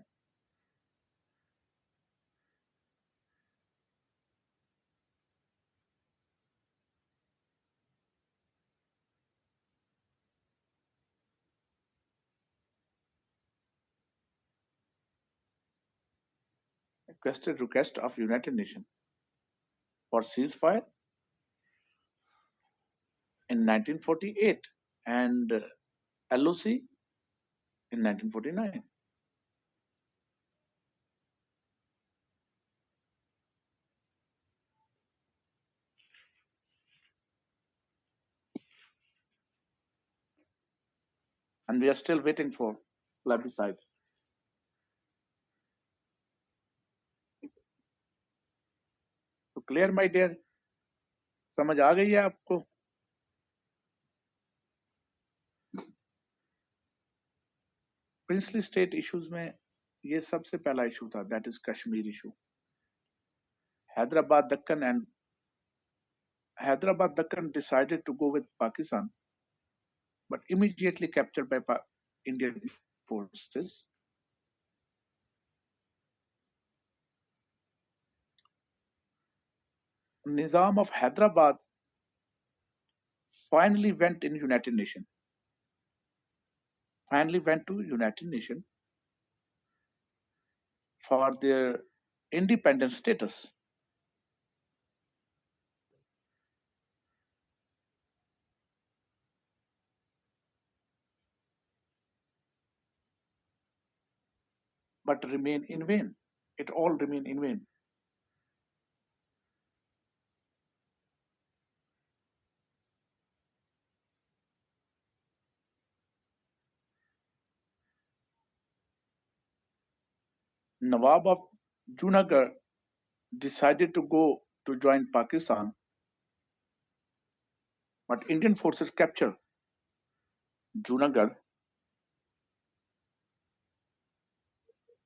Request of United Nations for ceasefire in 1948 and LOC in 1949. And we are still waiting for plebiscite. तो clear my dear, समझ आ गई है आपको? Princely state issues में ये सबसे पहला issue था, that is Kashmir issue. Hyderabad Deccan decided to go with Pakistan, but immediately captured by Indian forces. Nizam of Hyderabad finally went to United Nations for their independent status. But remain in vain. It all remained in vain. Nawab of Junagadh decided to go to join Pakistan, but Indian forces captured Junagadh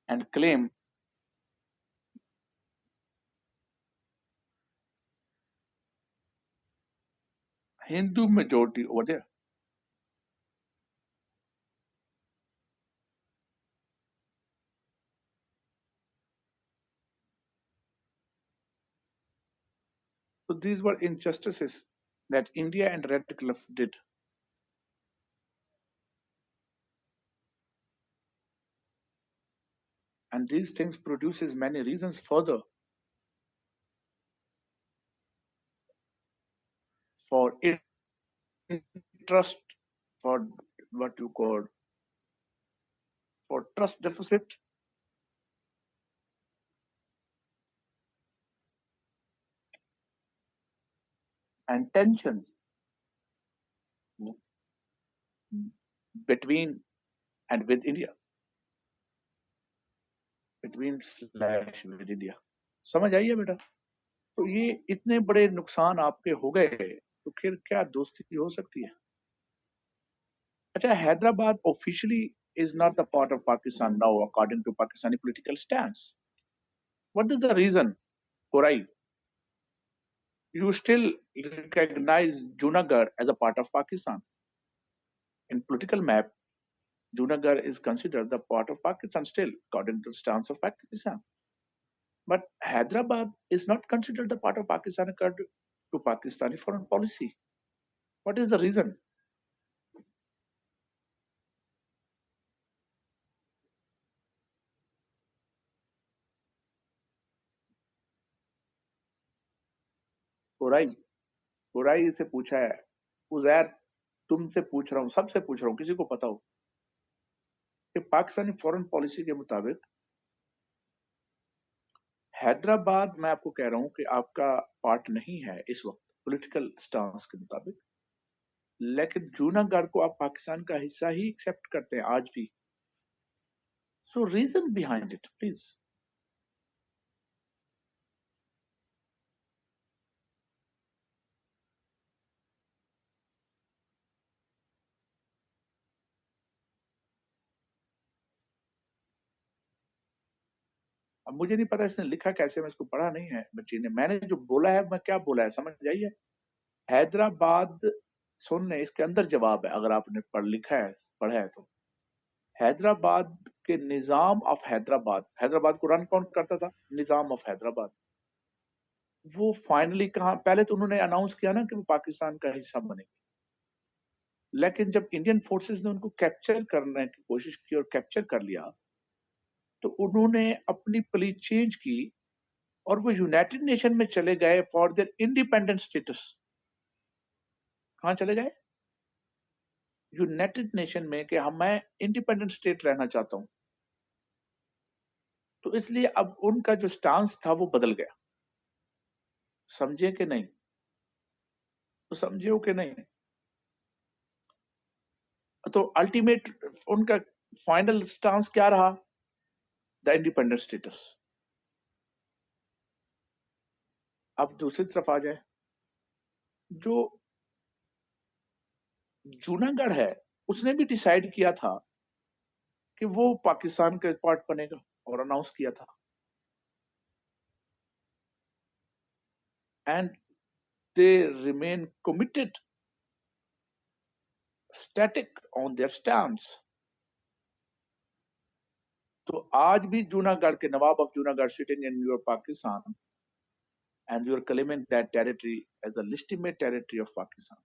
and claim Hindu majority over there. So these were injustices that India and Red Cliff did. And these things produces many reasons further for trust, for what you call for trust deficit and tensions between and with India, between slash with India. समझ आई है बेटा? तो ये इतने बड़े नुकसान आपके हो गए, तो फिर क्या दोस्ती हो सकती है? अच्छा, Hyderabad officially is not the part of Pakistan now, according to Pakistani political stance. What is the reason, Korai? You still recognize Junagadh as a part of Pakistan. In political map, Junagadh is considered the part of Pakistan still, according to the stance of Pakistan. But Hyderabad is not considered the part of Pakistan according to Pakistani foreign policy. What is the reason? Core i से पूछा है, उजैर तुमसे पूछ रहा हूँ, सबसे पूछ रहा हूँ, किसी को पता हो कि पाकिस्तानी फॉरेन पॉलिसी के मुताबिक हैदराबाद, मैं आपको कह रहा हूँ कि आपका पार्ट नहीं है इस वक्त पॉलिटिकल स्टांस के मुताबिक, लेकिन जूनागढ़ को आप पाकिस्तान का हिस्सा ही एक्सेप्ट करते हैं आज भी. सो रीजन बिहाइंड इट प्लीज. अब मुझे नहीं पता इसने लिखा कैसे, मैं इसको पढ़ा नहीं है बच्ची ने. मैंने जो बोला है, मैं क्या बोला है समझ जाइए. हैदराबाद सुनने, इसके अंदर जवाब है अगर आपने पढ़ लिखा है, पढ़ा है तो. हैदराबाद के निजाम ऑफ हैदराबाद, हैदराबाद को रन कौन करता था? निजाम ऑफ हैदराबाद. वो फाइनली कहा, पहले तो उन्होंने अनाउंस किया ना कि वो पाकिस्तान का हिस्सा बनेगी, लेकिन जब इंडियन फोर्सेस ने उनको कैप्चर करने की कोशिश की और कैप्चर कर लिया, तो उन्होंने अपनी प्ली चेंज की और वो यूनाइटेड नेशन में चले गए फॉर देयर इंडिपेंडेंट स्टेटस. कहां चले गए? यूनाइटेड नेशन में कि हम, मैं इंडिपेंडेंट स्टेट रहना चाहता हूं. तो इसलिए अब उनका जो स्टांस था वो बदल गया. समझे कि नहीं? तो समझे हो कि नहीं? तो अल्टीमेट उनका फाइनल स्टांस क्या रहा? The independent status. अब दूसरी तरफ आ जाए, जो जूनागढ़ है उसने भी डिसाइड किया था कि वो पाकिस्तान का पार्ट बनेगा और अनाउंस किया था. And they remain committed, static on their stands. तो आज भी जूनागढ़ के Nawab of Junagadh sitting in your Pakistan and you are claiming that territory as a legitimate territory of Pakistan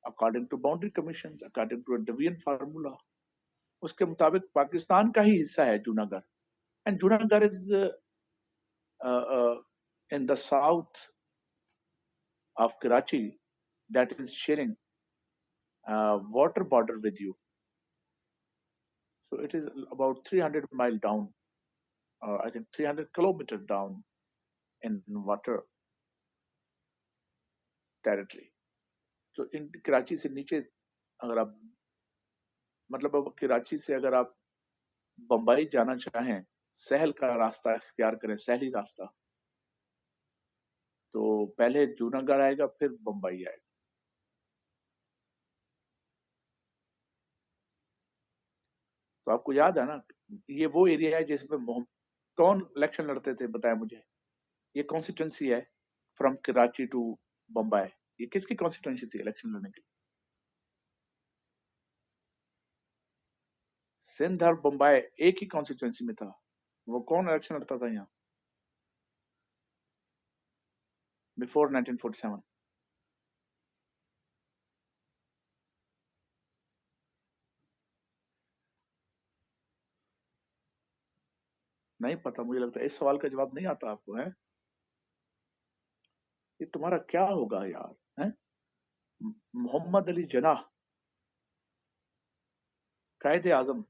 according to boundary commissions, according to a Devian formula. उसके मुताबिक पाकिस्तान का ही हिस्सा है Junagadh. And Junagadh is in the south of Karachi, that is sharing water border with you. So it is about 300 mile down, I think 300 kilometers down in water territory. तो इन कराची से नीचे अगर आप, मतलब अब कराची से अगर आप बंबई जाना चाहें, सहल का रास्ता इख्तियार करें, सहली रास्ता, तो पहले जूनागढ़ आएगा फिर बंबई आएगा. तो आपको याद है ना, ये वो एरिया है जिसमें कौन इलेक्शन लड़ते थे, बताया मुझे. ये कॉन्स्टिट्यूंसी है फ्रॉम कराची टू बम्बई. ये किसकी कॉन्स्टिट्यूंसी थी इलेक्शन लड़ने की? सिंध और बम्बई एक ही कॉन्स्टिट्यूंसी में था. वो कौन इलेक्शन लड़ता था यहाँ बिफोर 1947? नहीं पता. मुझे लगता है इस सवाल का जवाब नहीं आता आपको, है? ये तुम्हारा क्या होगा यार, है? मोहम्मद अली जनाह, कायदे आजम,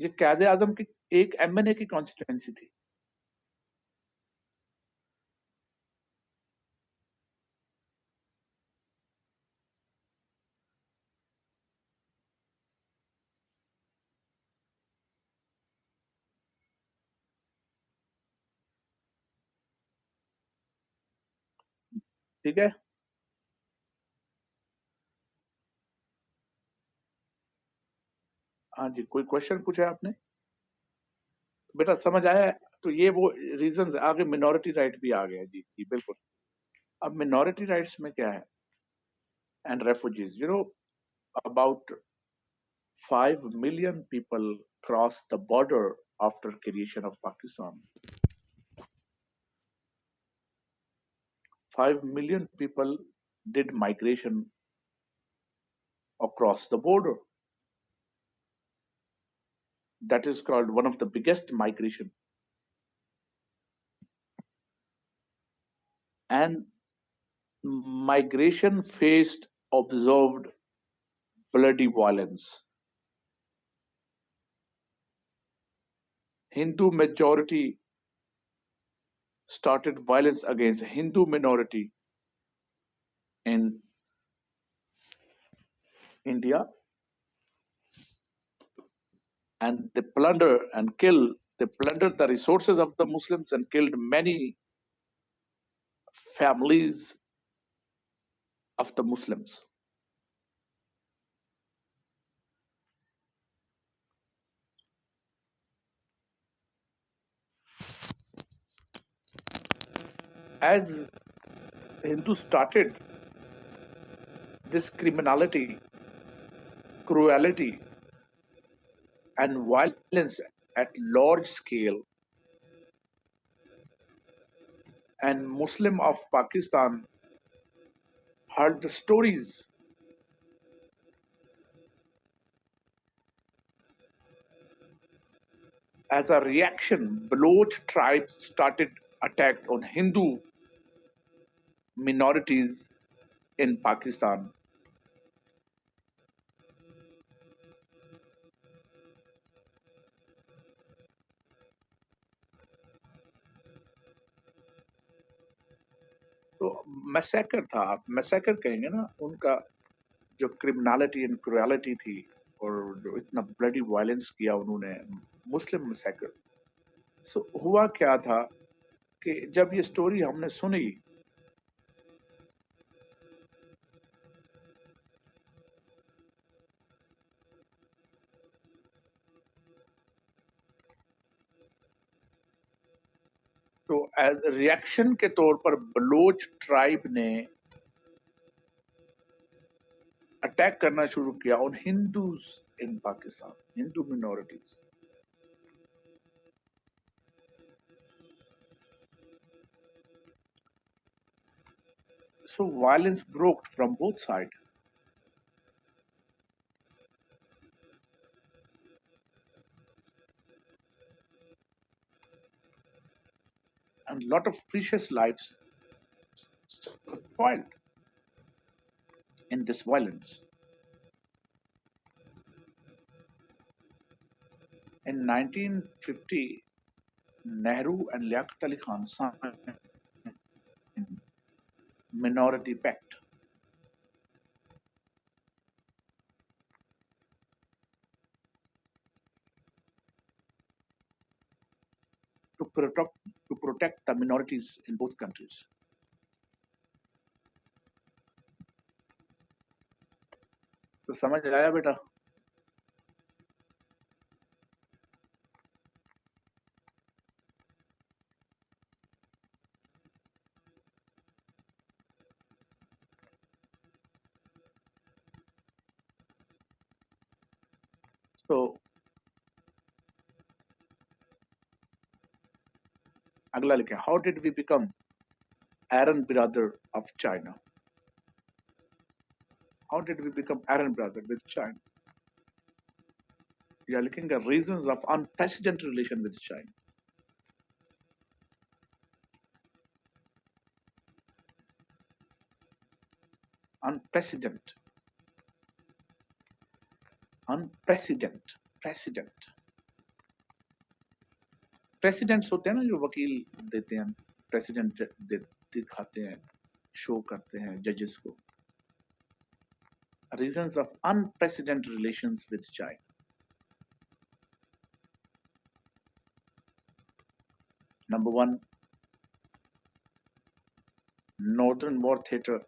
ये कायदे आजम की एक एमएनए की कॉन्स्टिट्यूंसी थी. ठीक है। हाँ जी, कोई क्वेश्चन पूछा है आपने? बेटा समझ आया है? तो ये वो रीजंस, आगे मिनॉरिटी राइट भी आ गया। जी जी बिल्कुल। अब मिनॉरिटी राइट्स में क्या है? And refugees, about 5 million people crossed the border after creation of Pakistan. 5 million people did migration across the border. That is called one of the biggest migration. And migration faced observed bloody violence. Hindu majority started violence against Hindu minority in India, and they plundered the resources of the Muslims and killed many families of the Muslims. As Hindus started this criminality, cruelty, and violence at large scale, and Muslim of Pakistan heard the stories. As a reaction, Baloch tribes started attack on Hindu minorities in Pakistan. तो massacre था, आप massacre कहेंगे ना, उनका जो criminality and cruelty थी और जो इतना ब्लडी वायलेंस किया उन्होंने, मुस्लिम मैसेकर। सो हुआ क्या था कि जब ये स्टोरी हमने सुनी तो एज रिएक्शन के तौर पर बलोच ट्राइब ने अटैक करना शुरू किया on Hindus in Pakistan, Hindu minorities. So violence broke from both sides. And a lot of precious lives spoiled in this violence. In 1950, Nehru and Liaquat Ali Khan signed Minority Pact. To protect the minorities in both countries. तो समझ आया बेटा? तो अगला लिखें, how did we become Aryan brother of China? How did we become Aryan brother with China? We are looking at reasons of unprecedented relation with China. Unprecedented. President. Presidents होते हैं ना जो वकील देते हैं, प्रेसिडेंट दिखाते हैं, शो करते हैं जजेस को। Reasons of unprecedented relations with China. Number one, Northern War Theatre.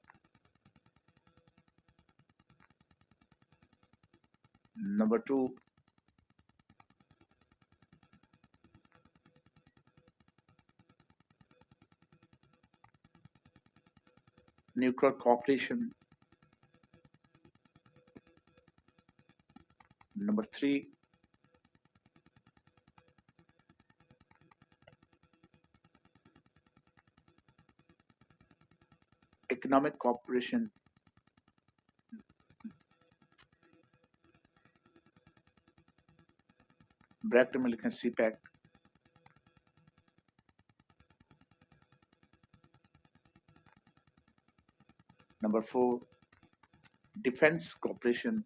Number 2, Nuclear Cooperation. Number 3, Economic Cooperation. Bracket में लिखें CPEC. Number 4, Defense Cooperation.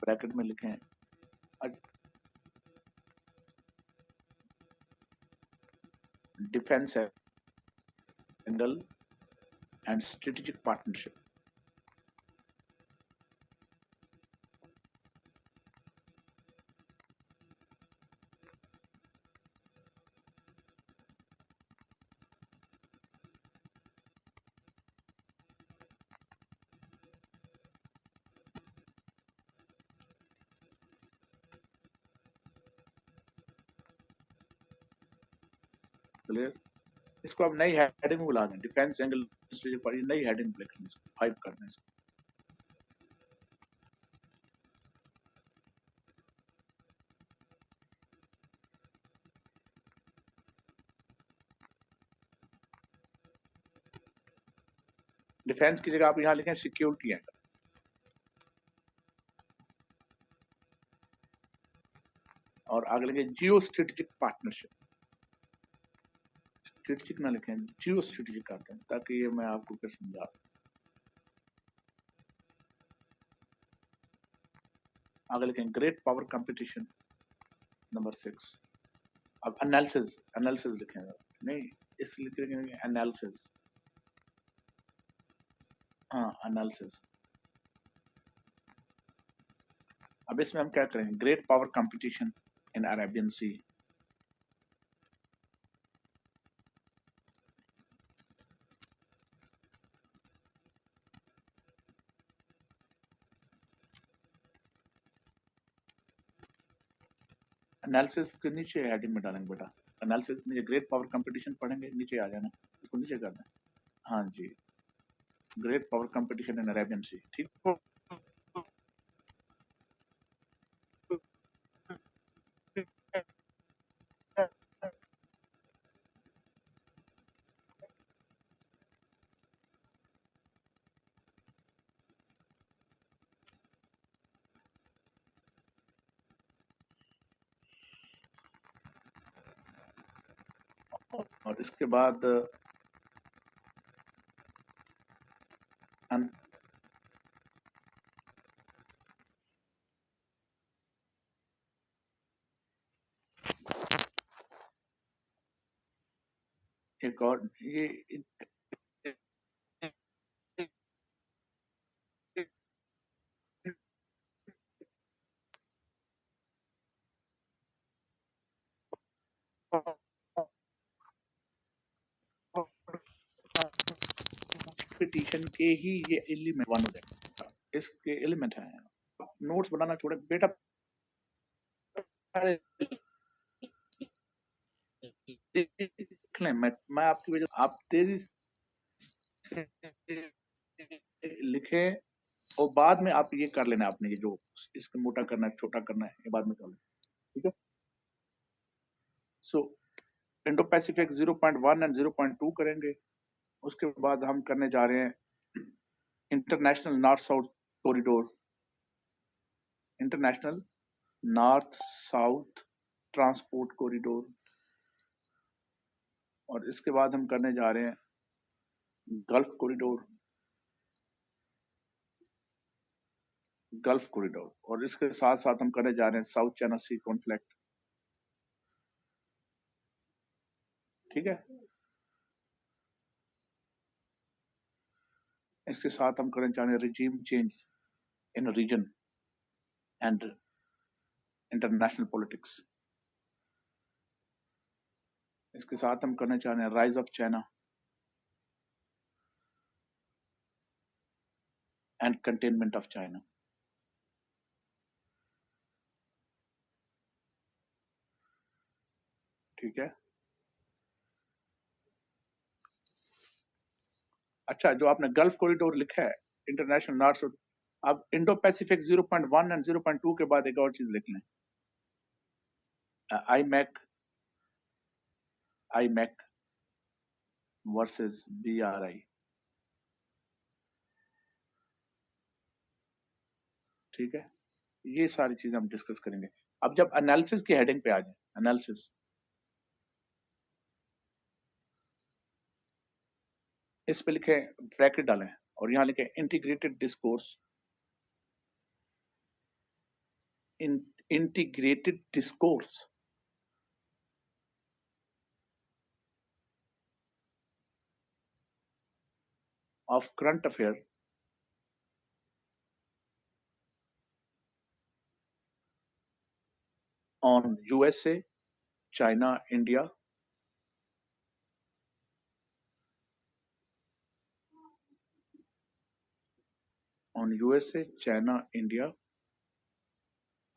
Bracket में लिखें Defense Angle and Strategic Partnership. Clear? इसको आप नई हेडिंग में बुला दें, डिफेंस एंगल स्ट्रेटेजिक पार्टी, नई हेडिंग लिखें, इसको 5 कर दें. डिफेंस की जगह आप यहाँ लिखें सिक्योरिटी एंगल. और आगे लिखें जियो स्ट्रेटेजिक पार्टनरशिप. स्ट्रेटेजिक ना लिखें, जियो स्ट्रेटेजिक करते हैं, ताकि ये मैं आपको फिर समझा. आगे लिखें ग्रेट पावर कंपटीशन. नंबर 6. अब एनालिसिस लिखें, नहीं इस लिखेंगे एनालिसिस. हाँ एनालिसिस. अब इसमें हम क्या करेंगे, great power competition in Arabian Sea. Analysis के नीचे हेडिंग में डालेंगे बेटा. एनालिसिस में ग्रेट पावर कंपटीशन पढ़ेंगे, नीचे आ जाना, इसको नीचे कर दें. हाँ जी, great power competition in Arabian sea. ठीक. और इसके बाद एक और ये कंपटीशन के ही ये एलिमेंट वन हो जाएगा. इसके एलिमेंट हैं. नोट्स बनाना छोड़े बेटा. मैं आपकी वजह आप तेजी से लिखें और बाद में आप ये कर लेना, आपने ये जो इसको मोटा करना है छोटा करना है ये बाद में कर लेना. ठीक है. सो इंडो पैसिफिक 0.1 एंड 0.2 करेंगे. उसके बाद हम करने जा रहे हैं international north south corridor. International north south transport corridor. और इसके बाद हम करने जा रहे हैं गल्फ कॉरिडोर. और इसके साथ साथ हम करने जा रहे हैं साउथ चाइना सी कॉन्फ्लिक्ट. ठीक है. इसके साथ हम करना चाह रहे हैं regime change in region and international politics. इसके साथ हम करना चाह रहे हैं rise of China and containment of China. ठीक है। अच्छा, जो आपने गल्फ कॉरिडोर लिखा है इंटरनेशनल नॉर्थ साउथ, अब इंडो पैसिफिक 0.1 एंड 0.2 के बाद एक और चीज लिख लें, आईमैक वर्सेस BRI। ठीक है, ये सारी चीजें हम डिस्कस करेंगे। अब जब एनालिसिस की हेडिंग पे आ जाए, एनालिसिस, इस पे लिखे ब्रैकेट डालें और यहाँ लिखे integrated discourse, integrated discourse of current affair on USA, China, India, on USA, China, India,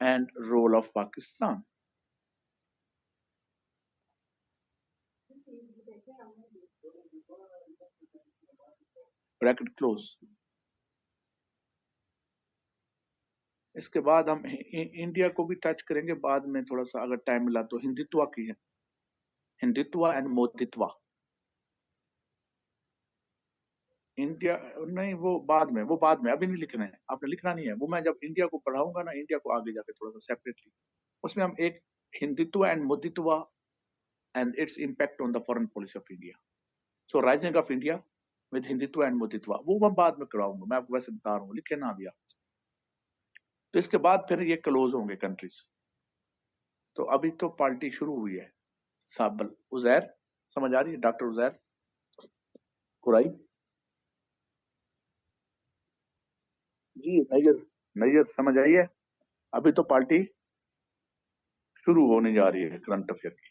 and role of Pakistan. Bracket close. इसके बाद हम इंडिया को भी टच करेंगे बाद में, थोड़ा सा अगर टाइम मिला तो। हिंदुत्व की है, हिंदुत्व एंड मोदित्व। इंडिया नहीं, वो बाद में, वो बाद में, अभी नहीं लिखना है, आपने लिखना नहीं है वो। मैं जब इंडिया को पढ़ाऊंगा ना, इंडिया को आगे जाके थोड़ा सा सेपरेटली, उसमें हम एक Hindutva and Moditva and its impact on the foreign policy of India. So rising of India with Hindutva and Moditva, वो मैं बाद में कराऊंगा। मैं आपको वैसे बता रहा हूँ, लिखे ना दिया। तो इसके बाद फिर ये क्लोज होंगे कंट्रीज। तो अभी तो पार्टी शुरू हुई है। साबल उजैर, समझ आ रही है? डॉक्टर उजैर कुराई जी, नैयर नैयर, समझ आई है? अभी तो पार्टी शुरू होने जा रही है करंट अफेयर की।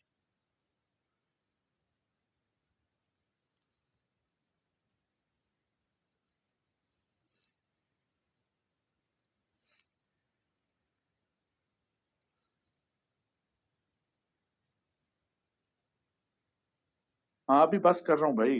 हाँ, अभी बस कर रहा हूँ भाई।